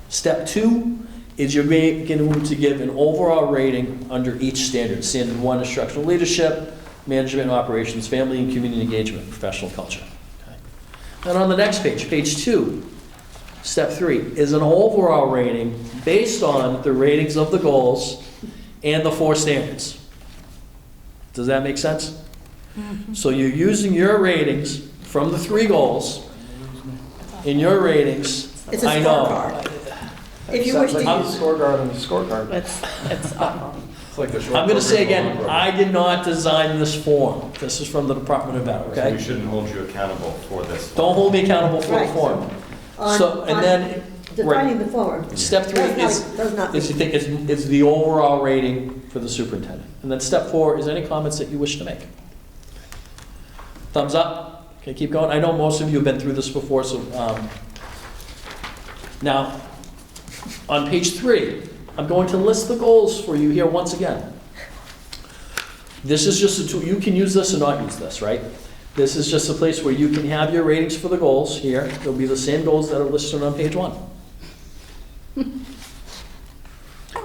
Speaker 7: Step 2 is you're going to give an overall rating under each standard. Standard 1, instructional leadership, management and operations, family and community engagement, professional culture. Okay. Then on the next page, page 2, step 3 is an overall rating based on the ratings of the goals and the 4 standards. Does that make sense? Mm-hmm. So you're using your ratings from the 3 goals in your ratings.
Speaker 1: It's a
Speaker 7: I know.
Speaker 1: scorecard. If you wish to
Speaker 10: I'm
Speaker 1: use.
Speaker 10: scorecard on the scorecard.
Speaker 6: It's awful.
Speaker 10: It's like the short
Speaker 7: I'm going to say
Speaker 10: program,
Speaker 7: again,
Speaker 10: long
Speaker 7: I did not design this form. This is from the Department of Ed,
Speaker 2: So
Speaker 7: okay?
Speaker 2: we shouldn't hold you accountable for this.
Speaker 7: Don't hold me accountable for the
Speaker 1: Right.
Speaker 7: form.
Speaker 1: On-
Speaker 7: So, and
Speaker 1: on
Speaker 7: then,
Speaker 1: Defining the form.
Speaker 7: step 3
Speaker 1: Does not.
Speaker 7: is the overall rating for the superintendent. And then step 4 is any comments that you wish to make. Thumbs up. Okay, keep going. I know most of you have been through this before, so now, on page 3, I'm going to list the goals for you here once again. This is just a tool. You can use this or not use this, right? This is just a place where you can have your ratings for the goals here. They'll be the same goals that are listed on page 1.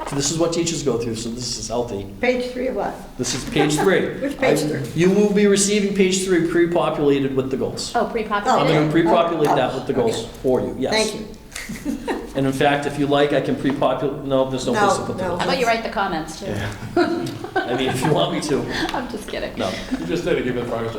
Speaker 7: So this is what teachers go through, so this is healthy.
Speaker 1: Page 3 of what?
Speaker 7: This is page 3.
Speaker 1: Which page 3?
Speaker 7: You will be receiving page 3 pre-populated with the goals.
Speaker 6: Oh,
Speaker 7: I'm
Speaker 6: pre-populated?
Speaker 7: going to pre-populate that with the goals
Speaker 1: Okay.
Speaker 7: for you, yes.
Speaker 1: Thank you.
Speaker 7: And in fact, if you like, I can pre-populate, no, there's no place to put the
Speaker 1: No,
Speaker 7: goals.
Speaker 6: How about you write the comments too?
Speaker 7: I mean, if you want me to,
Speaker 6: I'm just kidding.
Speaker 7: no.
Speaker 10: You just did it, give it progress.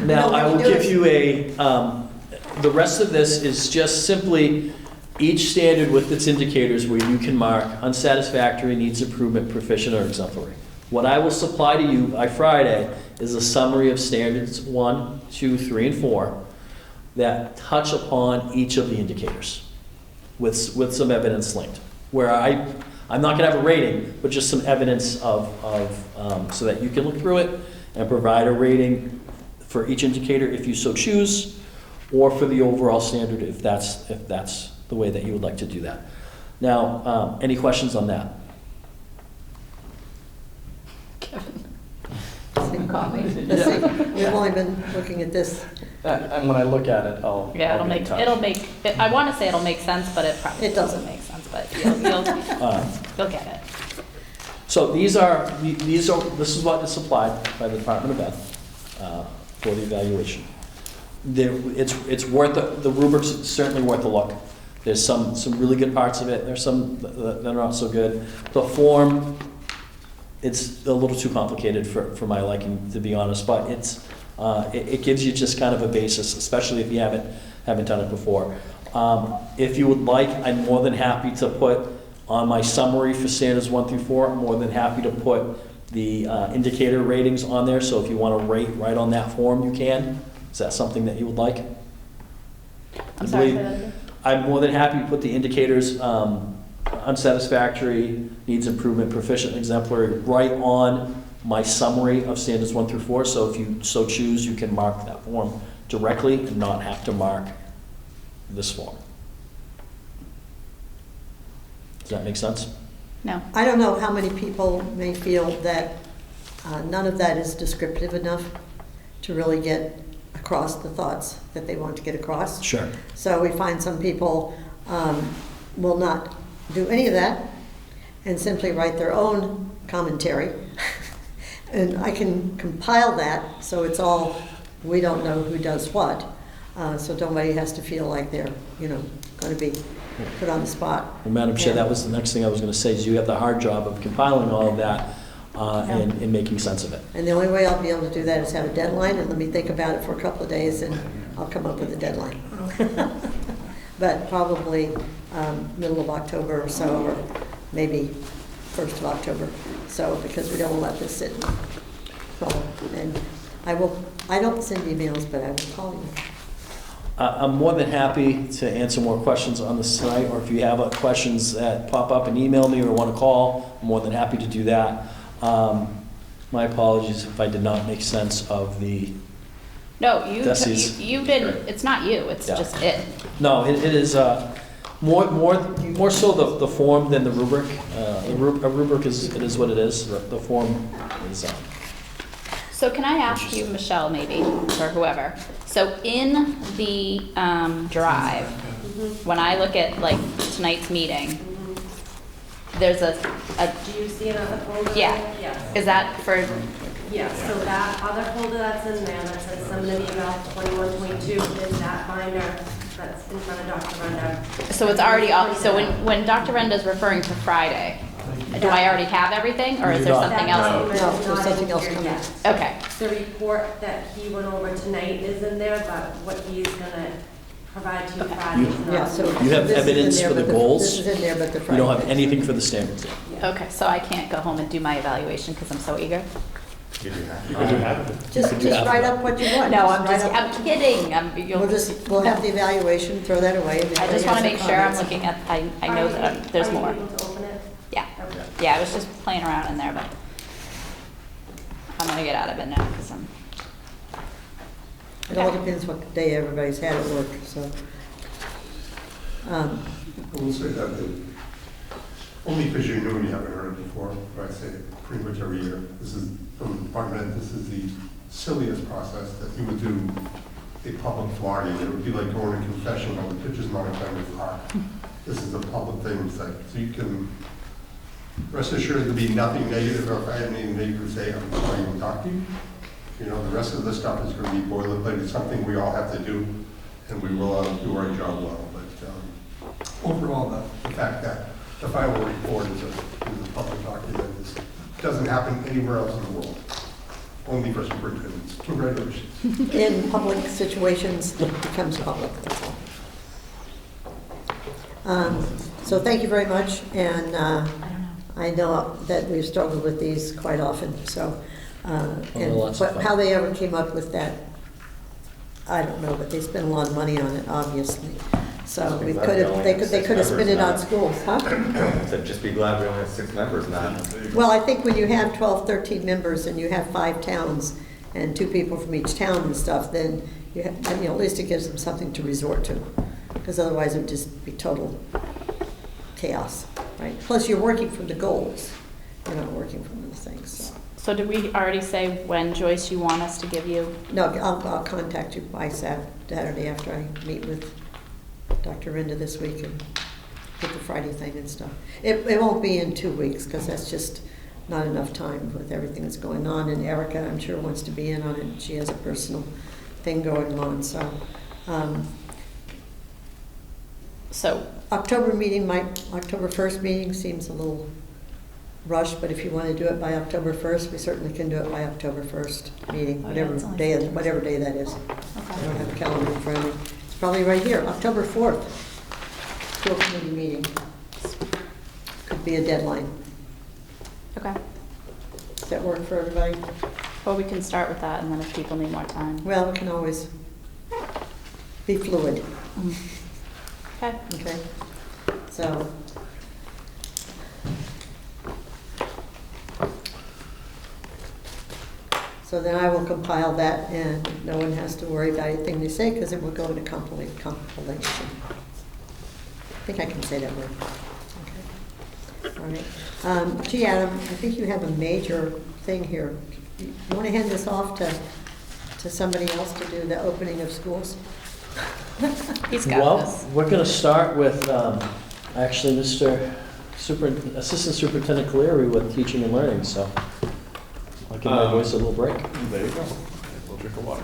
Speaker 7: Now,
Speaker 1: No,
Speaker 7: I
Speaker 1: we
Speaker 7: will
Speaker 1: can do
Speaker 7: give
Speaker 1: it.
Speaker 7: you the rest of this is just simply each standard with its indicators where you can mark unsatisfactory, needs improvement, proficient, or exemplary. What I will supply to you by Friday is a summary of standards 1, 2, 3, and 4 that touch upon each of the indicators with some evidence linked. Where I'm not gonna have a rating, but just some evidence of so that you can look through it and provide a rating for each indicator if you so choose, or for the overall standard if that's the way that you would like to do that. Now, any questions on that?
Speaker 6: Kevin.
Speaker 1: Same copy. Let's see. We've only been looking at this.
Speaker 10: And when I look at it, I'll
Speaker 6: Yeah,
Speaker 10: I'll get in touch.
Speaker 6: I want to say it'll make sense, but it probably
Speaker 1: It
Speaker 6: doesn't
Speaker 1: doesn't.
Speaker 6: make sense, but you'll get it.
Speaker 7: So this is what is supplied by the Department of Ed for the evaluation. It's worth the rubrics is certainly worth a look. There's some really good parts of it. There's some that are not so good. The form, it's a little too complicated for my liking, to be honest. But it gives you just kind of a basis, especially if you haven't done it before. If you would like, I'm more than happy to put on my summary for standards 1 through 4. I'm more than happy to put the indicator ratings on there. So if you want to rate right on that form, you can. Is that something that you would like?
Speaker 6: I'm sorry,
Speaker 7: believe-
Speaker 6: say that again?
Speaker 7: I'm more than happy to put the indicators, unsatisfactory, needs improvement, proficient, exemplary, right on my summary of standards 1 through 4. So if you so choose, you can mark that form directly and not have to mark this form. Does that make sense?
Speaker 6: No.
Speaker 1: I don't know how many people may feel that none of that is descriptive enough to really get across the thoughts that they want to get across.
Speaker 7: Sure.
Speaker 1: So we find some people will not do any of that and simply write their own commentary. And I can compile that, so it's all, we don't know who does what. So nobody has to feel like they're, going to be put on the spot.
Speaker 7: Well, Madam Chair,
Speaker 1: Yeah.
Speaker 7: that was the next thing I was going to say, is you have the hard job of compiling all of that and making sense of it.
Speaker 1: And the only way I'll be able to do that is have a deadline, and let me think about it for a couple of days, and I'll come up with a deadline. But probably middle of October or so, or maybe 1st of October. So, because we don't want to let this sit. And I don't send emails, but I will call you.
Speaker 7: I'm more than happy to answer more questions on the site, or if you have questions that pop up and email me or want to call, I'm more than happy to do that. My apologies if I did not make sense of the,
Speaker 6: No,
Speaker 7: Desi's-
Speaker 6: you didn't, it's not you, it's
Speaker 7: Yeah.
Speaker 6: just it.
Speaker 7: no, it is more so the form than the rubric. A rubric is, it is what it is. The form is,
Speaker 6: So can I ask you, Michelle, maybe, or whoever, so in the drive, when I look at like tonight's meeting, there's a,
Speaker 3: Do you see another folder?
Speaker 6: Yeah.
Speaker 3: Yes.
Speaker 6: is that for,
Speaker 3: Yeah, so that other folder that's in there that says summary eval 21, 22 is that binder that's in front of Dr. Renda.
Speaker 6: so it's already, so when Dr. Renda's referring to Friday, do I already have everything, or is
Speaker 7: You
Speaker 6: there
Speaker 7: do not.
Speaker 6: something
Speaker 3: That
Speaker 6: else?
Speaker 3: document
Speaker 1: No,
Speaker 3: is
Speaker 1: there's
Speaker 3: not
Speaker 1: something
Speaker 3: in
Speaker 1: else
Speaker 3: here
Speaker 1: coming.
Speaker 3: yet.
Speaker 6: Okay,
Speaker 3: The report that he went over tonight is in there, but what he's gonna provide to you Friday is not.
Speaker 1: Yeah, so.
Speaker 7: You have
Speaker 1: this is in
Speaker 7: evidence
Speaker 1: there,
Speaker 7: for the
Speaker 1: but
Speaker 7: goals?
Speaker 1: This is in there, but the
Speaker 7: you don't have
Speaker 1: Friday
Speaker 7: anything
Speaker 1: thing.
Speaker 7: for the standards yet.
Speaker 3: Yeah.
Speaker 6: okay, so I can't go home and do my evaluation because I'm so eager?
Speaker 2: You can do half of it.
Speaker 1: Just write up what you want.
Speaker 6: No, I'm
Speaker 1: write
Speaker 6: just,
Speaker 1: up-
Speaker 6: I'm kidding,
Speaker 1: We'll have the evaluation, throw that away. If
Speaker 6: I just
Speaker 1: anybody
Speaker 6: want to
Speaker 1: has
Speaker 6: make sure I'm
Speaker 1: comments.
Speaker 6: looking at, I know that there's more.
Speaker 3: Are you able to open it?
Speaker 6: Yeah,
Speaker 3: Okay.
Speaker 6: yeah, I was just playing around in there, but I'm gonna get out of it now because I'm,
Speaker 1: It all depends what day everybody's had at work, so.
Speaker 5: I will say that, only because you're new and you haven't heard it before, but I say it pretty much every year. This is, from the department, this is the silliest process that you would do a public flogging. It would be like going to confession on the Pitcher's Montgomery Park. This is a public thing, it's like, so you can rest assured there'll be nothing negative, or if I had anything negative to say, I'm not even talk to you. You know, the rest of the stuff is going to be boilerplate, it's something we all have to do, and we will do our job well. But overall, the fact that the final report is a public document doesn't happen anywhere else in the world, only for superintendents. Congratulations.
Speaker 1: In public situations, it becomes public, that's all. So thank you very much, and
Speaker 6: I don't know.
Speaker 1: I know that we've struggled with these quite often, so. And
Speaker 7: lots of fun.
Speaker 1: how they ever came up with that, I don't know, but they spent a lot of money on it, obviously. So we could have, they could have spent it on schools, huh?
Speaker 2: So just be glad we only have 6 members now.
Speaker 1: Well, I think when you have 12, 13 members and you have 5 towns and 2 people from each town and stuff, then you have, at least it gives them something to resort to. Because otherwise it would just be total chaos, right? Plus you're working from the goals, you're not working from the things, so.
Speaker 6: So did we already say when, Joyce, you want us to give you?
Speaker 1: No, I'll contact you by Saturday after I meet with Dr. Renda this week and get the Friday thing and stuff. It won't be in 2 weeks because that's just not enough time with everything that's going on. And Erica, I'm sure, wants to be in on it. She has a personal thing going on, so.
Speaker 6: So,
Speaker 1: October 1st meeting seems a little rushed, but if you want to do it by October 1st, we certainly can do it by October 1st meeting,
Speaker 6: Oh, yeah, it's only 6 days.
Speaker 1: whatever day that is. I
Speaker 6: okay.
Speaker 1: don't have a calendar in front of me. It's probably right here, October 4th. School committee meeting. Could be a deadline.
Speaker 6: Okay.
Speaker 1: Does that work for everybody?
Speaker 6: Well, we can start with that and then if people need more time.
Speaker 1: Well, we can always be fluid.
Speaker 6: Okay.
Speaker 1: Okay, so. So then I will compile that, and no one has to worry about anything they say, because it will go into compilation. I think I can say that word. Okay. All right. Gee, Adam, I think you have a major thing here. You want to hand this off to somebody else to do the opening of schools?
Speaker 6: He's got
Speaker 7: Well,
Speaker 6: this.
Speaker 7: we're going to start with, actually, Mr. Assistant Superintendent Cleary with teaching and learning, so I'll give my voice a little break.
Speaker 2: There you go. A little drink of water.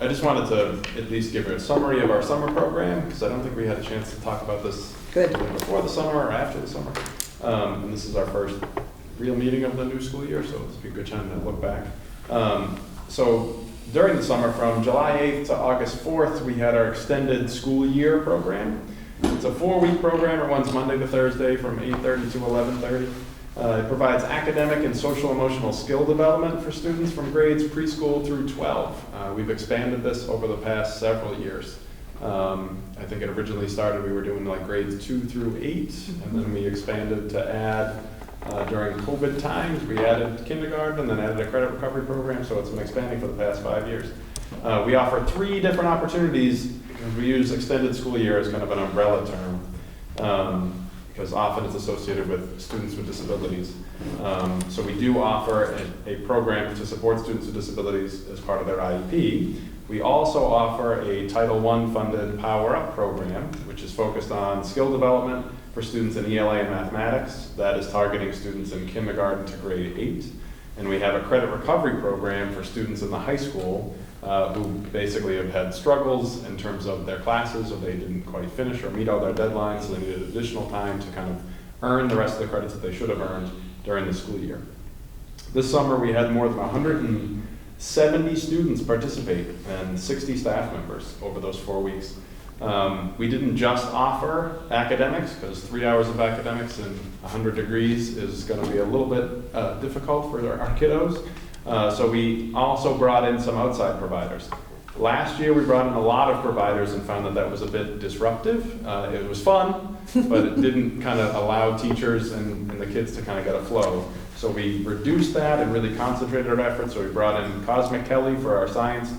Speaker 2: I just wanted to at least give you a summary of our summer program, because I don't think we had a chance to talk about this
Speaker 1: Good.
Speaker 2: either before the summer or after the summer. And this is our first real meeting of the new school year, so it's a good time to look back. So during the summer, from July 8th to August 4th, we had our extended school year program. It's a 4-week program. It runs Monday to Thursday from 8:30 to 11:30. It provides academic and social emotional skill development for students from grades preschool through 12. We've expanded this over the past several years. I think it originally started, we were doing like grades 2 through 8, and then we expanded to add, during COVID times, we added kindergarten and then added a credit recovery program, so it's been expanding for the past 5 years. We offer 3 different opportunities, because we use extended school year as kind of an umbrella term. Because often it's associated with students with disabilities. So we do offer a program to support students with disabilities as part of their IEP. We also offer a Title I funded Power Up program, which is focused on skill development for students in ELA and mathematics. That is targeting students in kindergarten to grade 8. And we have a credit recovery program for students in the high school who basically have had struggles in terms of their classes, or they didn't quite finish or meet all their deadlines, so they needed additional time to kind of earn the rest of the credits that they should have earned during the school year. This summer we had more than 170 students participate and 60 staff members over those 4 weeks. We didn't just offer academics, because 3 hours of academics and 100 degrees is going to be a little bit difficult for our kiddos. So we also brought in some outside providers. Last year we brought in a lot of providers and found that that was a bit disruptive. It was fun, but it didn't kind of allow teachers and the kids to kind of get a flow. So we reduced that and really concentrated our efforts. So we brought in Cosmic Kelly for our science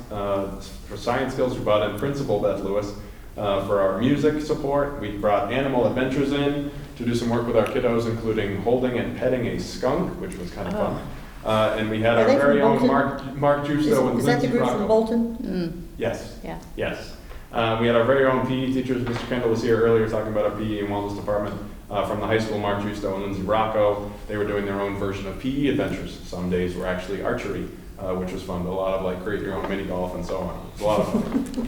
Speaker 2: skills. We brought in Principal Beth Lewis for our music support. We brought Animal Adventures in to do some work with our kiddos, including holding and petting a skunk, which was kind of fun. And we had
Speaker 1: Are
Speaker 2: our
Speaker 1: they from
Speaker 2: very own
Speaker 1: Bolton?
Speaker 2: Mark Justo and
Speaker 1: Is that the
Speaker 2: Lindsay
Speaker 1: group from
Speaker 2: Rocco.
Speaker 1: Bolton?
Speaker 2: Yes.
Speaker 6: Yeah.
Speaker 2: Yes. We had our very own PE teachers. Mr. Kendall was here earlier talking about our PE and wellness department from the high school, Mark Justo and Lindsay Rocco. They were doing their own version of PE adventures. Some days were actually archery, which was fun. A lot of like create your own mini golf and so on. It was a lot of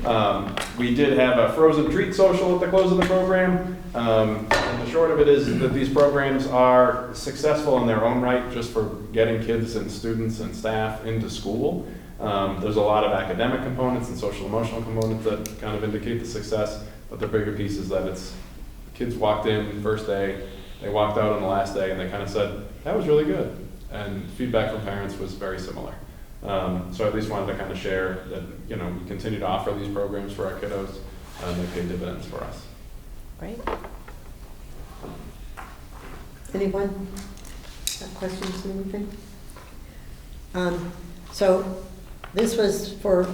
Speaker 2: fun. We did have a frozen treat social at the close of the program. And the short of it is that these programs are successful in their own right just for getting kids and students and staff into school. There's a lot of academic components and social emotional components that kind of indicate the success, but the bigger piece is that it's kids walked in first day, they walked out on the last day, and they kind of said, that was really good. And feedback from parents was very similar. So I at least wanted to kind of share that, you know, we continue to offer these programs for our kiddos, and they pay dividends for us.
Speaker 6: Great.
Speaker 1: Anyone have questions or anything? So this was for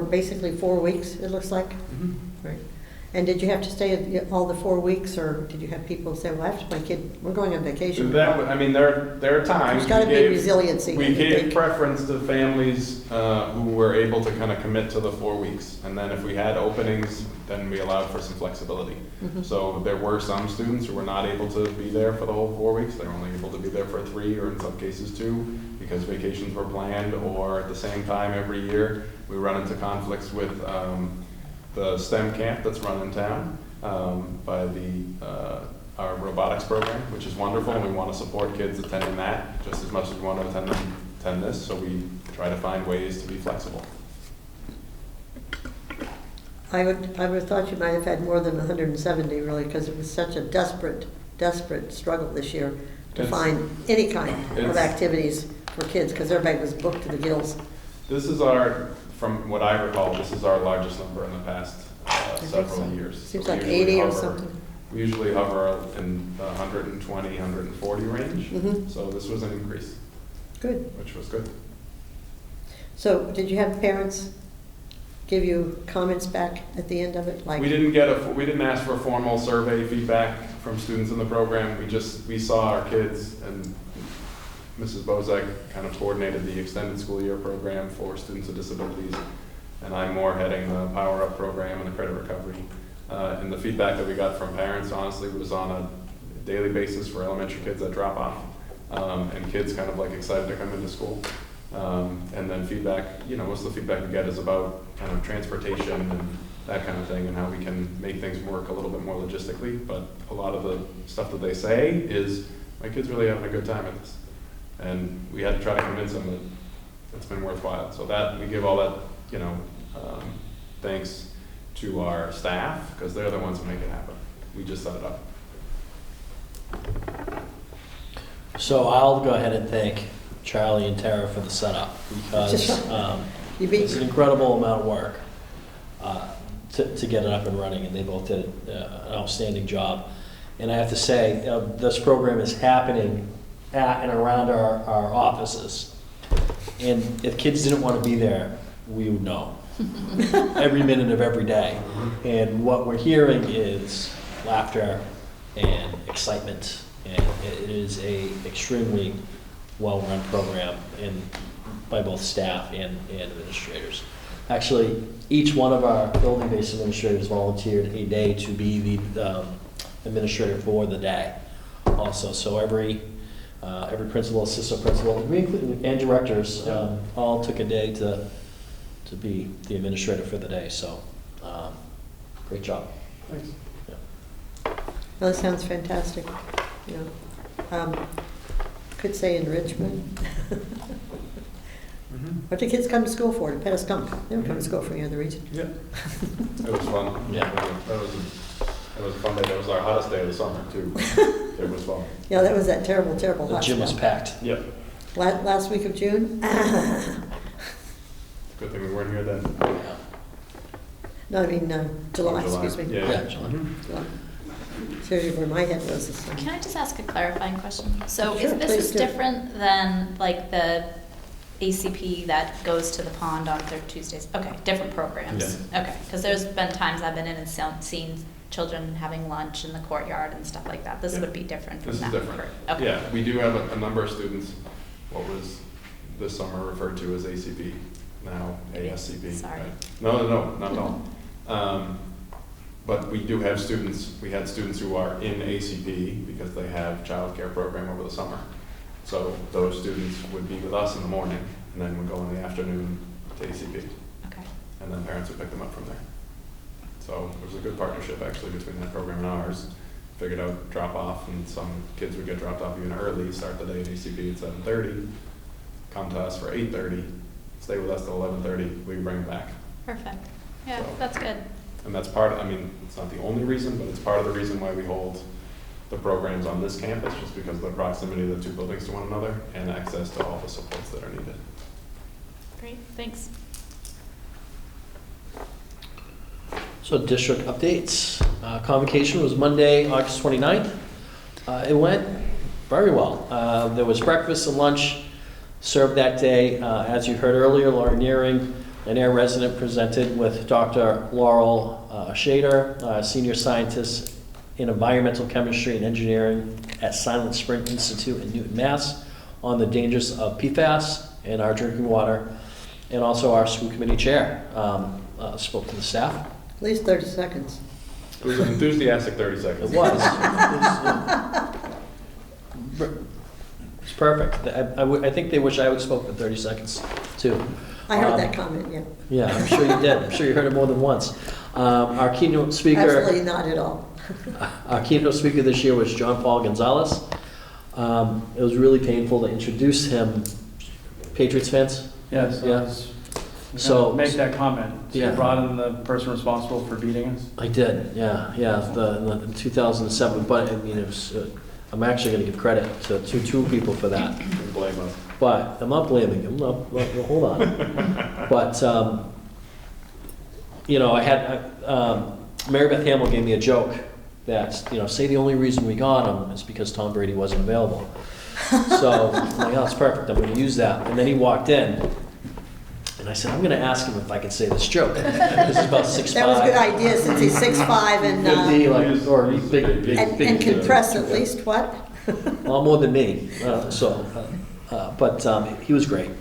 Speaker 1: basically 4 weeks, it looks like? Right. And did you have to stay all the 4 weeks, or did you have people say, well, after my kid, we're going on vacation?
Speaker 2: There are times.
Speaker 1: There's got to be resiliency.
Speaker 2: We
Speaker 1: I
Speaker 2: gave
Speaker 1: think.
Speaker 2: preference to families who were able to kind of commit to the 4 weeks. And then if we had openings, then we allowed for some flexibility. So there were some students who were not able to be there for the whole 4 weeks. They were only able to be there for 3, or in some cases 2, because vacations were planned, or at the same time every year. We run into conflicts with the STEM camp that's run in town by our robotics program, which is wonderful, and we want to support kids attending that just as much as we want to attend this, so we try to find ways to be flexible.
Speaker 1: I would have thought you might have had more than 170, really, because it was such a desperate struggle this year to find any kind of activities for kids, because everybody was booked to the gills.
Speaker 2: This is our from what I recall, this is our largest number in the past
Speaker 1: think
Speaker 2: several
Speaker 1: so.
Speaker 2: years.
Speaker 1: Seems
Speaker 2: We
Speaker 1: like
Speaker 2: usually
Speaker 1: 80 or
Speaker 2: hover-
Speaker 1: something.
Speaker 2: We usually hover in the 120, 140 range,
Speaker 1: Mhm.
Speaker 2: so this was an increase,
Speaker 1: Good.
Speaker 2: which was good.
Speaker 1: So did you have parents give you comments back at the end of it? Like,
Speaker 2: We didn't ask for formal survey feedback from students in the program. We saw our kids, and Mrs. Bozek kind of coordinated the extended school year program for students with disabilities, and I'm more heading the Power Up program and the credit recovery. And the feedback that we got from parents, honestly, was on a daily basis for elementary kids that drop off, and kids kind of like excited to come into school. And then feedback, most of the feedback we get is about kind of transportation and that kind of thing, and how we can make things work a little bit more logistically. But a lot of the stuff that they say is, my kid's really having a good time at this. And we had to try to convince them that it's been worthwhile. So that, we give all that, thanks to our staff, because they're the ones who make it happen. We just set it up.
Speaker 7: So I'll go ahead and thank Charlie and Tara for the setup, because
Speaker 1: you beat
Speaker 7: it's an incredible amount of work to get it up and running, and they both did an outstanding job. And I have to say, this program is happening at and around our offices. And if kids didn't want to be there, we would know. Every minute of every day. And what we're hearing is laughter and excitement. And it is a extremely well-run program by both staff and administrators. Actually, each one of our building-based administrators volunteered a day to be the administrator for the day also. So every principal, assistant principal, and directors all took a day to be the administrator for the day. So great job.
Speaker 2: Thanks.
Speaker 1: Well, that sounds fantastic. Could say enrichment. What do kids come to school for? To pet a skunk? They don't come to school for any other reason.
Speaker 2: Yeah. It was fun.
Speaker 7: Yeah.
Speaker 2: That was a fun day. That was our hottest day of the summer, too. It was fun.
Speaker 1: Yeah, that was that terrible, terrible
Speaker 7: The
Speaker 1: hot
Speaker 7: gym was
Speaker 1: spell.
Speaker 7: packed.
Speaker 2: Yep.
Speaker 1: Last week of June?
Speaker 2: Good thing we weren't here then.
Speaker 1: No, I mean, July,
Speaker 2: July.
Speaker 1: excuse me.
Speaker 2: Yeah.
Speaker 7: July.
Speaker 1: July. Seriously, where my head was this
Speaker 6: Can I just ask a clarifying question? So
Speaker 1: Sure,
Speaker 6: this
Speaker 1: please
Speaker 6: is
Speaker 1: do.
Speaker 6: different than like the ACP that goes to the pond on Tuesdays? Okay, different programs. Okay, because there's been times I've been in and seen children having lunch in the courtyard and stuff like that. This
Speaker 2: Yeah.
Speaker 6: would be different from
Speaker 2: This
Speaker 6: that.
Speaker 2: is different.
Speaker 6: Okay.
Speaker 2: Yeah, we do have a number of students, what was this summer referred to as ACP, now ASCP.
Speaker 6: Sorry.
Speaker 2: Right? No, not at all. But we do have students, we had students who are in ACP because they have childcare program over the summer. So those students would be with us in the morning and then would go in the afternoon to ACP.
Speaker 6: Okay.
Speaker 2: And then parents would pick them up from there. So it was a good partnership actually between that program and ours. Figured out drop off, and some kids would get dropped off even early, start the day at ACP at 7:30, come to us for 8:30, stay with us till 11:30, we can bring them back.
Speaker 6: Perfect. Yeah,
Speaker 2: So-
Speaker 6: that's good.
Speaker 2: And that's it's not the only reason, but it's part of the reason why we hold the programs on this campus, just because of the proximity of the two buildings to one another and access to all the supports that are needed.
Speaker 6: Great, thanks.
Speaker 7: So district updates. Convocation was Monday, August 29th. It went very well. There was breakfast and lunch served that day. As you heard earlier, Laura Nearing, an air resident, presented with Dr. Laurel Shader, senior scientist in environmental chemistry and engineering at Silent Spring Institute in Newton, Mass, on the dangers of PFAS in our drinking water. And also our school committee chair spoke to the staff.
Speaker 1: At least 30 seconds.
Speaker 2: It was an enthusiastic 30 seconds.
Speaker 7: It was. It's perfect. I think they wish I would spoke for 30 seconds, too.
Speaker 1: I heard that comment, yeah.
Speaker 7: Yeah, I'm sure you did. I'm sure you heard it more than once. Our keynote speaker.
Speaker 1: Absolutely not at all.
Speaker 7: Our keynote speaker this year was John Paul Gonzalez. It was really painful to introduce him. Patriots fans?
Speaker 10: Yes.
Speaker 7: Yeah.
Speaker 10: So make that comment. So
Speaker 7: Yeah.
Speaker 10: you brought in the person responsible for beating us?
Speaker 7: I did, yeah. In 2007, but I mean, it was, I'm actually going to give credit to two people for that.
Speaker 2: Didn't blame us.
Speaker 7: But I'm not blaming him, hold on. But, you know, I had, Mary Beth Hamill gave me a joke that, you know, say the only reason we got him is because Tom Brady wasn't available. So, I'm like, oh, that's perfect, I'm gonna use that. And then he walked in, and I said, I'm gonna ask him if I can say this joke. This is about 6'5".
Speaker 1: That was a good idea, since he's 6'5" and,
Speaker 7: 50, like, or he's big,
Speaker 1: and can press at least what?
Speaker 7: Well, more than me, but he was great.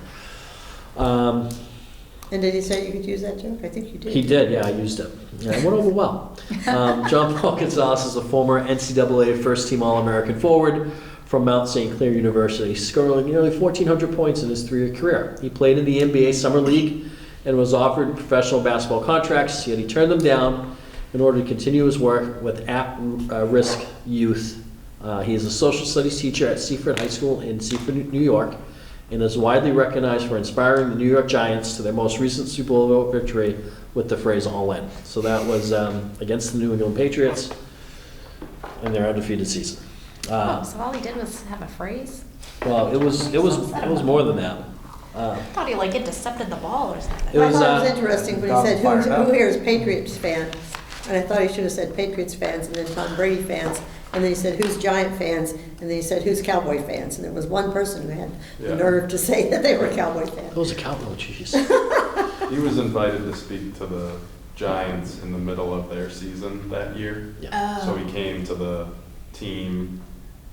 Speaker 1: And did he say you could use that joke? I think you did.
Speaker 7: He did, yeah, I used it. Yeah, it went over well. John Paul Gonzalez is a former NCAA first-team All-American forward from Mount St. Clair University, scoring nearly 1,400 points in his 3-year career. He played in the NBA Summer League and was offered professional basketball contracts, yet he turned them down in order to continue his work with at-risk youth. He is a social studies teacher at Seaford High School in Seaford, New York, and is widely recognized for inspiring the New York Giants to their most recent Super Bowl victory with the phrase "all in." So that was against the New England Patriots in their undefeated season.
Speaker 6: Oh, so all he did was have a phrase?
Speaker 7: Well, it was more than that.
Speaker 6: I thought he like intercepted the ball or something.
Speaker 7: It was,
Speaker 1: I thought it was interesting when he
Speaker 7: got
Speaker 1: said,
Speaker 7: fired up.
Speaker 1: who here is Patriots fans? And I thought he should have said Patriots fans and then Tom Brady fans. And then he said, who's Giant fans? And then he said, who's Cowboy fans? And there was one person who had the nerve to say that they were Cowboy fans.
Speaker 7: It was a Cowboy, jeez.
Speaker 2: He was invited to speak to the Giants in the middle of their season that year.
Speaker 7: Yeah.
Speaker 2: So he came to the team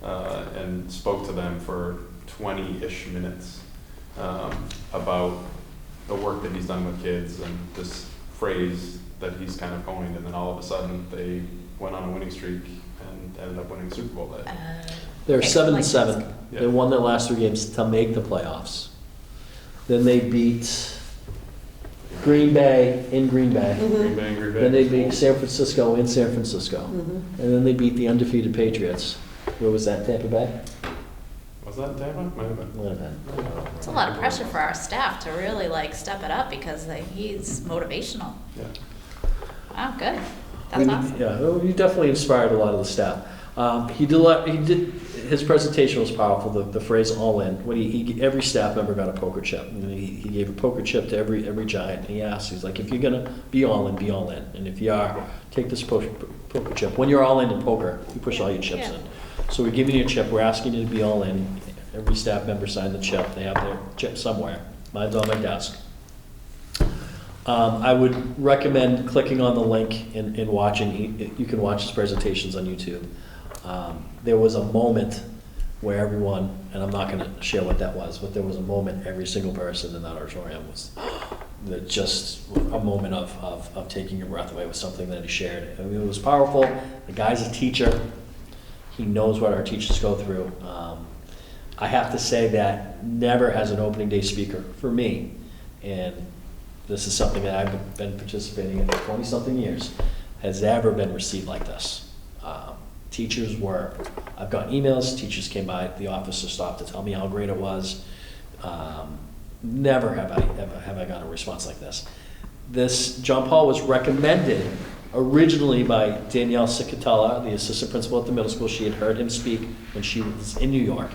Speaker 2: and spoke to them for 20-ish minutes about the work that he's done with kids and this phrase that he's kind of coined. And then all of a sudden, they went on a winning streak and ended up winning the Super Bowl that year.
Speaker 7: They're
Speaker 6: Okay,
Speaker 7: 7-7.
Speaker 2: Yeah.
Speaker 7: They won their last 3 games to make the playoffs. Then they beat Green Bay in Green Bay.
Speaker 2: Green Bay, Green Bay.
Speaker 7: Then they beat San Francisco in San Francisco.
Speaker 1: Mhm.
Speaker 7: And then they beat the undefeated Patriots. Where was that, Tampa Bay?
Speaker 2: Was that Tampa? Might have been.
Speaker 7: Might have been.
Speaker 6: It's a lot of pressure for our staff to really like step it up because he's motivational.
Speaker 2: Yeah.
Speaker 6: Wow, good. That's awesome.
Speaker 7: Yeah, he definitely inspired a lot of the staff. He did. His presentation was powerful. The phrase "all in." When every staff member got a poker chip. And he gave a poker chip to every Giant. And he asked, he's like, if you're gonna be all in, be all in. And if you are, take this poker chip. When you're all in poker, you push all your chips in. So we're giving you a chip. We're asking you to be all in. Every staff member signed the chip. They have their chip somewhere. Mine's on my desk. I would recommend clicking on the link and watching. You can watch his presentations on YouTube. There was a moment where everyone, and I'm not going to share what that was, but there was a moment every single person in that auditorium was just a moment of taking your breath away with something that he shared. I mean, it was powerful. The guy's a teacher. He knows what our teachers go through. I have to say that never has an opening day speaker for me, and this is something that I've been participating in for 20-something years, has ever been received like this. Teachers I've got emails, teachers came by the office to stop to tell me how great it was. Never have I gotten a response like this. John Paul was recommended originally by Danielle Cicatella, the assistant principal at the middle school. She had heard him speak when she was in New York.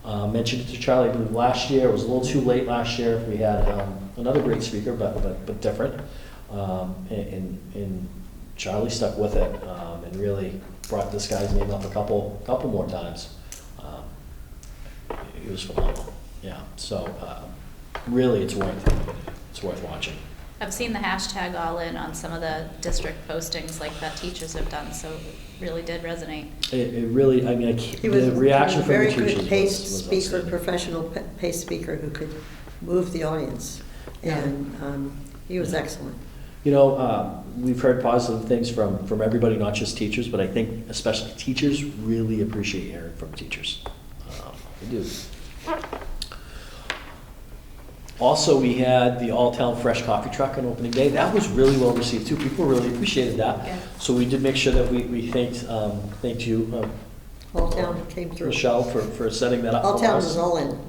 Speaker 7: Mentioned it to Charlie, I believe last year. It was a little too late last year. We had another great speaker, but different. And Charlie stuck with it and really brought this guy's name up a couple more times. He was phenomenal. Yeah. So really, it's worth watching.
Speaker 6: I've seen the hashtag all in on some of the district postings like that teachers have done, so it really did resonate.
Speaker 7: It really, I mean,
Speaker 1: He was
Speaker 7: the reaction
Speaker 1: a
Speaker 7: from the
Speaker 1: very
Speaker 7: teachers
Speaker 1: good paced
Speaker 7: was
Speaker 1: speaker,
Speaker 7: outstanding.
Speaker 1: professional paced speaker who could move the audience. And he was excellent.
Speaker 7: You know, we've heard positive things from everybody, not just teachers, but I think especially teachers really appreciate hearing from teachers. They do. Also, we had the All-Town Fresh Coffee Truck on opening day. That was really well received too. People really appreciated that.
Speaker 6: Yeah.
Speaker 7: So we did make sure that we thanked you,
Speaker 1: All town came through.
Speaker 7: Michelle, for setting that up
Speaker 1: All
Speaker 7: for
Speaker 1: town
Speaker 7: us.
Speaker 1: was all in.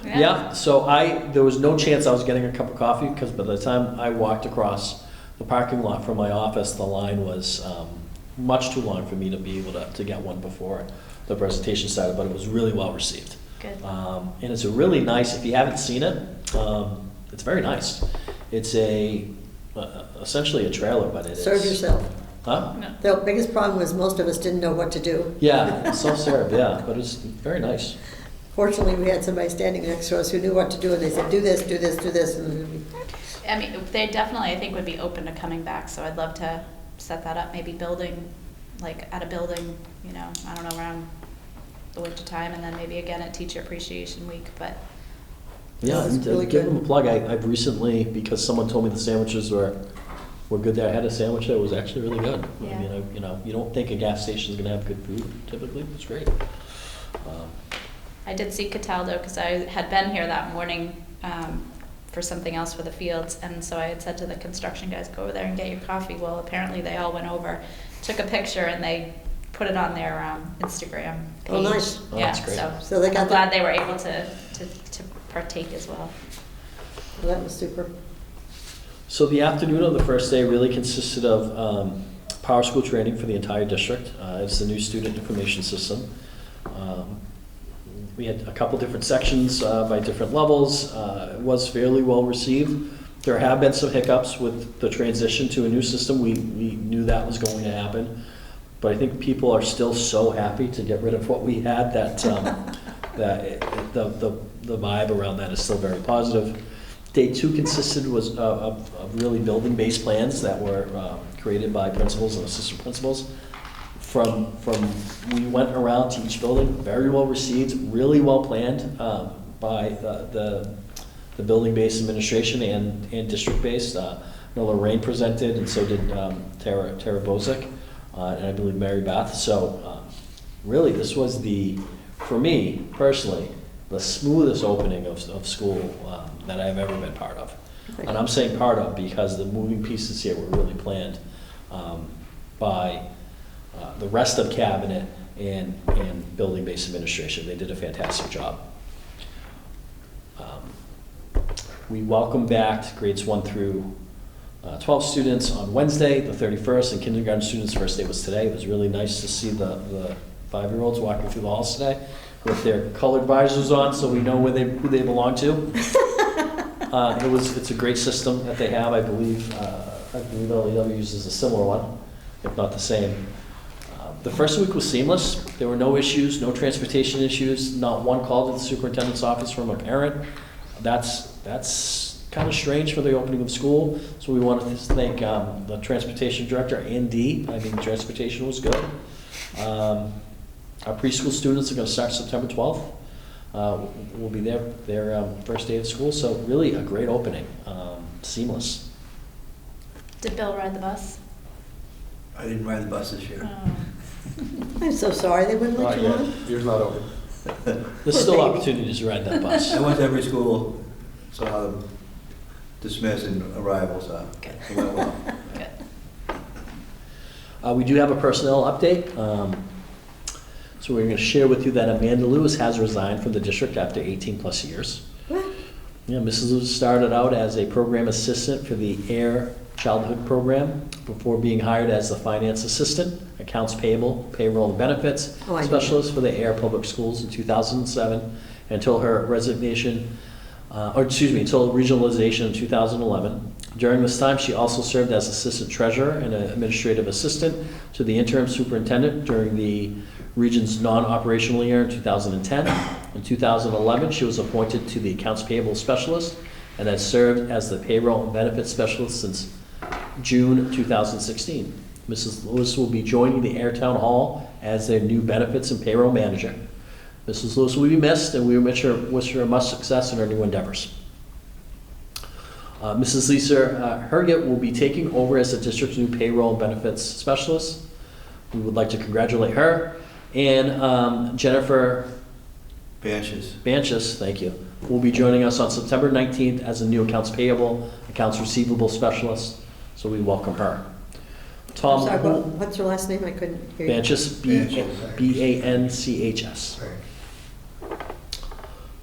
Speaker 7: Yeah, so there was no chance I was getting a cup of coffee, because by the time I walked across the parking lot from my office, the line was much too long for me to be able to get one before the presentation started, but it was really well received.
Speaker 6: Good.
Speaker 7: And it's a really nice, if you haven't seen it, it's very nice. It's essentially a trailer, but it is.
Speaker 1: Serve yourself.
Speaker 7: Huh?
Speaker 6: No.
Speaker 1: The biggest problem was most of us didn't know what to do.
Speaker 7: Yeah, self-serve, yeah, but it's very nice.
Speaker 1: Fortunately, we had somebody standing next to us who knew what to do, and they said, do this, do this, do this, and we-
Speaker 6: I mean, they definitely, I think, would be open to coming back, so I'd love to set that up, maybe building, like at a building, you know, I don't know, around the winter time, and then maybe again at Teacher Appreciation Week, but
Speaker 7: Yeah,
Speaker 1: This is
Speaker 7: and to
Speaker 1: really
Speaker 7: give
Speaker 1: good.
Speaker 7: them a plug, I've recently, because someone told me the sandwiches were good there, I had a sandwich that was actually really good. I
Speaker 6: Yeah.
Speaker 7: mean, you know, you don't think a gas station's gonna have good food typically, it's great.
Speaker 6: I did see Cataldo because I had been here that morning for something else for the fields, and so I had said to the construction guys, go over there and get your coffee. Well, apparently they all went over, took a picture, and they put it on their Instagram page.
Speaker 1: Oh, nice.
Speaker 7: Oh,
Speaker 6: Yeah,
Speaker 7: that's great.
Speaker 1: So they got
Speaker 6: I'm glad they were able to partake as well.
Speaker 1: well, that was super.
Speaker 7: So the afternoon of the first day really consisted of Power School training for the entire district. It's the new student information system. We had a couple different sections by different levels. It was fairly well received. There have been some hiccups with the transition to a new system. We knew that was going to happen. But I think people are still so happy to get rid of what we had that, the vibe around that is still very positive. Day 2 consisted of really building-based plans that were created by principals and assistant principals. From we went around to each building, very well received, really well planned by the building-based administration and district-based. Lorraine presented, and so did Tara Bozick, and I believe Mary Beth. So really, this was for me personally, the smoothest opening of school that I've ever been part of. And I'm saying part of because the moving pieces here were really planned by the rest of cabinet and building-based administration. They did a fantastic job. We welcome back grades 1 through 12 students on Wednesday, the 31st, and kindergarten students' first day was today. It was really nice to see the 5-year-olds walking through the halls today with their colored visors on, so we know who they belong to. It's a great system that they have. I believe LEW uses a similar one, if not the same. The first week was seamless. There were no issues, no transportation issues, not one call to the superintendent's office from a parent. That's kind of strange for the opening of school. So we wanted to thank the transportation director and Dee. I mean, transportation was good. Our preschool students are going to start September 12th. Will be their first day of school. So really a great opening, seamless.
Speaker 6: Did Bill ride the bus?
Speaker 11: I didn't ride the bus this year.
Speaker 6: Oh.
Speaker 1: I'm so sorry, they wouldn't let
Speaker 2: Not
Speaker 1: you
Speaker 2: yet.
Speaker 1: on?
Speaker 2: Year's not over.
Speaker 7: There's still opportunities to ride that bus.
Speaker 11: I went to every school, saw them dismiss and arrival, so
Speaker 6: Good.
Speaker 11: it went well.
Speaker 6: Good.
Speaker 7: We do have a personnel update. So we're going to share with you that Amanda Lewis has resigned from the district after 18 plus years.
Speaker 1: What?
Speaker 7: Yeah, Mrs. Lewis started out as a program assistant for the AIR Childhood Program before being hired as the finance assistant, accounts payable, payroll and benefits
Speaker 1: Oh, I know.
Speaker 7: specialist for the AIR Public Schools in 2007 until her resignation, until regionalization in 2011. During this time, she also served as assistant treasurer and an administrative assistant to the interim superintendent during the region's non-operational year in 2010. In 2011, she was appointed to the accounts payable specialist and has served as the payroll and benefits specialist since June 2016. Mrs. Lewis will be joining the Air Town Hall as their new benefits and payroll manager. Mrs. Lewis will be missed, and we wish her much success in her new endeavors. Mrs. Lisa Herget will be taking over as the district's new payroll and benefits specialist. We would like to congratulate her. And Jennifer Banches, thank you, will be joining us on September 19th as a new accounts payable, accounts receivable specialist. So we welcome her. Tom
Speaker 1: Sorry,
Speaker 7: Hool-
Speaker 1: what's her last name? I couldn't hear you.
Speaker 7: Banches, Banchs.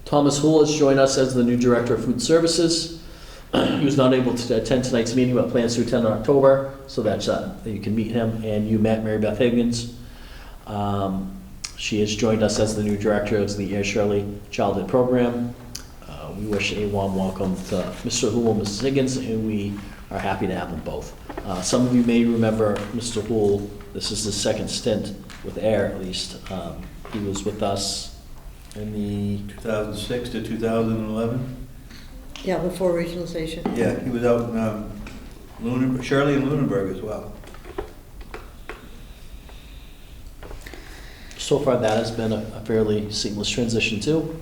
Speaker 7: Thomas Hool has joined us as the new Director of Food Services. He was not able to attend tonight's meeting, but plans to attend in October, so that you can meet him, and you met Mary Beth Higgins. She has joined us as the new director of the Air Shirley Childhood Program. We wish a warm welcome to Mr. Hool and Mrs. Higgins, and we are happy to have them both. Some of you may remember Mr. Hool. This is his second stint with Air, at least. He was with us in the
Speaker 11: 2006 to 2011?
Speaker 1: Yeah, before regionalization.
Speaker 11: Yeah, he was out in Shirley and Lunenburg as well.
Speaker 7: So far, that has been a fairly seamless transition too.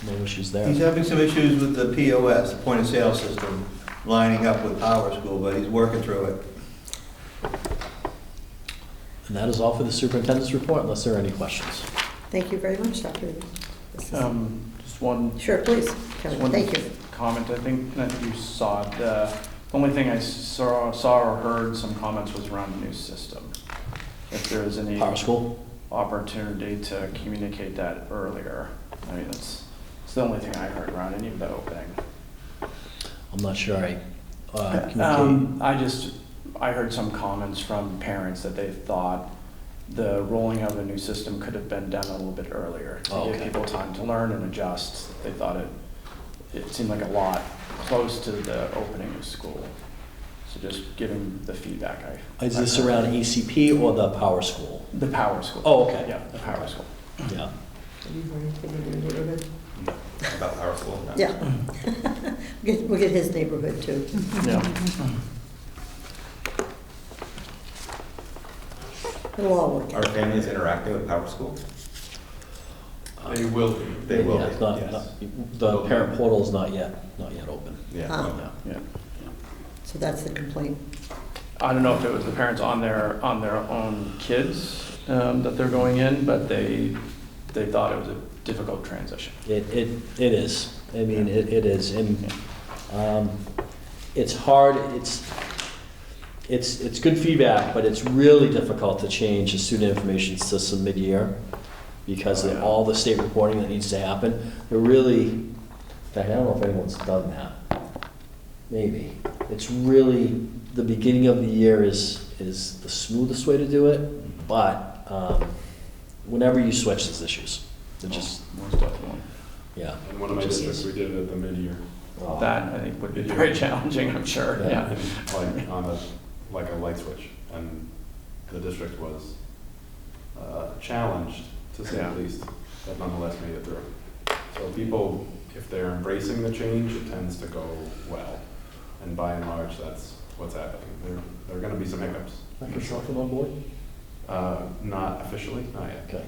Speaker 7: No issues there.
Speaker 11: He's having some issues with the POS, the point of sale system, lining up with Power School, but he's working through it.
Speaker 7: And that is all for the superintendent's report, unless there are any questions.
Speaker 1: Thank you very much, Dr.
Speaker 10: Just one.
Speaker 1: Sure, please, Kevin,
Speaker 10: One
Speaker 1: thank you.
Speaker 10: comment, I think that you saw, the only thing I saw or heard some comments was around the new system. If there is any
Speaker 7: Power School?
Speaker 10: opportunity to communicate that earlier. I mean, it's the only thing I heard around any of the opening.
Speaker 7: I'm not sure I communicate.
Speaker 10: I heard some comments from parents that they thought the rolling of a new system could have been done a little bit earlier to give people time to learn and adjust. They thought it seemed like a lot close to the opening of school. So just giving the feedback
Speaker 7: Is this around ACP or the Power School?
Speaker 10: The Power School.
Speaker 7: Oh, okay.
Speaker 10: Yeah, the Power School.
Speaker 7: Yeah.
Speaker 1: Have you heard anything in your neighborhood?
Speaker 2: About Power School? No.
Speaker 1: Yeah. We'll get his neighborhood too.
Speaker 7: Yeah.
Speaker 1: It'll all work
Speaker 12: Are
Speaker 1: out.
Speaker 12: families interacting with Power School?
Speaker 2: They will be.
Speaker 12: They will
Speaker 7: Yeah,
Speaker 12: be,
Speaker 7: it's not-
Speaker 12: yes.
Speaker 7: The parent portal is not yet open.
Speaker 12: Yeah.
Speaker 1: Ah.
Speaker 7: Yeah.
Speaker 1: So that's the complaint.
Speaker 10: I don't know if it was the parents on their own kids that they're going in, but they thought it was a difficult transition.
Speaker 7: It is. I mean, it is. And it's hard. It's good feedback, but it's really difficult to change the student information system mid-year because of all the state reporting that needs to happen. They're really, in fact, I don't know if anyone's done that. Maybe. It's really, the beginning of the year is the smoothest way to do it, but whenever you switch, there's issues. It just,
Speaker 10: Most definitely.
Speaker 7: yeah.
Speaker 2: In one of my
Speaker 7: Just
Speaker 2: districts,
Speaker 7: is.
Speaker 2: we did it at the mid-year.
Speaker 10: That, I think, would be very challenging, I'm sure, yeah.
Speaker 2: And like on a light switch, and the district was challenged, to say the least, but nonetheless made it through. So people, if they're embracing the change, it tends to go well. And by and large, that's what's happening. There are gonna be some hiccups.
Speaker 7: Microsoft on board?
Speaker 2: Not officially, not yet.
Speaker 7: Okay.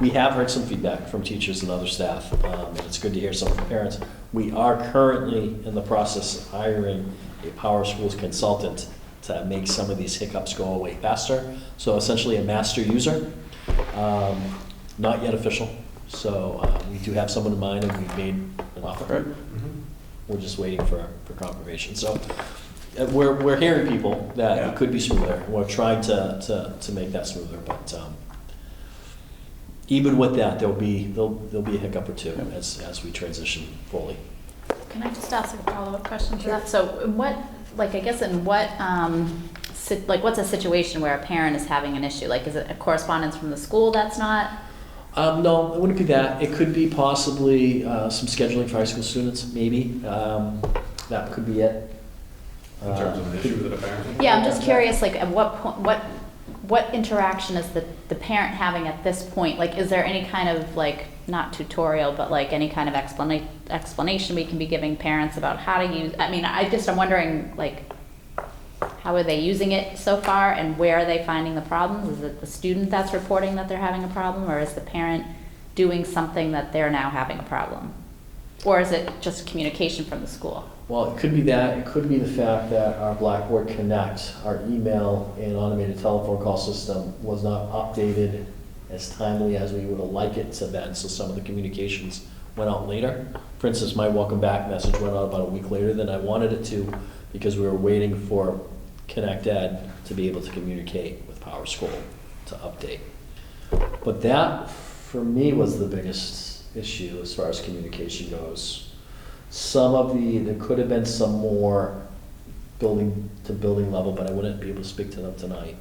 Speaker 7: We have heard some feedback from teachers and other staff, and it's good to hear some from parents. We are currently in the process of hiring a Power Schools consultant to make some of these hiccups go away faster. So essentially a master user, not yet official. So we do have someone in mind and we've made an offer. We're just waiting for confirmation. So we're hearing people that it could be smoother. We're trying to make that smoother, but even with that, there'll be a hiccup or two as we transition fully.
Speaker 6: Can I just ask a follow-up question to that? So what's a situation where a parent is having an issue? Like, is it a correspondence from the school that's not?
Speaker 7: No, it wouldn't be that. It could be possibly some scheduling for high school students, maybe. That could be it.
Speaker 2: In terms of an issue with a parent?
Speaker 6: Yeah, I'm just curious, like, at what point, what interaction is the parent having at this point? Like, is there any kind of, like, not tutorial, but like any kind of explanation we can be giving parents about how to use, I mean, I'm wondering, like, how are they using it so far and where are they finding the problems? Is it the student that's reporting that they're having a problem, or is the parent doing something that they're now having a problem? Or is it just communication from the school?
Speaker 7: Well, it could be that. It could be the fact that our Blackboard Connect, our email and automated telephone call system was not updated as timely as we would have liked it to been, so some of the communications went out later. For instance, my welcome back message went out about a week later than I wanted it to because we were waiting for Connect Ed to be able to communicate with Power School to update. But that, for me, was the biggest issue as far as communication goes. There could have been some more building to building level, but I wouldn't be able to speak to them tonight.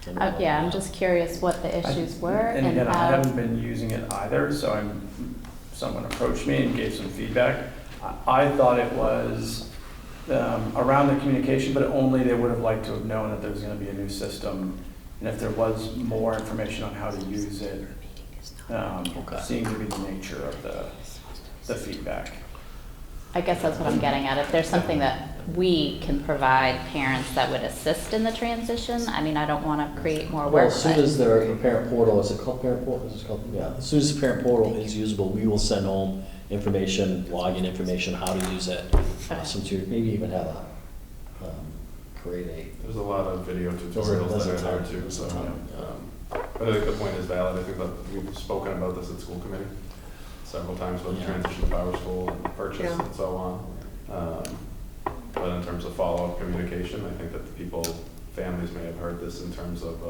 Speaker 6: Yeah, I'm just curious what the issues were
Speaker 10: And
Speaker 6: and
Speaker 10: again, I
Speaker 6: how.
Speaker 10: haven't been using it either, so someone approached me and gave some feedback. I thought it was around the communication, but only they would have liked to have known that there was going to be a new system. And if there was more information on how to use it, seemed to be the nature of the feedback.
Speaker 6: I guess that's what I'm getting at. If there's something that we can provide parents that would assist in the transition, I mean, I don't want to create more
Speaker 7: Well,
Speaker 6: work.
Speaker 7: as soon
Speaker 6: but-
Speaker 7: as the parent portal, is it called parent portal? Is it called, yeah, as soon as the parent portal is usable, we will send home information, login information, how to use it. Some to maybe even have a, create
Speaker 2: There's a lot of video
Speaker 7: There's
Speaker 2: tutorials
Speaker 7: a
Speaker 2: that are there
Speaker 7: ton.
Speaker 2: too,
Speaker 7: There's
Speaker 2: so,
Speaker 7: a ton,
Speaker 2: but I think the point is valid. I think that we've spoken about this at school committee several times about the
Speaker 7: Yeah.
Speaker 2: transition to Power School and purchase
Speaker 1: Yeah.
Speaker 2: and so on. But in terms of follow-up communication, I think that the people, families may have heard this in terms of,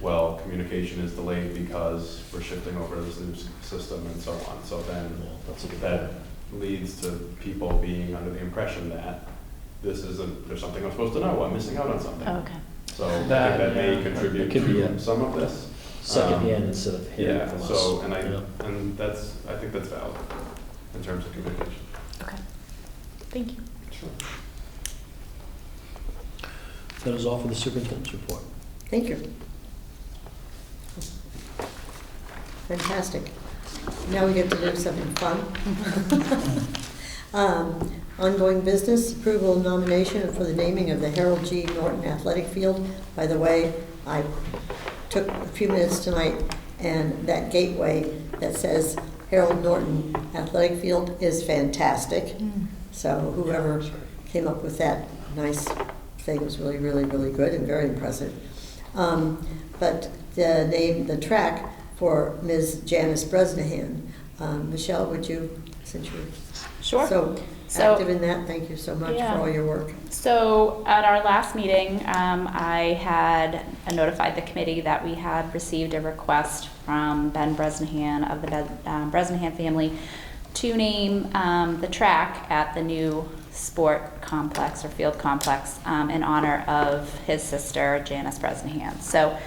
Speaker 2: well, communication is delayed because we're shifting over to this new system and so on. So then
Speaker 7: that's a good
Speaker 2: that
Speaker 7: point.
Speaker 2: leads to people being under the impression that this isn't, there's something I'm supposed to know, I'm missing out on something.
Speaker 6: Oh, okay.
Speaker 2: So I think that may contribute
Speaker 7: It could be
Speaker 2: to
Speaker 7: a
Speaker 2: some of this.
Speaker 7: Secondhand instead of hearing
Speaker 2: Yeah,
Speaker 7: from us.
Speaker 2: so, and
Speaker 7: Yeah.
Speaker 2: I think that's valid in terms of communication.
Speaker 6: Okay. Thank you.
Speaker 2: Sure.
Speaker 7: That is all for the superintendent's report.
Speaker 1: Thank you. Fantastic. Now we get to do something fun. Ongoing business, approval of nomination for the naming of the Harold G. Norton Athletic Field. By the way, I took a few minutes tonight, and that gateway that says Harold Norton Athletic Field is fantastic. So whoever came up with that nice thing was really, really, really good and very impressive. But the name, the track for Ms. Janice Bresnahan. Michelle, would you, since you're
Speaker 6: Sure.
Speaker 1: so
Speaker 6: So-
Speaker 1: active in that, thank you so much
Speaker 6: Yeah.
Speaker 1: for all your work.
Speaker 6: So at our last meeting, I had notified the committee that we had received a request from Ben Bresnahan of the Bresnahan family to name the track at the new sport complex or field complex in honor of his sister, Janice Bresnahan. So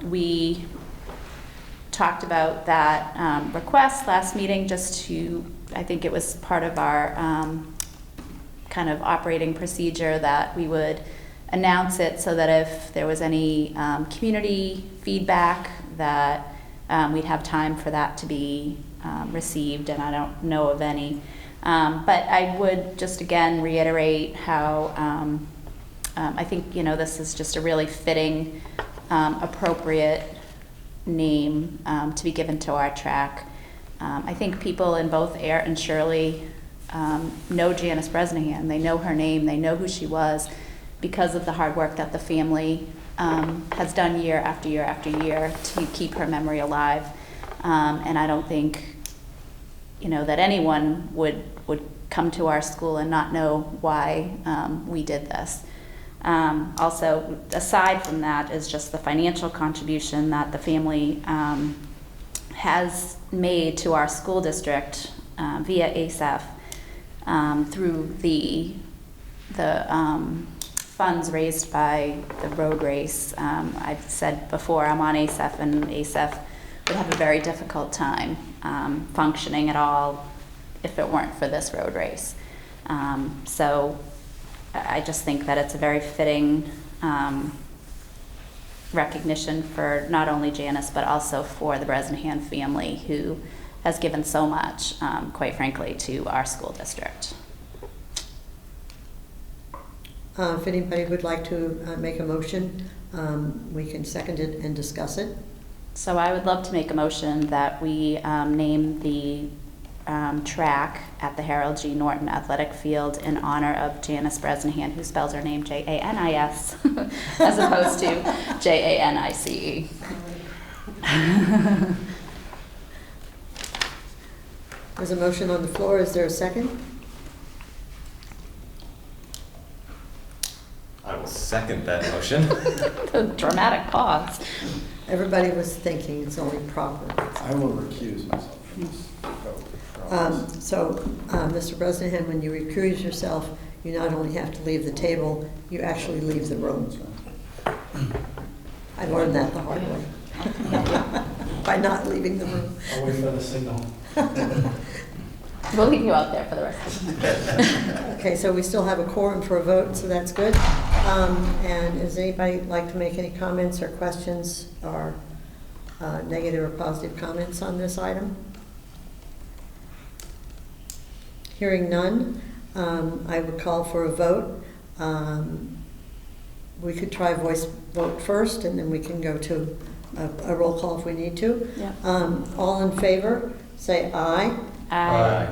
Speaker 6: we talked about that request last meeting just to, I think it was part of our kind of operating procedure that we would announce it so that if there was any community feedback that we'd have time for that to be received, and I don't know of any. But I would just again reiterate how I think, you know, this is just a really fitting, appropriate name to be given to our track. I think people in both Air and Shirley know Janice Bresnahan. They know her name. They know who she was because of the hard work that the family has done year after year after year to keep her memory alive. And I don't think, you know, that anyone would come to our school and not know why we did this. Also, aside from that is just the financial contribution that the family has made to our school district via ASEF through the funds raised by the road race. I've said before, I'm on ASEF, and ASEF would have a very difficult time functioning at all if it weren't for this road race. So I just think that it's a very fitting recognition for not only Janice, but also for the Bresnahan family, who has given so much, quite frankly, to our school district.
Speaker 1: If anybody would like to make a motion, we can second it and discuss it.
Speaker 6: So I would love to make a motion that we name the track at the Harold G. Norton Athletic Field in honor of Janice Bresnahan, who spells her name Janis as opposed to Janice.
Speaker 1: There's a motion on the floor. Is there a second?
Speaker 12: I will second that motion.
Speaker 6: The dramatic pause.
Speaker 1: Everybody was thinking it's only proper.
Speaker 10: I will recuse myself from this vote.
Speaker 1: Mr. Bresnahan, when you recuse yourself, you not only have to leave the table, you actually leave the room. I learned that the hard way. By not leaving the room.
Speaker 9: I'll wait for the signal.
Speaker 6: We'll leave you out there for the rest of the time.
Speaker 1: Okay, so we still have a quorum for a vote, so that's good. And does anybody like to make any comments or questions or negative or positive comments on this item? Hearing none, I would call for a vote. We could try voice vote first, and then we can go to a roll call if we need to.
Speaker 6: Yeah.
Speaker 1: All in favor, say aye.
Speaker 6: Aye.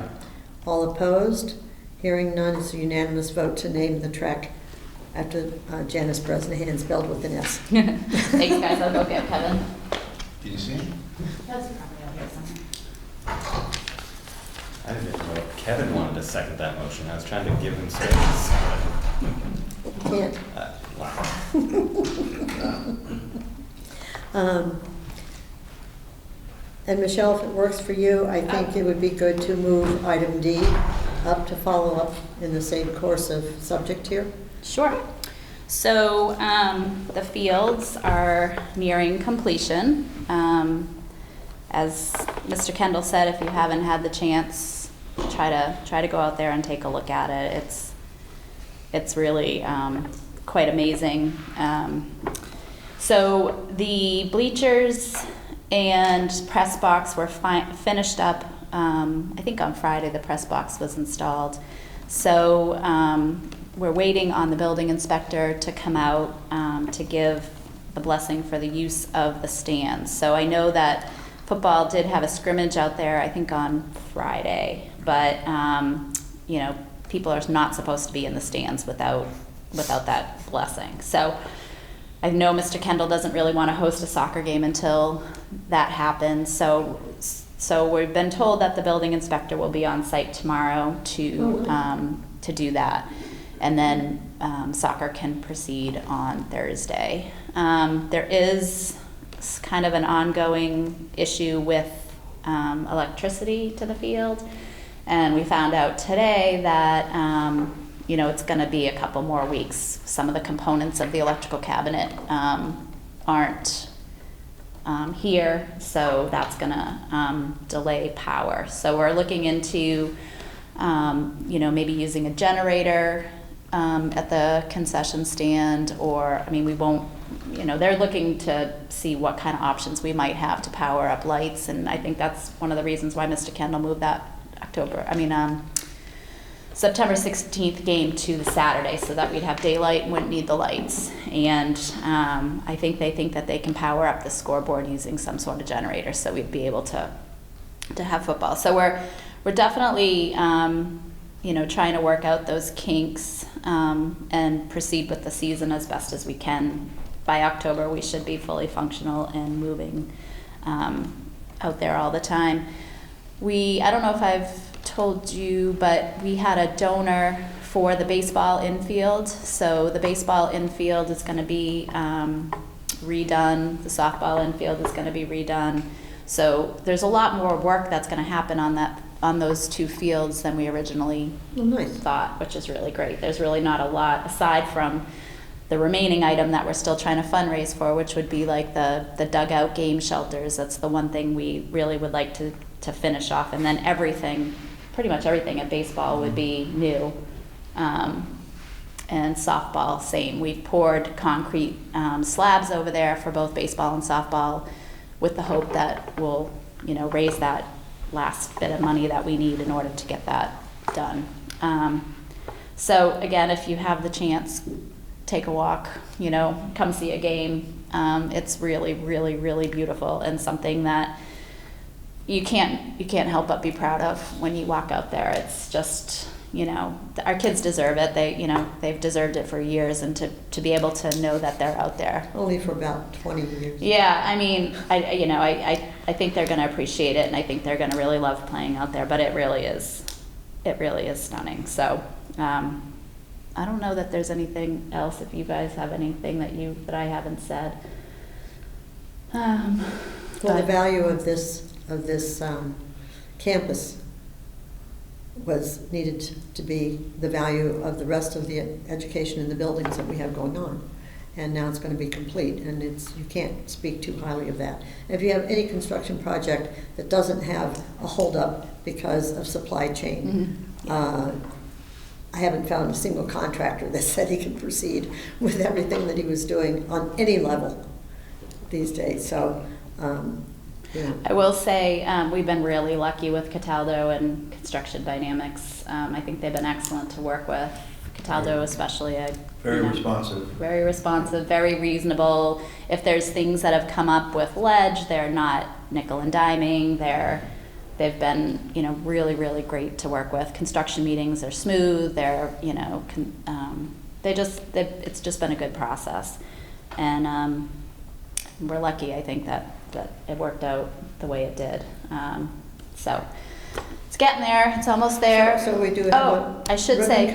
Speaker 1: All opposed? Hearing none, it's a unanimous vote to name the track after Janice Bresnahan, spelled with an S.
Speaker 6: Thanks, guys. I'll go get Kevin.
Speaker 11: Did you see him?
Speaker 6: That's probably out here somewhere.
Speaker 12: I didn't even know if Kevin wanted to second that motion. I was trying to give him space.
Speaker 1: You can't.
Speaker 12: Wow.
Speaker 1: And Michelle, if it works for you, I think it would be good to move item D up to follow up in the same course of subject here.
Speaker 6: Sure. So the fields are nearing completion. As Mr. Kendall said, if you haven't had the chance, try to go out there and take a look at it. It's really quite amazing. So the bleachers and press box were finished up. I think on Friday the press box was installed. So we're waiting on the building inspector to come out to give the blessing for the use of the stands. So I know that football did have a scrimmage out there, I think on Friday, but you know, people are not supposed to be in the stands without that blessing. So I know Mr. Kendall doesn't really want to host a soccer game until that happens. So we've been told that the building inspector will be on site tomorrow to do that, and then soccer can proceed on Thursday. There is kind of an ongoing issue with electricity to the field, and we found out today that you know, it's going to be a couple more weeks. Some of the components of the electrical cabinet aren't here, so that's going to delay power. So we're looking into, you know, maybe using a generator at the concession stand, or, I mean, we won't, you know, they're looking to see what kind of options we might have to power up lights, and I think that's one of the reasons why Mr. Kendall moved that September 16th game to the Saturday, so that we'd have daylight and wouldn't need the lights. And I think they think that they can power up the scoreboard using some sort of generator, so we'd be able to have football. So we're definitely you know, trying to work out those kinks and proceed with the season as best as we can. By October, we should be fully functional and moving out there all the time. I don't know if I've told you, but we had a donor for the baseball infield. So the baseball infield is going to be redone. The softball infield is going to be redone. So there's a lot more work that's going to happen on those two fields than we originally thought, which is really great. There's really not a lot aside from the remaining item that we're still trying to fundraise for, which would be like the dugout game shelters. That's the one thing we really would like to finish off, and then pretty much everything at baseball would be new. And softball, same. We've poured concrete slabs over there for both baseball and softball, with the hope that we'll, you know, raise that last bit of money that we need in order to get that done. So again, if you have the chance, take a walk, you know, come see a game. It's really, really, really beautiful, and something that you can't help but be proud of when you walk out there. It's just, you know, our kids deserve it. They've deserved it for years, and to be able to know that they're out there.
Speaker 1: Only for about 20 years.
Speaker 6: Yeah, I mean, I think they're going to appreciate it, and I think they're going to really love playing out there. But it really is stunning. So I don't know that there's anything else. If you guys have anything that I haven't said.
Speaker 1: Well, the value of this campus was needed to be the value of the rest of the education in the buildings that we have going on. and now it's going to be complete, and you can't speak too highly of that. If you have any construction project that doesn't have a holdup because of supply chain, I haven't found a single contractor that said he can proceed with everything that he was doing on any level these days. So, yeah.
Speaker 6: I will say we've been really lucky with Cataldo and Construction Dynamics. I think they've been excellent to work with. Cataldo especially.
Speaker 11: Very responsive.
Speaker 6: Very responsive, very reasonable. If there's things that have come up with ledge, they're not nickel and diming. They've been, really, really great to work with. Construction meetings are smooth. They're, it's just been a good process, and we're lucky. I think that it worked out the way it did. So it's getting there. It's almost there.
Speaker 1: So we do have
Speaker 6: I should say,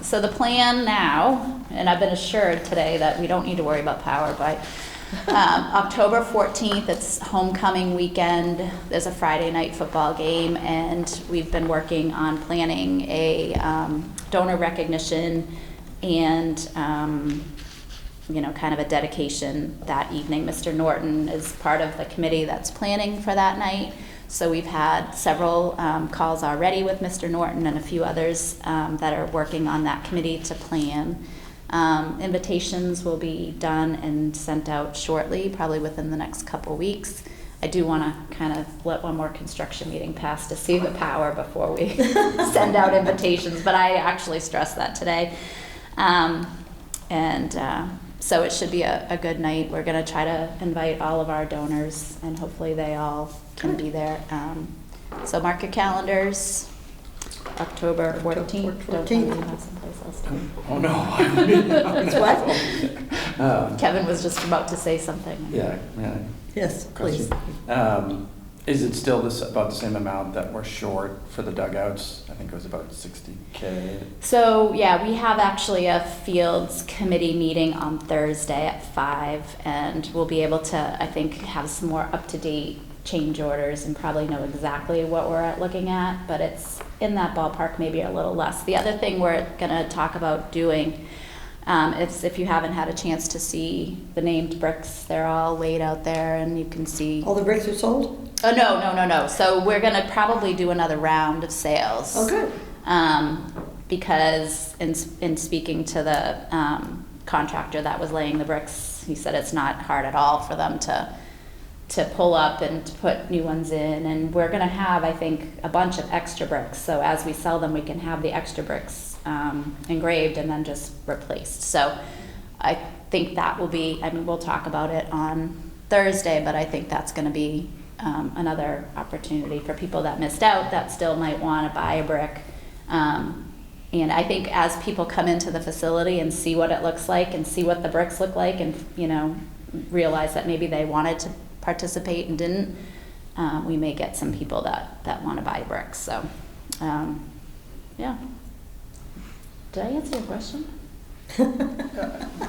Speaker 6: So the plan now, and I've been assured today that we don't need to worry about power by October 14th. It's homecoming weekend. There's a Friday night football game, and we've been working on planning a donor recognition and kind of a dedication that evening. Mr. Norton is part of the committee that's planning for that night. So we've had several calls already with Mr. Norton and a few others that are working on that committee to plan. Invitations will be done and sent out shortly, probably within the next couple weeks. I do want to kind of let one more construction meeting pass to see the power before we send out invitations, but I actually stressed that today. So it should be a good night. We're going to try to invite all of our donors, and hopefully they all can be there. So mark your calendars. October 14th. Don't tell me you have someplace else to go.
Speaker 10: Oh, no.
Speaker 1: It's what?
Speaker 6: Kevin was just about to say something.
Speaker 10: Yeah.
Speaker 1: Yes, please.
Speaker 10: Is it still about the same amount that we're short for the dugouts? I think it was about $60K.
Speaker 6: So yeah, we have actually a fields committee meeting on Thursday at 5, and we'll be able to, I think, have some more up-to-date change orders and probably know exactly what we're looking at, but it's in that ballpark, maybe a little less. The other thing we're going to talk about doing is, if you haven't had a chance to see the named bricks, they're all laid out there and you can see.
Speaker 1: All the bricks are sold?
Speaker 6: Oh, no. So we're going to probably do another round of sales.
Speaker 1: Oh, good.
Speaker 6: Because in speaking to the contractor that was laying the bricks, he said it's not hard at all for them to pull up and to put new ones in, and we're going to have, I think, a bunch of extra bricks. So as we sell them, we can have the extra bricks engraved and then just replaced. So I think that will be, we'll talk about it on Thursday, but I think that's going to be another opportunity for people that missed out that still might want to buy a brick. And I think as people come into the facility and see what it looks like and see what the bricks look like, and realize that maybe they wanted to participate and didn't, we may get some people that want to buy bricks. So yeah. Did I answer your question?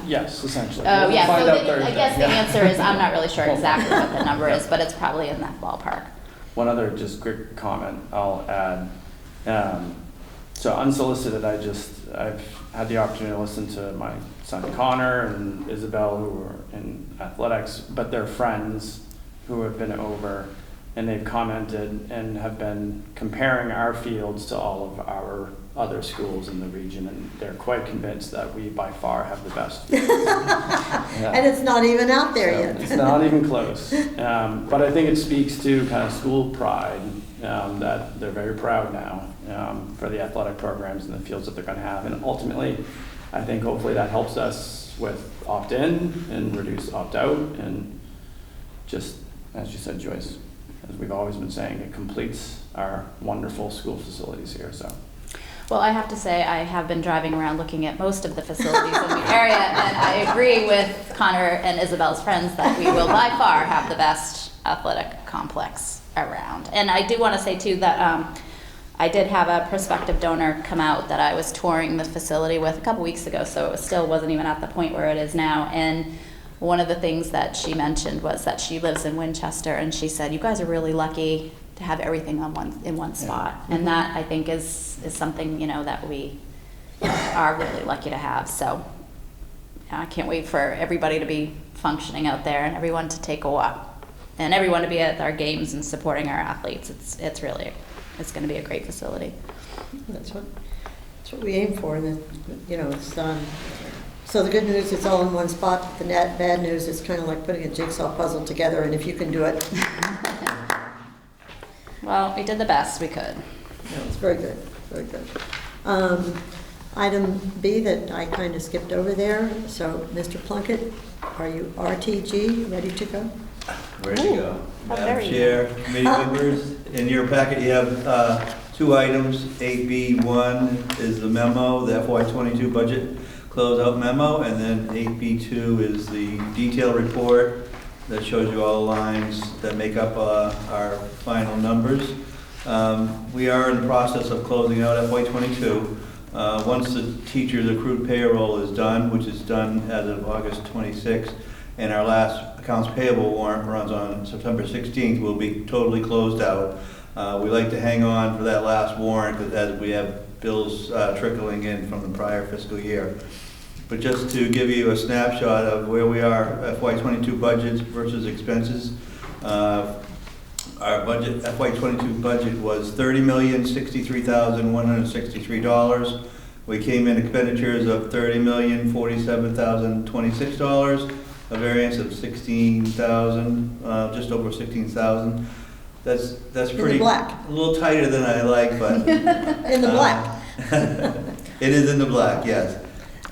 Speaker 10: Yes, essentially.
Speaker 6: Oh,
Speaker 10: We'll
Speaker 6: yeah.
Speaker 10: find
Speaker 6: So
Speaker 10: out Thursday.
Speaker 6: I guess the answer is I'm not really sure exactly what the number is, but it's probably in that ballpark.
Speaker 10: One other just quick comment I'll add. So unsolicited, I've had the opportunity to listen to my son Connor and Isabel, who are in athletics, but they're friends who have been over, and they've commented and have been comparing our fields to all of our other schools in the region, and they're quite convinced that we by far have the best fields. Yeah.
Speaker 1: And it's not even out there yet.
Speaker 10: It's not even close. But I think it speaks to kind of school pride, that they're very proud now for the athletic programs and the fields that they're going to have. And ultimately, I think hopefully that helps us with opt-in and reduce opt-out. And just, as you said, Joyce, as we've always been saying, it completes our wonderful school facilities here. So.
Speaker 6: Well, I have to say I have been driving around looking at most of the facilities in the area, and I agree with Connor and Isabel's friends that we will by far have the best athletic complex around. And I do want to say too that I did have a prospective donor come out that I was touring the facility with a couple weeks ago, so it still wasn't even at the point where it is now. And one of the things that she mentioned was that she lives in Winchester, and she said, "You guys are really lucky to have everything in one spot." Yeah. And that, I think, is something that we are really lucky to have. So I can't wait for everybody to be functioning out there and everyone to take a walk and everyone to be at our games and supporting our athletes. It's going to be a great facility.
Speaker 1: That's what we aim for, and it's so the good news, it's all in one spot. The bad news is kind of like putting a jigsaw puzzle together, and if you can do it.
Speaker 6: Well, we did the best we could.
Speaker 1: No, it's very good, very good. Item B that I kind of skipped over there. So, Mr. Plunkett, are you RTG ready to go?
Speaker 11: Ready to go. Madam
Speaker 6: very
Speaker 11: Chair, committee members, in your packet you have 2 items. 8B1 is the memo, the FY22 budget closeout memo, and then 8B2 is the detailed report that shows you all the lines that make up our final numbers. We are in the process of closing out FY22. Once the teacher's accrued payroll is done, which is done as of August 26th, and our last accounts payable warrant runs on September 16th, we'll be totally closed out. We like to hang on for that last warrant as we have bills trickling in from the prior fiscal year. But just to give you a snapshot of where we are, FY22 budgets versus expenses, our budget, FY22 budget was $30,063,163. We came in expenditures of $30,047,026, a variance of 16,000, just over 16,000. That's pretty,
Speaker 1: in the black.
Speaker 11: A little tighter than I like, but
Speaker 1: in the black.
Speaker 11: It is in the black, yes.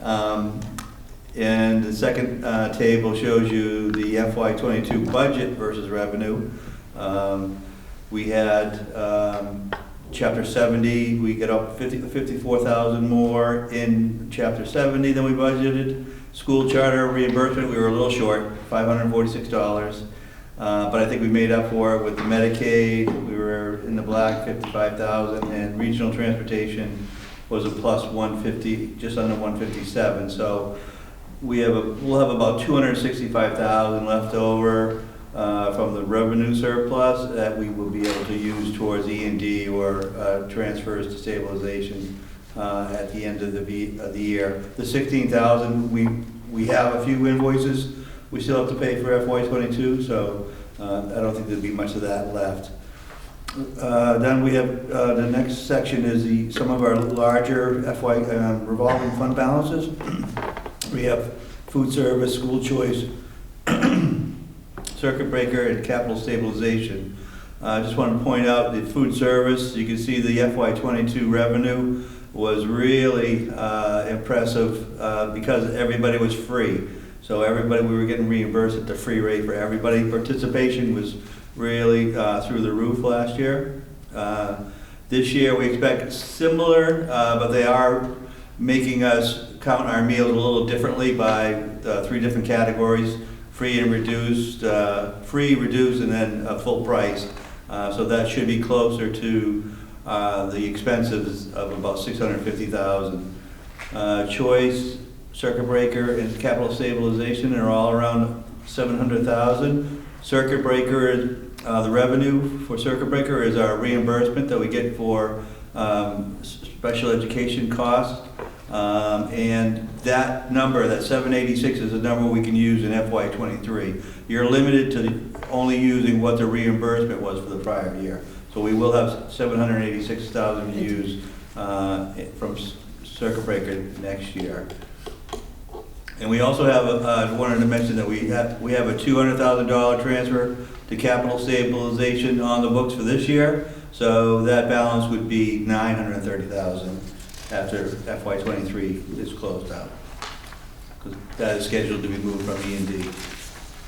Speaker 11: And the second table shows you the FY22 budget versus revenue. We had Chapter 70, we get up 54,000 more in Chapter 70 than we budgeted. School charter reimbursement, we were a little short, $546. But I think we made up for it with the Medicaid. We were in the black, 55,000, and regional transportation was a plus 150, just under 157. So we'll have about 265,000 left over from the revenue surplus that we will be able to use towards E&D or transfers to stabilization at the end of the year. The 16,000, we have a few invoices we still have to pay for FY22, so I don't think there'll be much of that left. Then we have the next section is some of our larger revolving fund balances. We have food service, school choice, circuit breaker, and capital stabilization. I just want to point out the food service. You can see the FY22 revenue was really impressive because everybody was free. So everybody, we were getting reimbursed at the free rate for everybody. Participation was really through the roof last year. This year we expect similar, but they are making us count our meals a little differently by 3 different categories: free and reduced, free, reduced, and then full price. So that should be closer to the expenses of about $650,000. Choice, circuit breaker, and capital stabilization are all around $700,000. Circuit breaker is the revenue for circuit breaker is our reimbursement that we get for special education costs, and that number, that 786, is a number we can use in FY23. You're limited to only using what the reimbursement was for the prior year. So we will have 786,000 to use from circuit breaker next year. And we also have, wanted to mention that we have a $200,000 transfer to capital stabilization on the books for this year. So that balance would be $930,000 after FY23 is closed out, because that is scheduled to be moved from E&D.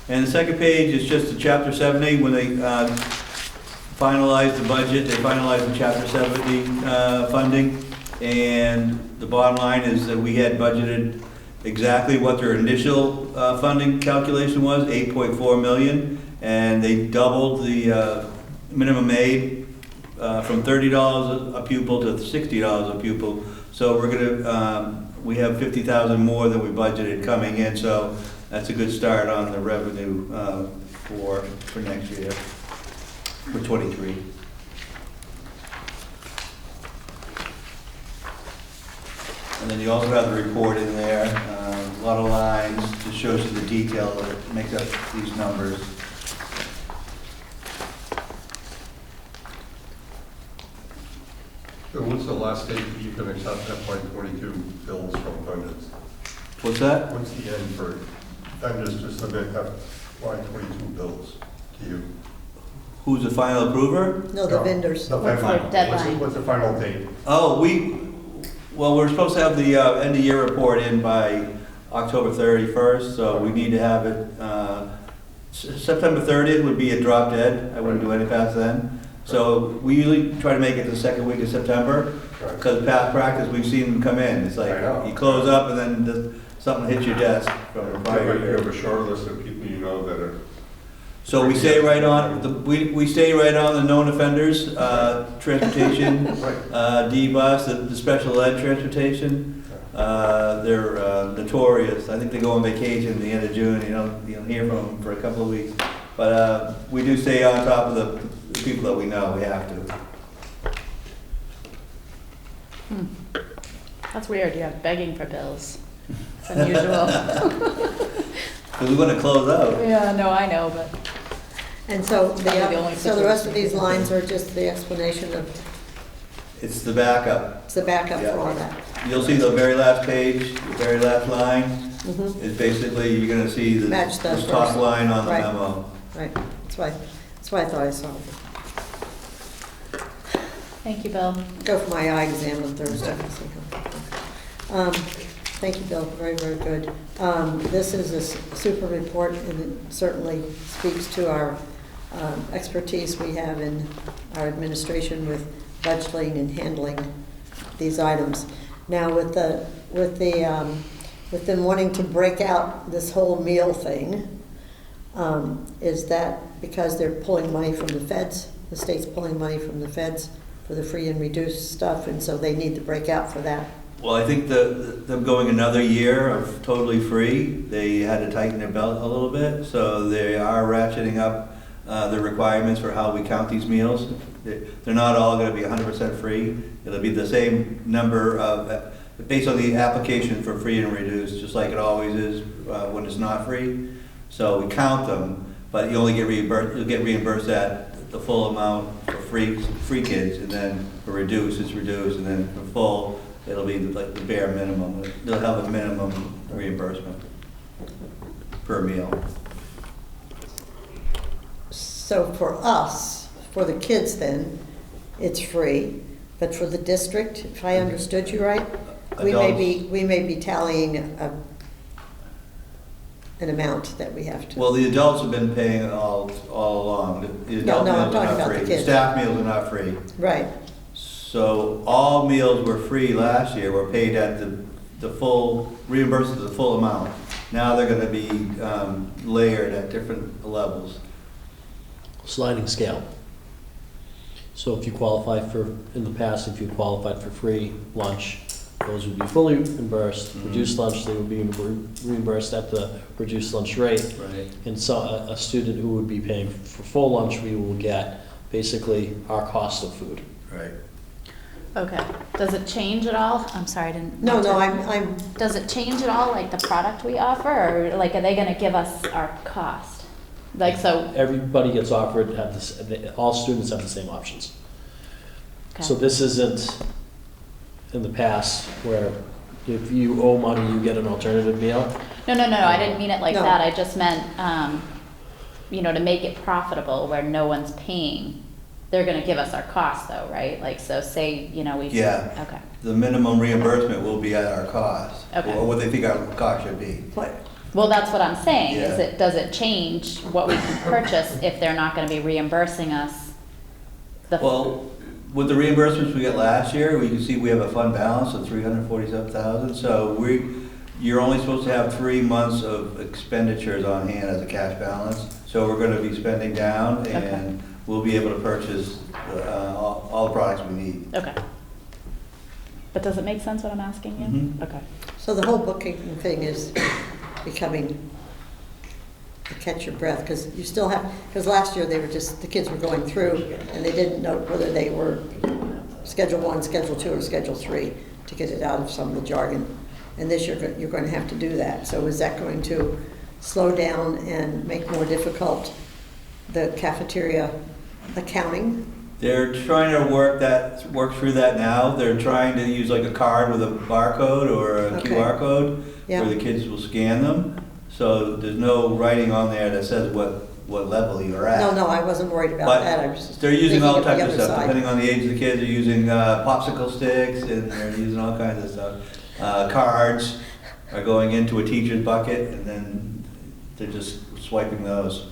Speaker 11: And the second page is just the Chapter 70. When they finalized the budget, they finalized the Chapter 70 funding, and the bottom line is that we had budgeted exactly what their initial funding calculation was, $8.4 million, and they doubled the minimum aid from $30 a pupil to $60 a pupil. So we're gonna, we have $50,000 more than we budgeted coming in, so that's a good start on the revenue for next year, for 23. And then you also have the report in there, a lot of lines, just shows you the detail that makes up these numbers.
Speaker 5: So what's the last date that you can accept FY22 bills from vendors?
Speaker 11: What's that?
Speaker 5: What's the end for vendors to submit FY22 bills to you?
Speaker 11: Who's the final approver?
Speaker 1: No, the vendors.
Speaker 5: The
Speaker 6: What's
Speaker 5: final-
Speaker 6: the deadline?
Speaker 5: What's the final date?
Speaker 11: Oh, we're supposed to have the end of year report in by October 31st, so we need to have it, September 30th would be a drop dead. I wouldn't do any past then. So we usually try to make it the second week of September,
Speaker 5: Right.
Speaker 11: because past practice, we've seen them come in. It's like,
Speaker 5: I know.
Speaker 11: you close up and then something hits your desk from the prior
Speaker 5: You
Speaker 11: year.
Speaker 5: have a short list of people you know that are.
Speaker 11: So we stay right on, we stay right on the known offenders, transportation,
Speaker 5: Right.
Speaker 11: D-bus, the special ed transportation. They're notorious. I think they go on vacation at the end of June, you don't hear from them for a couple of weeks. But we do stay on top of the people that we know, we have to.
Speaker 6: That's weird, you have begging for bills. It's unusual.
Speaker 11: Because we're gonna close out.
Speaker 6: Yeah, no, I know, but.
Speaker 1: And so
Speaker 6: Probably the only
Speaker 1: so the rest of
Speaker 6: situation.
Speaker 1: these lines are just the explanation of,
Speaker 11: It's the backup.
Speaker 1: it's the backup
Speaker 11: Yeah.
Speaker 1: for all that.
Speaker 11: You'll see the very last page, the very last line,
Speaker 1: Mhm.
Speaker 11: is basically, you're gonna see the
Speaker 1: Match the
Speaker 11: this top
Speaker 1: first.
Speaker 11: line on the
Speaker 1: Right.
Speaker 11: memo.
Speaker 1: Right, that's why I thought I saw it.
Speaker 6: Thank you, Bill.
Speaker 1: Go for my eye exam on Thursday. Thank you, Bill, very, very good. This is a super report, and it certainly speaks to our expertise we have in our administration with budgeting and handling these items. Now, with them wanting to break out this whole meal thing, is that because they're pulling money from the feds? The state's pulling money from the feds for the free and reduced stuff, and so they need to break out for that.
Speaker 11: Well, I think them going another year of totally free, they had to tighten their belt a little bit, so they are ratcheting up the requirements for how we count these meals. They're not all gonna be 100% free. It'll be the same number of, based on the application for free and reduced, just like it always is when it's not free. So we count them, but you only get reimbursed, you'll get reimbursed at the full amount for free kids, and then for reduced, it's reduced, and then for full, it'll be like the bare minimum. They'll have a minimum reimbursement per meal.
Speaker 1: So for us, for the kids then, it's free, but for the district, if I understood you right, we may be tallying an amount that we have to.
Speaker 11: Well, the adults have been paying all along. The adult
Speaker 1: No, I'm
Speaker 11: meals are
Speaker 1: talking
Speaker 11: not
Speaker 1: about the
Speaker 11: free.
Speaker 1: kids.
Speaker 11: Staff meals are not free.
Speaker 1: Right,
Speaker 11: So all meals were free last year, were paid at the full, reimbursed at the full amount. Now they're gonna be layered at different levels.
Speaker 7: Sliding scale. So if you qualify for, in the past, if you qualified for free lunch, those would be fully reimbursed.
Speaker 11: Mhm.
Speaker 7: Reduced lunch, they would be reimbursed at the reduced lunch rate.
Speaker 11: Right.
Speaker 7: And so a student who would be paying for full lunch, we will get basically our cost of food.
Speaker 11: Right.
Speaker 6: Okay, does it change at all? I'm sorry, I didn't.
Speaker 1: no, I'm,
Speaker 6: Does it change at all, like the product we offer, or like, are they gonna give us our cost? Like, so,
Speaker 7: Everybody gets offered, all students have the same options. So
Speaker 6: okay,
Speaker 7: this isn't in the past where if you owe money, you get an alternative meal.
Speaker 6: no, I didn't mean it like
Speaker 1: No.
Speaker 6: that, I just meant, to make it profitable where no one's paying, they're gonna give us our cost though, right? Like, so say, we.
Speaker 11: Yeah.
Speaker 6: Okay,
Speaker 11: The minimum reimbursement will be at our cost.
Speaker 6: Okay.
Speaker 11: Or what they think our cost should be.
Speaker 6: well, that's what I'm saying, is
Speaker 11: Yeah.
Speaker 6: does it change what we can purchase if they're not gonna be reimbursing us?
Speaker 11: Well, with the reimbursements we got last year, we can see we have a fund balance of 347,000. So you're only supposed to have 3 months of expenditures on hand as a cash balance. So we're gonna be spending down, and we'll be able to purchase all the products we need.
Speaker 6: Okay. But does it make sense what I'm asking you?
Speaker 11: Mhm.
Speaker 6: Okay.
Speaker 1: so the whole booking thing is becoming a catch your breath, because you still have, because last year the kids were going through, and they didn't know whether they were Schedule 1, Schedule 2, or Schedule 3, to get it out of some of the jargon. and this year you're going to have to do that. So is that going to slow down and make more difficult the cafeteria accounting?
Speaker 11: They're trying to work through that now. They're trying to use like a card with a barcode or a
Speaker 1: Okay.
Speaker 11: QR code
Speaker 1: Yeah.
Speaker 11: where the kids will scan them. So there's no writing on there that says what level you're at.
Speaker 1: No, I wasn't worried about
Speaker 11: But
Speaker 1: that. I was just
Speaker 11: they're using
Speaker 1: thinking
Speaker 11: all
Speaker 1: of the
Speaker 11: types of
Speaker 1: other
Speaker 11: stuff,
Speaker 1: side.
Speaker 11: depending on the age of the kids. They're using popsicle sticks and they're using all kinds of stuff. Cards are going into a teacher's bucket and then they're just swiping those.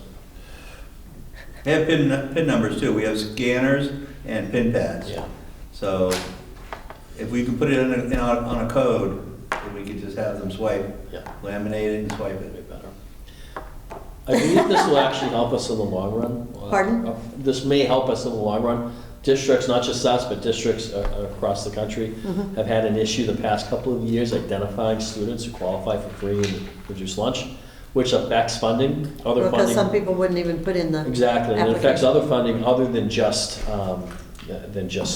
Speaker 11: They have PIN numbers too. We have scanners and PIN pads.
Speaker 7: Yeah.
Speaker 11: So if we can put it on a code, then we could just have them swipe,
Speaker 7: Yeah.
Speaker 11: laminate it and swipe it.
Speaker 7: Way better. I believe this will actually help us in the long run.
Speaker 1: Pardon?
Speaker 7: This may help us in the long run. Districts, not just us, but districts across the country
Speaker 1: Mhm.
Speaker 7: have had an issue the past couple of years identifying students who qualify for free and reduced lunch, which affects funding, other funding.
Speaker 1: Because some people wouldn't even put in the
Speaker 7: Exactly, and it affects
Speaker 1: application.
Speaker 7: other funding other than just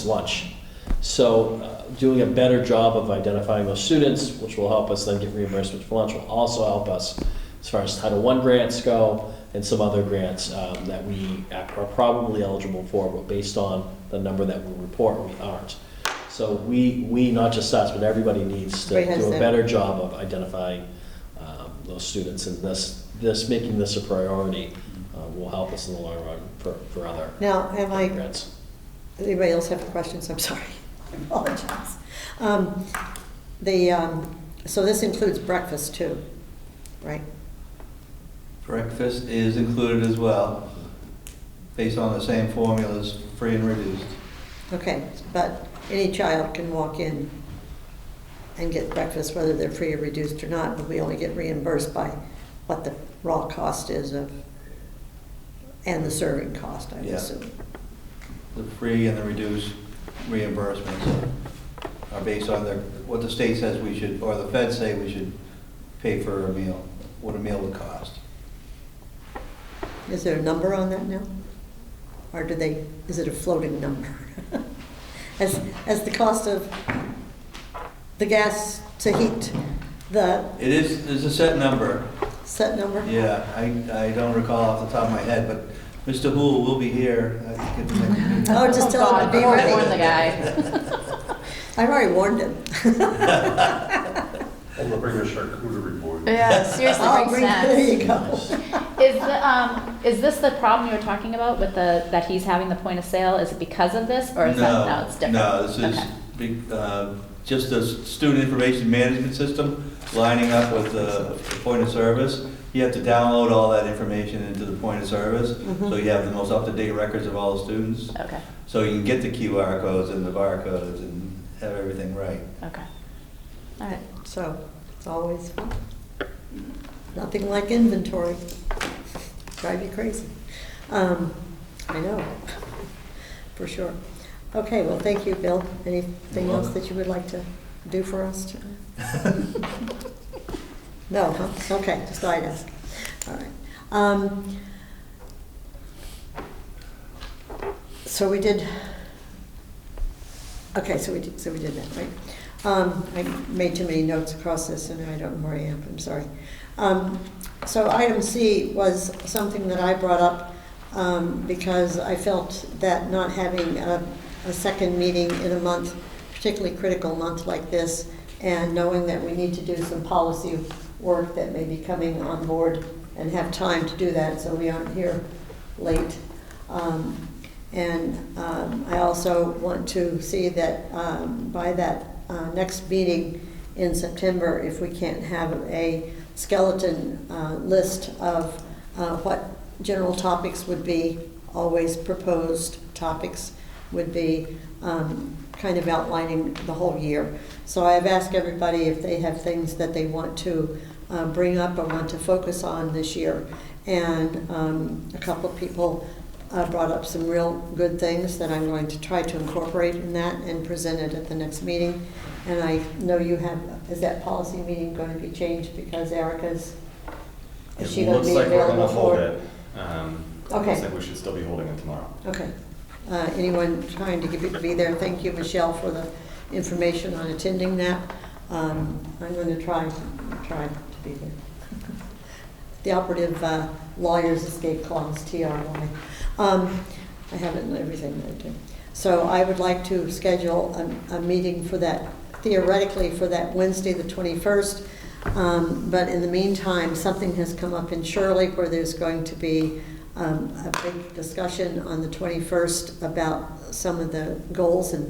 Speaker 7: lunch. So doing a better job of identifying those students, which will help us then get reimbursement for lunch, will also help us as far as Title I grants go and some other grants that we are probably eligible for, but based on the number that we report, we aren't. So we, not just us, but everybody needs to
Speaker 1: Everybody has
Speaker 7: do a
Speaker 1: that.
Speaker 7: better job of identifying those students, and making this a priority will help us in the long run for other
Speaker 1: Now,
Speaker 7: grants.
Speaker 1: anybody else have questions? I'm sorry, I apologize. So this includes breakfast too, right?
Speaker 11: Breakfast is included as well, based on the same formulas, free and reduced.
Speaker 1: Okay, but any child can walk in and get breakfast, whether they're free or reduced or not, but we only get reimbursed by what the raw cost is and the serving cost, I
Speaker 11: Yeah.
Speaker 1: assume.
Speaker 11: The free and the reduced reimbursements are based on what the state says we should, or the feds say we should pay for a meal, what a meal would cost.
Speaker 1: Is there a number on that now? Or is it a floating number? As the cost of the gas to heat the
Speaker 11: There's a set number.
Speaker 1: set number?
Speaker 11: Yeah, I don't recall off the top of my head, but Mr. Hool will be here.
Speaker 1: Oh, just tell him to be ready.
Speaker 6: Warn the guy.
Speaker 1: I've already warned him.
Speaker 5: I'm gonna bring a charcuterie board.
Speaker 6: Yeah, seriously,
Speaker 1: Oh,
Speaker 6: bring
Speaker 1: there you
Speaker 6: snacks.
Speaker 1: go.
Speaker 6: Is this the problem you were talking about with that he's having the point of sale? Is it because of this, or is no, it's different?
Speaker 11: No, this is just a student information management system lining up with the point of service. You have to download all that information into the point of service,
Speaker 1: Mhm.
Speaker 11: so you have the most up-to-date records of all the students.
Speaker 6: Okay,
Speaker 11: So you can get the QR codes and the barcodes and have everything right.
Speaker 6: okay. All right.
Speaker 1: So, it's always fun. Nothing like inventory. Drive you crazy. I know, for sure. Okay, well, thank you, Bill. Anything
Speaker 11: You're
Speaker 1: else
Speaker 11: welcome.
Speaker 1: that you would like to do for us? No, huh? Okay, just thought I'd ask. All right. So we did, okay, so we did that, right? I made too many notes across this and I don't know where I am, I'm sorry. So item C was something that I brought up because I felt that not having a second meeting in a month, particularly critical month like this, and knowing that we need to do some policy work that may be coming on board and have time to do that so we aren't here late. I also want to see that by that next meeting in September, if we can't have a skeleton list of what general topics would be, always proposed topics would be, kind of outlining the whole year. So I've asked everybody if they have things that they want to bring up or want to focus on this year. And a couple of people brought up some real good things that I'm going to try to incorporate in that and present it at the next meeting. And I know you have, is that policy meeting going to be changed because Erica's, is she going to be available
Speaker 12: Looks like we're
Speaker 1: for?
Speaker 12: gonna hold it.
Speaker 1: Okay.
Speaker 12: Looks like we should still be holding it tomorrow.
Speaker 1: Okay. Anyone trying to be there? Thank you, Michelle, for the information on attending that. I'm going to try to be there. The operative lawyer's escape clause, TRY. I have it in everything that I do. So I would like to schedule a meeting for that, theoretically for that Wednesday, the 21st. But in the meantime, something has come up in Shirley where there's going to be a big discussion on the 21st about some of the goals in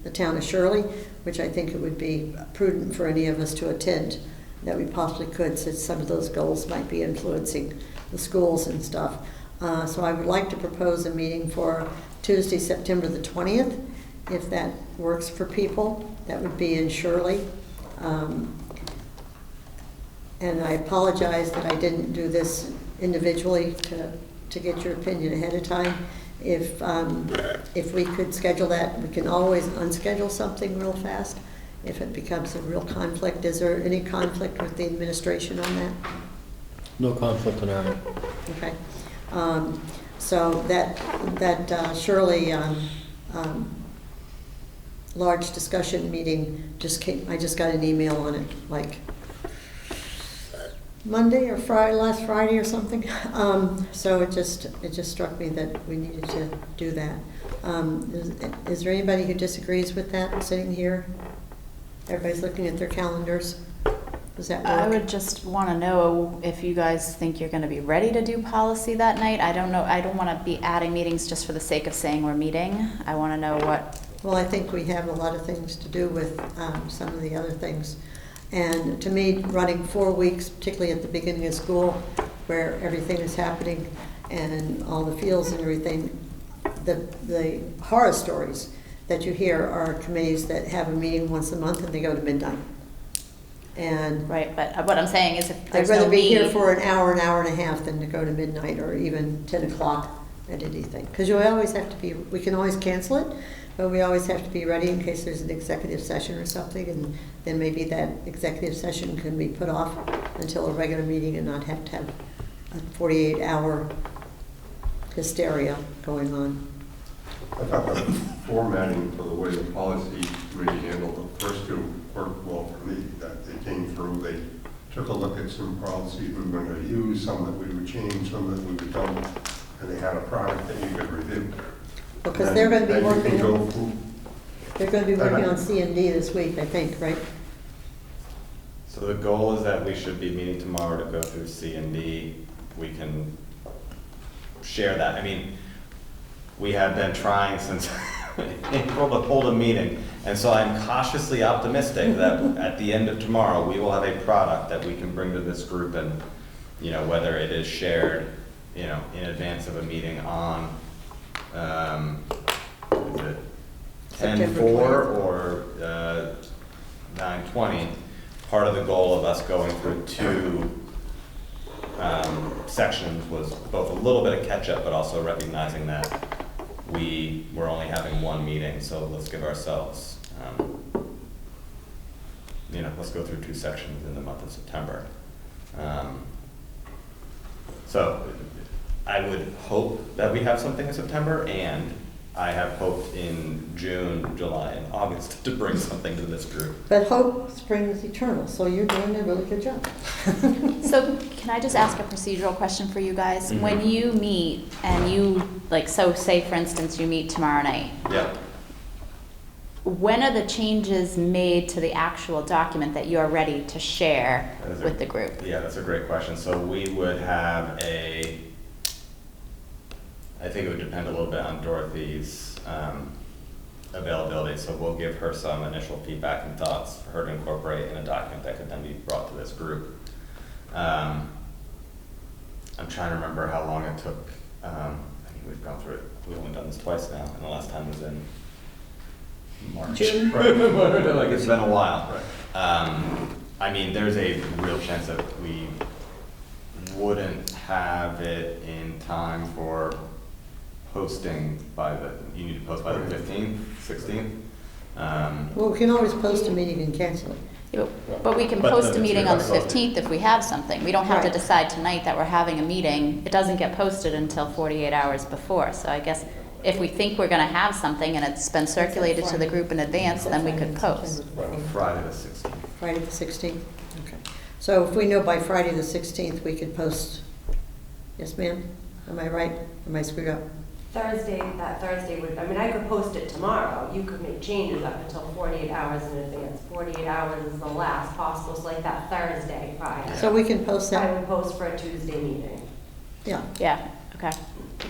Speaker 1: the town of Shirley, which I think it would be prudent for any of us to attend, that we possibly could, since some of those goals might be influencing the schools and stuff. So I would like to propose a meeting for Tuesday, September the 20th, if that works for people. That would be in Shirley. And I apologize that I didn't do this individually to get your opinion ahead of time. If we could schedule that, we can always unschedule something real fast if it becomes a real conflict. Is there any conflict with the administration on that?
Speaker 7: No conflict on our end.
Speaker 1: Okay. So that Shirley large discussion meeting just came, I just got an email on it like Monday or Friday, last Friday or something. So it just struck me that we needed to do that. Is there anybody who disagrees with that sitting here? Everybody's looking at their calendars. Does that work?
Speaker 6: I would just want to know if you guys think you're going to be ready to do policy that night. I don't know. I don't want to be adding meetings just for the sake of saying we're meeting. I want to know what.
Speaker 1: Well, I think we have a lot of things to do with some of the other things. And to me, running 4 weeks, particularly at the beginning of school, where everything is happening and all the fields and everything, the horror stories that you hear are committees that have a meeting once a month and they go to midnight. And
Speaker 6: right, but what I'm saying is if there's
Speaker 1: I'd rather
Speaker 6: no
Speaker 1: be
Speaker 6: need,
Speaker 1: here for an hour and a half than to go to midnight or even 10 o'clock at anything. Because you always have to be, we can always cancel it, but we always have to be ready in case there's an executive session or something, and then maybe that executive session can be put off until a regular meeting and not have to have a 48-hour hysteria going on.
Speaker 5: I thought the formatting for the way the policy committee handled the first two worked well for me, that they came through, they took a look at some policies we were going to use, some that we would change, some that we would don't, and they had a product that you could review.
Speaker 1: Because they're going to be working.
Speaker 5: They're
Speaker 1: going to be working on C&D this week, I think, right?
Speaker 12: So the goal is that we should be meeting tomorrow to go through C&D. We can share that. I mean, we have been trying since April to hold a meeting. And so I'm cautiously optimistic that at the end of tomorrow, we will have a product that we can bring to this group, and, you know, whether it is shared, you know, in advance of a meeting on, is it 10-4 or 9/20, part of the goal of us going through two sections was both a little bit of catch-up, but also recognizing that we were only having one meeting, so let's give ourselves, you know, let's go through two sections in the month of September. So I would hope that we have something in September, and I have hoped in June, July, and August to bring something to this group.
Speaker 1: But hope springs eternal, so you're doing a really good job.
Speaker 6: so can I just ask a procedural question for you guys?
Speaker 12: Mm-hmm.
Speaker 6: When you meet and you, like, so say for instance you meet tomorrow night.
Speaker 12: Yep.
Speaker 6: When are the changes made to the actual document that you're ready to share with the group?
Speaker 12: Yeah, that's a great question. So we would have I think it would depend a little bit on Dorothy's availability. So we'll give her some initial feedback and thoughts for her to incorporate in a document that could then be brought to this group. I'm trying to remember how long it took. I mean, we've gone through it. We've only done this twice now, and the last time was in March.
Speaker 1: June.
Speaker 12: Right. Like, it's been a while. Right. I mean, there's a real chance that we wouldn't have it in time for posting you need to post by the 15th, 16th.
Speaker 1: Well, we can always post a meeting and cancel it.
Speaker 6: Yeah, but we can
Speaker 12: But
Speaker 6: post
Speaker 12: the
Speaker 6: a meeting on the
Speaker 12: material-
Speaker 6: 15th if we have something. We don't have to
Speaker 1: Right.
Speaker 6: decide tonight that we're having a meeting. It doesn't get posted until 48 hours before. So I guess if we think we're gonna have something and it's been circulated to the group in advance, then we could post.
Speaker 12: Friday the 16th.
Speaker 1: Friday the 16th? Okay. So if we know by Friday the 16th, we could post, yes, ma'am? Am I right? Am I screwed up?
Speaker 3: That Thursday would, I mean, I could post it tomorrow. You could make changes up until 48 hours in advance. 48 hours is the last possible, so like that Thursday, Friday.
Speaker 1: So we can post
Speaker 3: I
Speaker 1: that?
Speaker 3: would post for a Tuesday meeting.
Speaker 1: Yeah.
Speaker 6: Yeah, okay.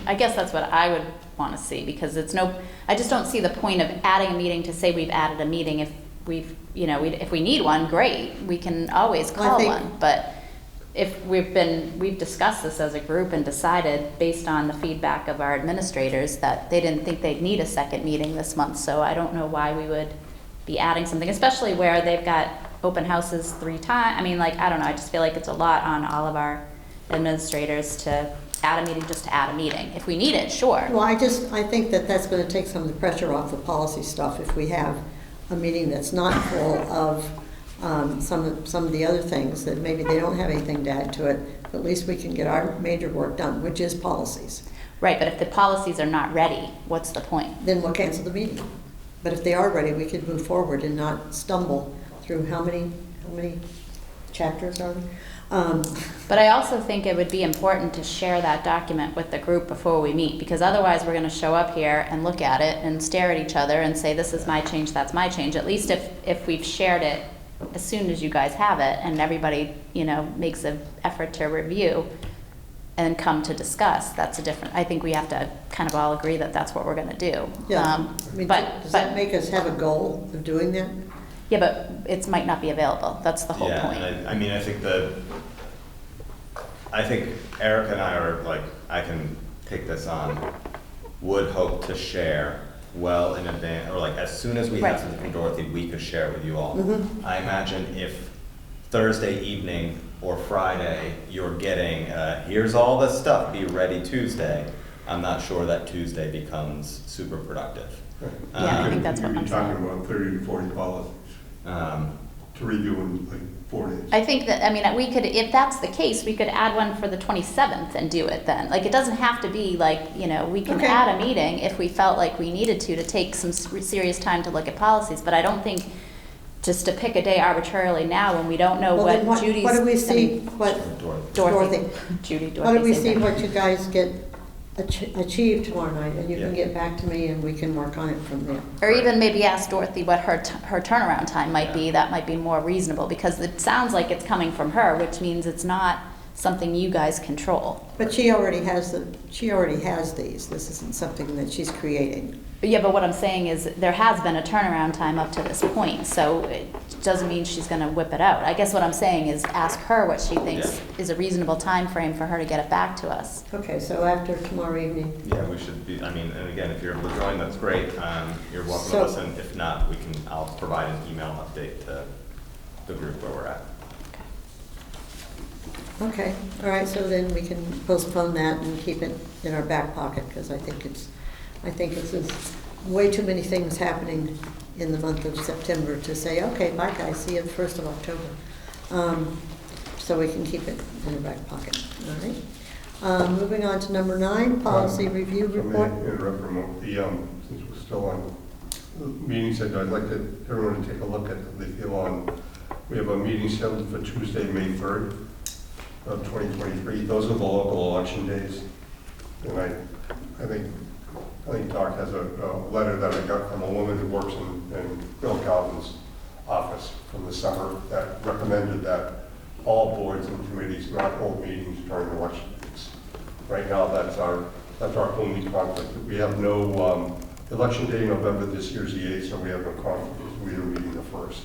Speaker 6: I guess that's what I would want to see, because I just don't see the point of adding a meeting to say we've added a meeting. If if we need one, great, we can always call one. But if we've discussed this as a group and decided, based on the feedback of our administrators, that they didn't think they'd need a second meeting this month. So I don't know why we would be adding something, especially where they've got open houses 3 times. I mean, like, I don't know, I just feel like it's a lot on all of our administrators to add a meeting just to add a meeting. If we need it, sure.
Speaker 1: Well, I think that that's going to take some of the pressure off the policy stuff if we have a meeting that's not full of some of the other things that maybe they don't have anything to add to it. But at least we can get our major work done, which is policies.
Speaker 6: Right, but if the policies are not ready, what's the point?
Speaker 1: Then we'll cancel the meeting. But if they are ready, we could move forward and not stumble through how many chapters are there?
Speaker 6: But I also think it would be important to share that document with the group before we meet, because otherwise we're going to show up here and look at it and stare at each other and say, this is my change, that's my change. At least if we've shared it as soon as you guys have it and everybody, makes an effort to review and come to discuss, that's a different, I think we have to kind of all agree that that's what we're going to do.
Speaker 1: Yeah. Does that make us have a goal of doing that?
Speaker 6: Yeah, but it might not be available. That's the whole point.
Speaker 12: And I think Erica and I are like, I can take this on, would hope to share well in advance, or like as soon as we have something from Dorothy, we could share it with you all.
Speaker 1: Mm-hmm.
Speaker 12: I imagine if Thursday evening or Friday, you're getting, here's all the stuff, be ready Tuesday, I'm not sure that Tuesday becomes super productive.
Speaker 6: Yeah, I think that's what I'm
Speaker 5: You're
Speaker 6: saying.
Speaker 5: talking about 30 to 40 policies to review in like 4 days.
Speaker 6: I think that, we could, if that's the case, we could add one for the 27th and do it then. Like, it doesn't have to be like, we can
Speaker 1: Okay.
Speaker 6: add a meeting if we felt like we needed to take some serious time to look at policies. But I don't think just to pick a day arbitrarily now when we don't know
Speaker 1: Well, then
Speaker 6: what Judy's.
Speaker 1: what do we see?
Speaker 6: Dorothy. Judy, Dorothy.
Speaker 1: What do we
Speaker 6: same
Speaker 1: see
Speaker 6: thing.
Speaker 1: what you guys get achieved tomorrow night, and you can get back to me and we can work on it from there.
Speaker 6: Or even maybe ask Dorothy what her turnaround time might be. That might be more reasonable, because it sounds like it's coming from her, which means it's not something you guys control.
Speaker 1: But she already has these. This isn't something that she's creating.
Speaker 6: But what I'm saying is there has been a turnaround time up to this point, so it doesn't mean she's going to whip it out. I guess what I'm saying is ask her what she thinks is a reasonable time frame for her to get it back to us.
Speaker 1: Okay, so after tomorrow evening.
Speaker 12: Yeah, we should be, and again, if you're able to join, that's great. You're welcome
Speaker 1: So-
Speaker 12: to listen. If not, I'll provide an email update to the group where we're at.
Speaker 1: Okay, all right, so then we can postpone that and keep it in our back pocket, because I think it's just way too many things happening in the month of September to say, okay, bye guys, see you the 1st of October. So we can keep it in our back pocket, all right? Moving on to number 9, policy review report.
Speaker 5: Let me interrupt for a moment. Since we're still on the meeting schedule, I'd like everyone to take a look at how they feel on, we have a meeting scheduled for Tuesday, May 3rd of 2023. Those are the local election days. And I think Doc has a letter that I got from a woman who works in Bill Calvin's office from the summer that recommended that all boards and committees not hold meetings during election days. Right now, that's our only conflict. We have no, election day in November this year's the 8th, so we have no conflict. We are meeting the 1st.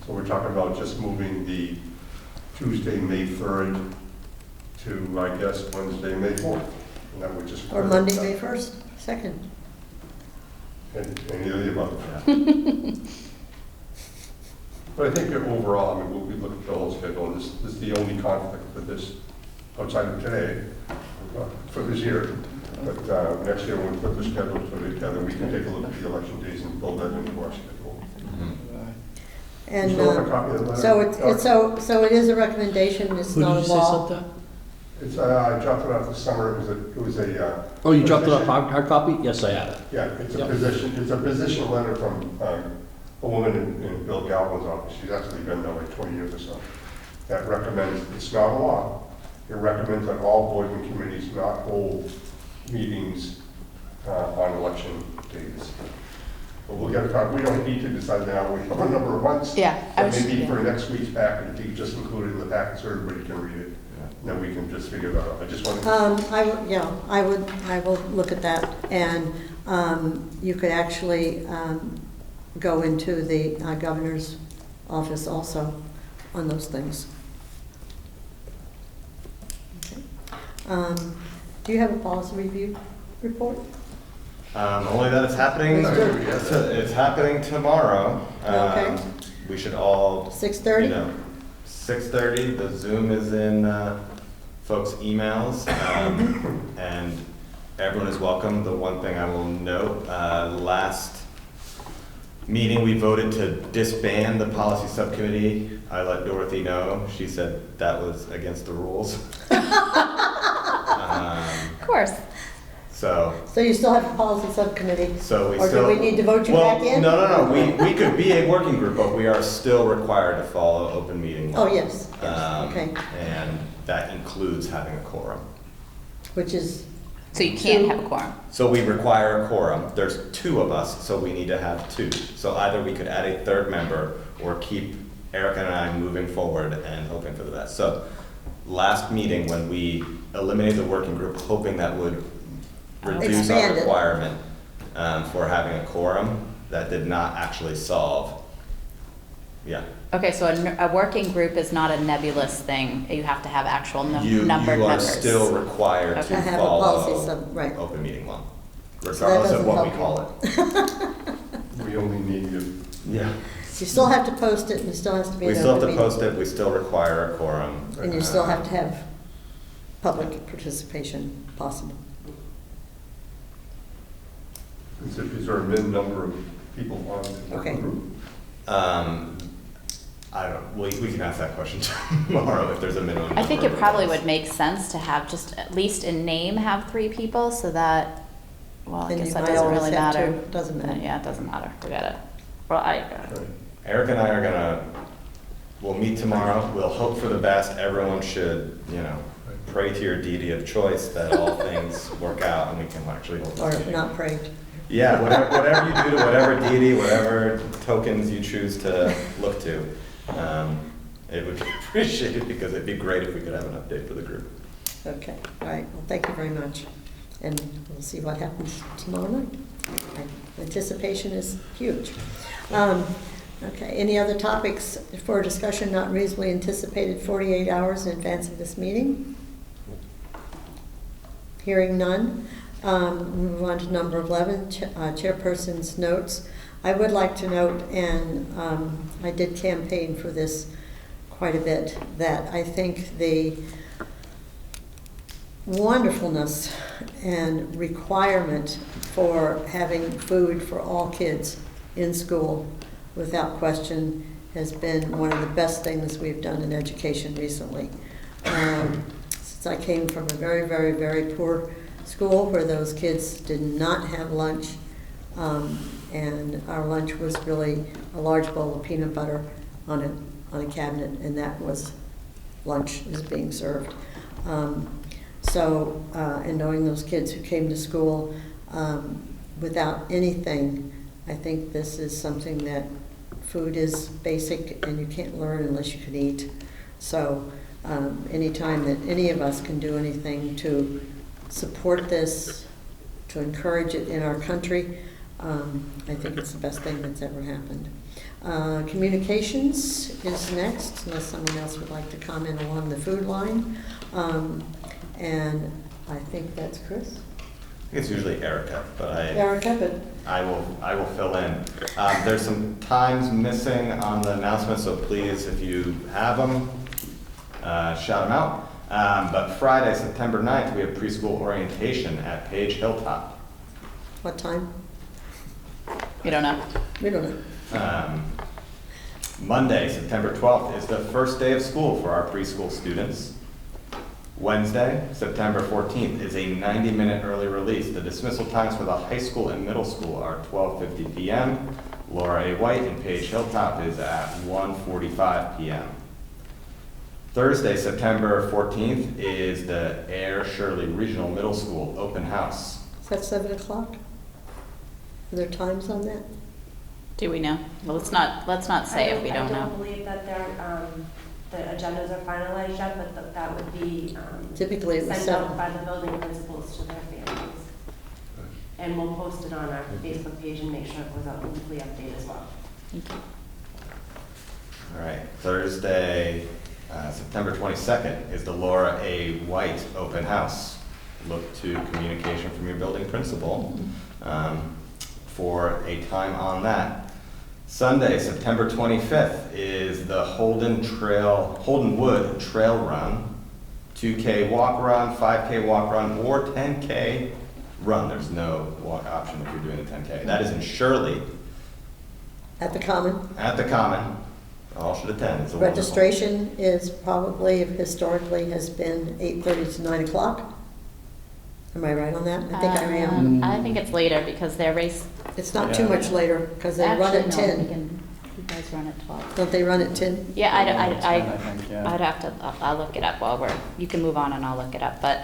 Speaker 5: So we're talking about just moving the Tuesday, May 3rd to, I guess, Wednesday, May 4th. And that would just.
Speaker 1: Or Monday, May 1st, 2nd.
Speaker 5: Any of the above. But I think that overall, we'll be looking at the whole schedule, and this is the only conflict for this, outside of today, for this year. But next year, when we put the schedule together, we can take a look at the election days and build that into our schedule.
Speaker 1: And
Speaker 5: You still have a copy of the letter?
Speaker 1: so it is a recommendation, it's
Speaker 7: Who
Speaker 1: not
Speaker 7: did
Speaker 1: a
Speaker 7: you say
Speaker 1: law.
Speaker 7: sent that?
Speaker 5: It's, I dropped it off this summer, it was a.
Speaker 7: Oh, you dropped it off
Speaker 5: position-
Speaker 7: hard copy? Yes, I have it.
Speaker 5: Yeah, it's a
Speaker 7: Yep.
Speaker 5: position letter from a woman in Bill Galvin's office. She's actually been there like 20 years or so. That recommends, it's not a law, it recommends that all boards and committees not hold meetings on election days. But we'll get to, we don't need to decide now, we have a number of months.
Speaker 6: Yeah, I
Speaker 5: But
Speaker 6: was-
Speaker 5: maybe
Speaker 6: yeah.
Speaker 5: for next week's packet, if you just include it in the packet so everybody can read it, then we can just figure that out. I just wanted to.
Speaker 1: I will look at that, and you could actually go into the governor's office also on those things. Okay. Do you have a policy review report?
Speaker 12: Only that it's happening, it's happening tomorrow.
Speaker 1: Okay.
Speaker 12: We should all,
Speaker 1: 6:30?
Speaker 12: you know, 6:30, the Zoom is in folks' emails, and everyone is welcome. The one thing I will note, last meeting, we voted to disband the policy subcommittee. I let Dorothy know. She said that was against the rules.
Speaker 6: Of course.
Speaker 12: So
Speaker 1: You still have a policy subcommittee?
Speaker 12: So we
Speaker 1: Or
Speaker 12: still.
Speaker 1: do we need to vote you back in?
Speaker 12: No, we could be a working group, but we are still required to follow open meeting law.
Speaker 1: Oh, yes, okay,
Speaker 12: And that includes having a quorum.
Speaker 1: which is,
Speaker 6: So you can't have a quorum.
Speaker 12: So we require a quorum. There's 2 of us, so we need to have 2. So either we could add a 3rd member or keep Erica and I moving forward and hoping for the best. So last meeting, when we eliminated the working group, hoping that would reduce our
Speaker 1: Expand it.
Speaker 12: requirement for having a quorum, that did not actually solve. Yeah.
Speaker 6: Okay, so a working group is not a nebulous thing. You have to have actual
Speaker 12: You
Speaker 6: numbered
Speaker 12: are
Speaker 6: members.
Speaker 12: still required
Speaker 6: Okay.
Speaker 12: to
Speaker 1: To have a policy
Speaker 12: follow
Speaker 1: sub- right.
Speaker 12: open meeting law,
Speaker 1: that
Speaker 12: regardless of
Speaker 1: doesn't
Speaker 12: what we
Speaker 1: help
Speaker 12: call it.
Speaker 5: We only need you.
Speaker 12: Yeah.
Speaker 1: you still have to post it, and it still has to be
Speaker 12: We
Speaker 1: an
Speaker 12: still have
Speaker 1: open
Speaker 12: to
Speaker 1: meeting.
Speaker 12: post it, we still require a quorum.
Speaker 1: And you still have to have public participation possible.
Speaker 5: Is there a min number of people on the
Speaker 1: Okay.
Speaker 5: group?
Speaker 12: I don't, we can ask that question tomorrow if there's a minimum.
Speaker 6: I think
Speaker 12: number
Speaker 6: it
Speaker 12: of
Speaker 6: probably
Speaker 12: members.
Speaker 6: would make sense to have just at least in name have 3 people so that, well, I
Speaker 1: Then
Speaker 6: guess
Speaker 1: you
Speaker 6: that
Speaker 1: might
Speaker 6: doesn't
Speaker 1: always
Speaker 6: really
Speaker 1: have
Speaker 6: matter.
Speaker 1: 2. Doesn't matter.
Speaker 6: Yeah, it doesn't matter. Forget it. Well,
Speaker 12: Eric and I are gonna, we'll meet tomorrow, we'll hope for the best, everyone should, pray to your deity of choice that all things work out and we can actually hold this
Speaker 1: Or
Speaker 12: meeting.
Speaker 1: not prayed.
Speaker 12: Yeah, whatever you do to whatever deity, whatever tokens you choose to look to, it would be appreciated because it'd be great if we could have an update for the group.
Speaker 1: Okay, all right, well, thank you very much. And we'll see what happens tomorrow night. Anticipation is huge. Okay, any other topics for discussion not reasonably anticipated 48 hours in advance of this meeting? Hearing none. Move on to number 11, chairperson's notes. I would like to note, and I did campaign for this quite a bit, that I think the wonderfulness and requirement for having food for all kids in school, without question, has been one of the best things we've done in education recently. Since I came from a very, very, very poor school where those kids did not have lunch, and our lunch was really a large bowl of peanut butter on a cabinet, and that was lunch is being served. And knowing those kids who came to school without anything, I think this is something that food is basic and you can't learn unless you can eat. So anytime that any of us can do anything to support this, to encourage it in our country, I think it's the best thing that's ever happened. Communications is next, unless someone else would like to comment along the food line. And I think that's Chris.
Speaker 12: I think it's usually Erica, but
Speaker 1: Erica, but
Speaker 12: I will fill in. There's some times missing on the announcement, so please, if you have them, shout them out. But Friday, September 9th, we have preschool orientation at Page Hilltop.
Speaker 1: what time?
Speaker 6: You don't know.
Speaker 1: We don't know.
Speaker 12: Monday, September 12th, is the first day of school for our preschool students. Wednesday, September 14th is a 90-minute early release. The dismissal times for the high school and middle school are 12:50 p.m. Laura A. White in Page Hilltop is at 1:45 p.m. Thursday, September 14th is the Air Shirley Regional Middle School open house.
Speaker 1: Is that 7 o'clock? Are there times on that?
Speaker 6: Do we know? Well, let's not say if we don't
Speaker 3: I
Speaker 6: know.
Speaker 3: don't believe that the agendas are finalized yet, but that would be
Speaker 1: Typically it was
Speaker 3: sent
Speaker 1: 7.
Speaker 3: out by the building principals to their families. And we'll post it on our Facebook page and make sure it goes out in weekly update as well.
Speaker 6: Thank you.
Speaker 12: All right, Thursday, September 22nd is the Laura A. White open house. Look to communication from your building principal for a time on that. Sunday, September 25th is the Holdenwood Trail Run, 2K walk run, 5K walk run, or 10K run. There's no walk option if you're doing the 10K. That is in Shirley
Speaker 1: At the Common.
Speaker 12: at the Common. All should attend. It's a wonderful-
Speaker 1: Registration is probably, historically, has been 8:30 to 9 o'clock. Am I right on that? I think I am.
Speaker 6: I think it's later because their race.
Speaker 1: It's not too much later, because they run
Speaker 6: Actually,
Speaker 1: at
Speaker 6: no,
Speaker 1: 10.
Speaker 6: You guys run at 12.
Speaker 1: Don't they run at 10?
Speaker 6: Yeah,
Speaker 10: I think, yeah.
Speaker 6: I'd have to, I'll look it up while you can move on and I'll look it up, but,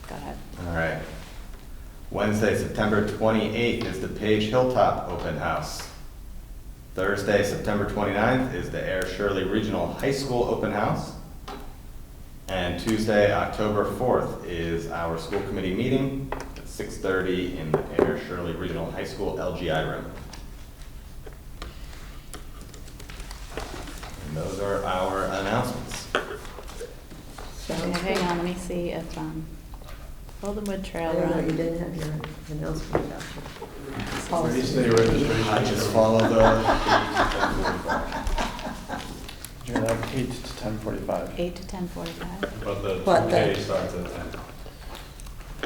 Speaker 6: go ahead.
Speaker 12: All right. Wednesday, September 28th is the Page Hilltop open house. Thursday, September 29th is the Air Shirley Regional High School open house. And Tuesday, October 4th is our school committee meeting at 6:30 in the Air Shirley Regional High School LGI room. And those are our announcements.
Speaker 1: Sounds
Speaker 6: Hang
Speaker 1: good.
Speaker 6: on, let me see if, Goldenwood
Speaker 1: I
Speaker 6: Trail
Speaker 1: don't know, you
Speaker 6: Run.
Speaker 1: didn't have your announcement about your policy.
Speaker 2: Wednesday registration.
Speaker 12: I just follow the.
Speaker 10: You're like 8 to 10:45.
Speaker 6: 8 to 10:45.
Speaker 2: But the
Speaker 1: But
Speaker 2: 2K
Speaker 1: the-
Speaker 2: starts at 10.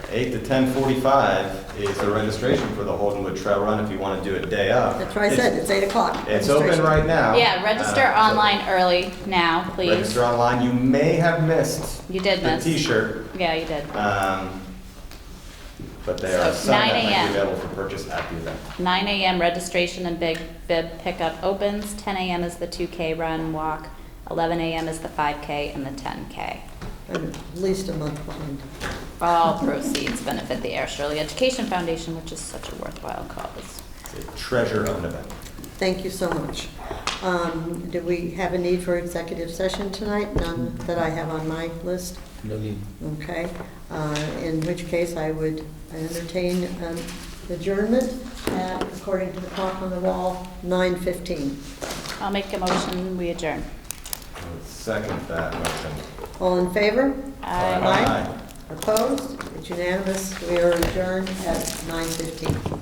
Speaker 12: 8 to 10:45 is the registration for the Holdenwood Trail Run if you want to do it day of.
Speaker 1: That's what I said, it's 8 o'clock.
Speaker 12: It's open
Speaker 1: registration.
Speaker 12: right now.
Speaker 6: Yeah, register
Speaker 12: So
Speaker 6: online early now, please.
Speaker 12: Register online. You may have missed
Speaker 6: You did
Speaker 12: the
Speaker 6: miss.
Speaker 12: T-shirt,
Speaker 6: Yeah, you did.
Speaker 12: but there are
Speaker 6: So,
Speaker 12: some that
Speaker 6: 9
Speaker 12: might
Speaker 6: a.m.
Speaker 12: be available for purchase at the event.
Speaker 6: 9 a.m. registration and big bib pickup opens. 10 a.m. is the 2K run walk. 11 a.m. is the 5K and the 10K.
Speaker 1: I'm at least a month behind.
Speaker 6: All proceeds benefit the Air Shirley Education Foundation, which is such a worthwhile cause.
Speaker 12: It's a treasure of an event.
Speaker 1: Thank you so much. Do we have a need for executive session tonight? None that I have on my list?
Speaker 7: No need.
Speaker 1: Okay, in which case I would entertain adjournment at, according to the clock on the wall, 9:15.
Speaker 6: I'll make a motion, we adjourn.
Speaker 12: I would second that motion.
Speaker 1: All in favor?
Speaker 6: Aye.
Speaker 1: Opposed? It's unanimous. We are adjourned at 9:15.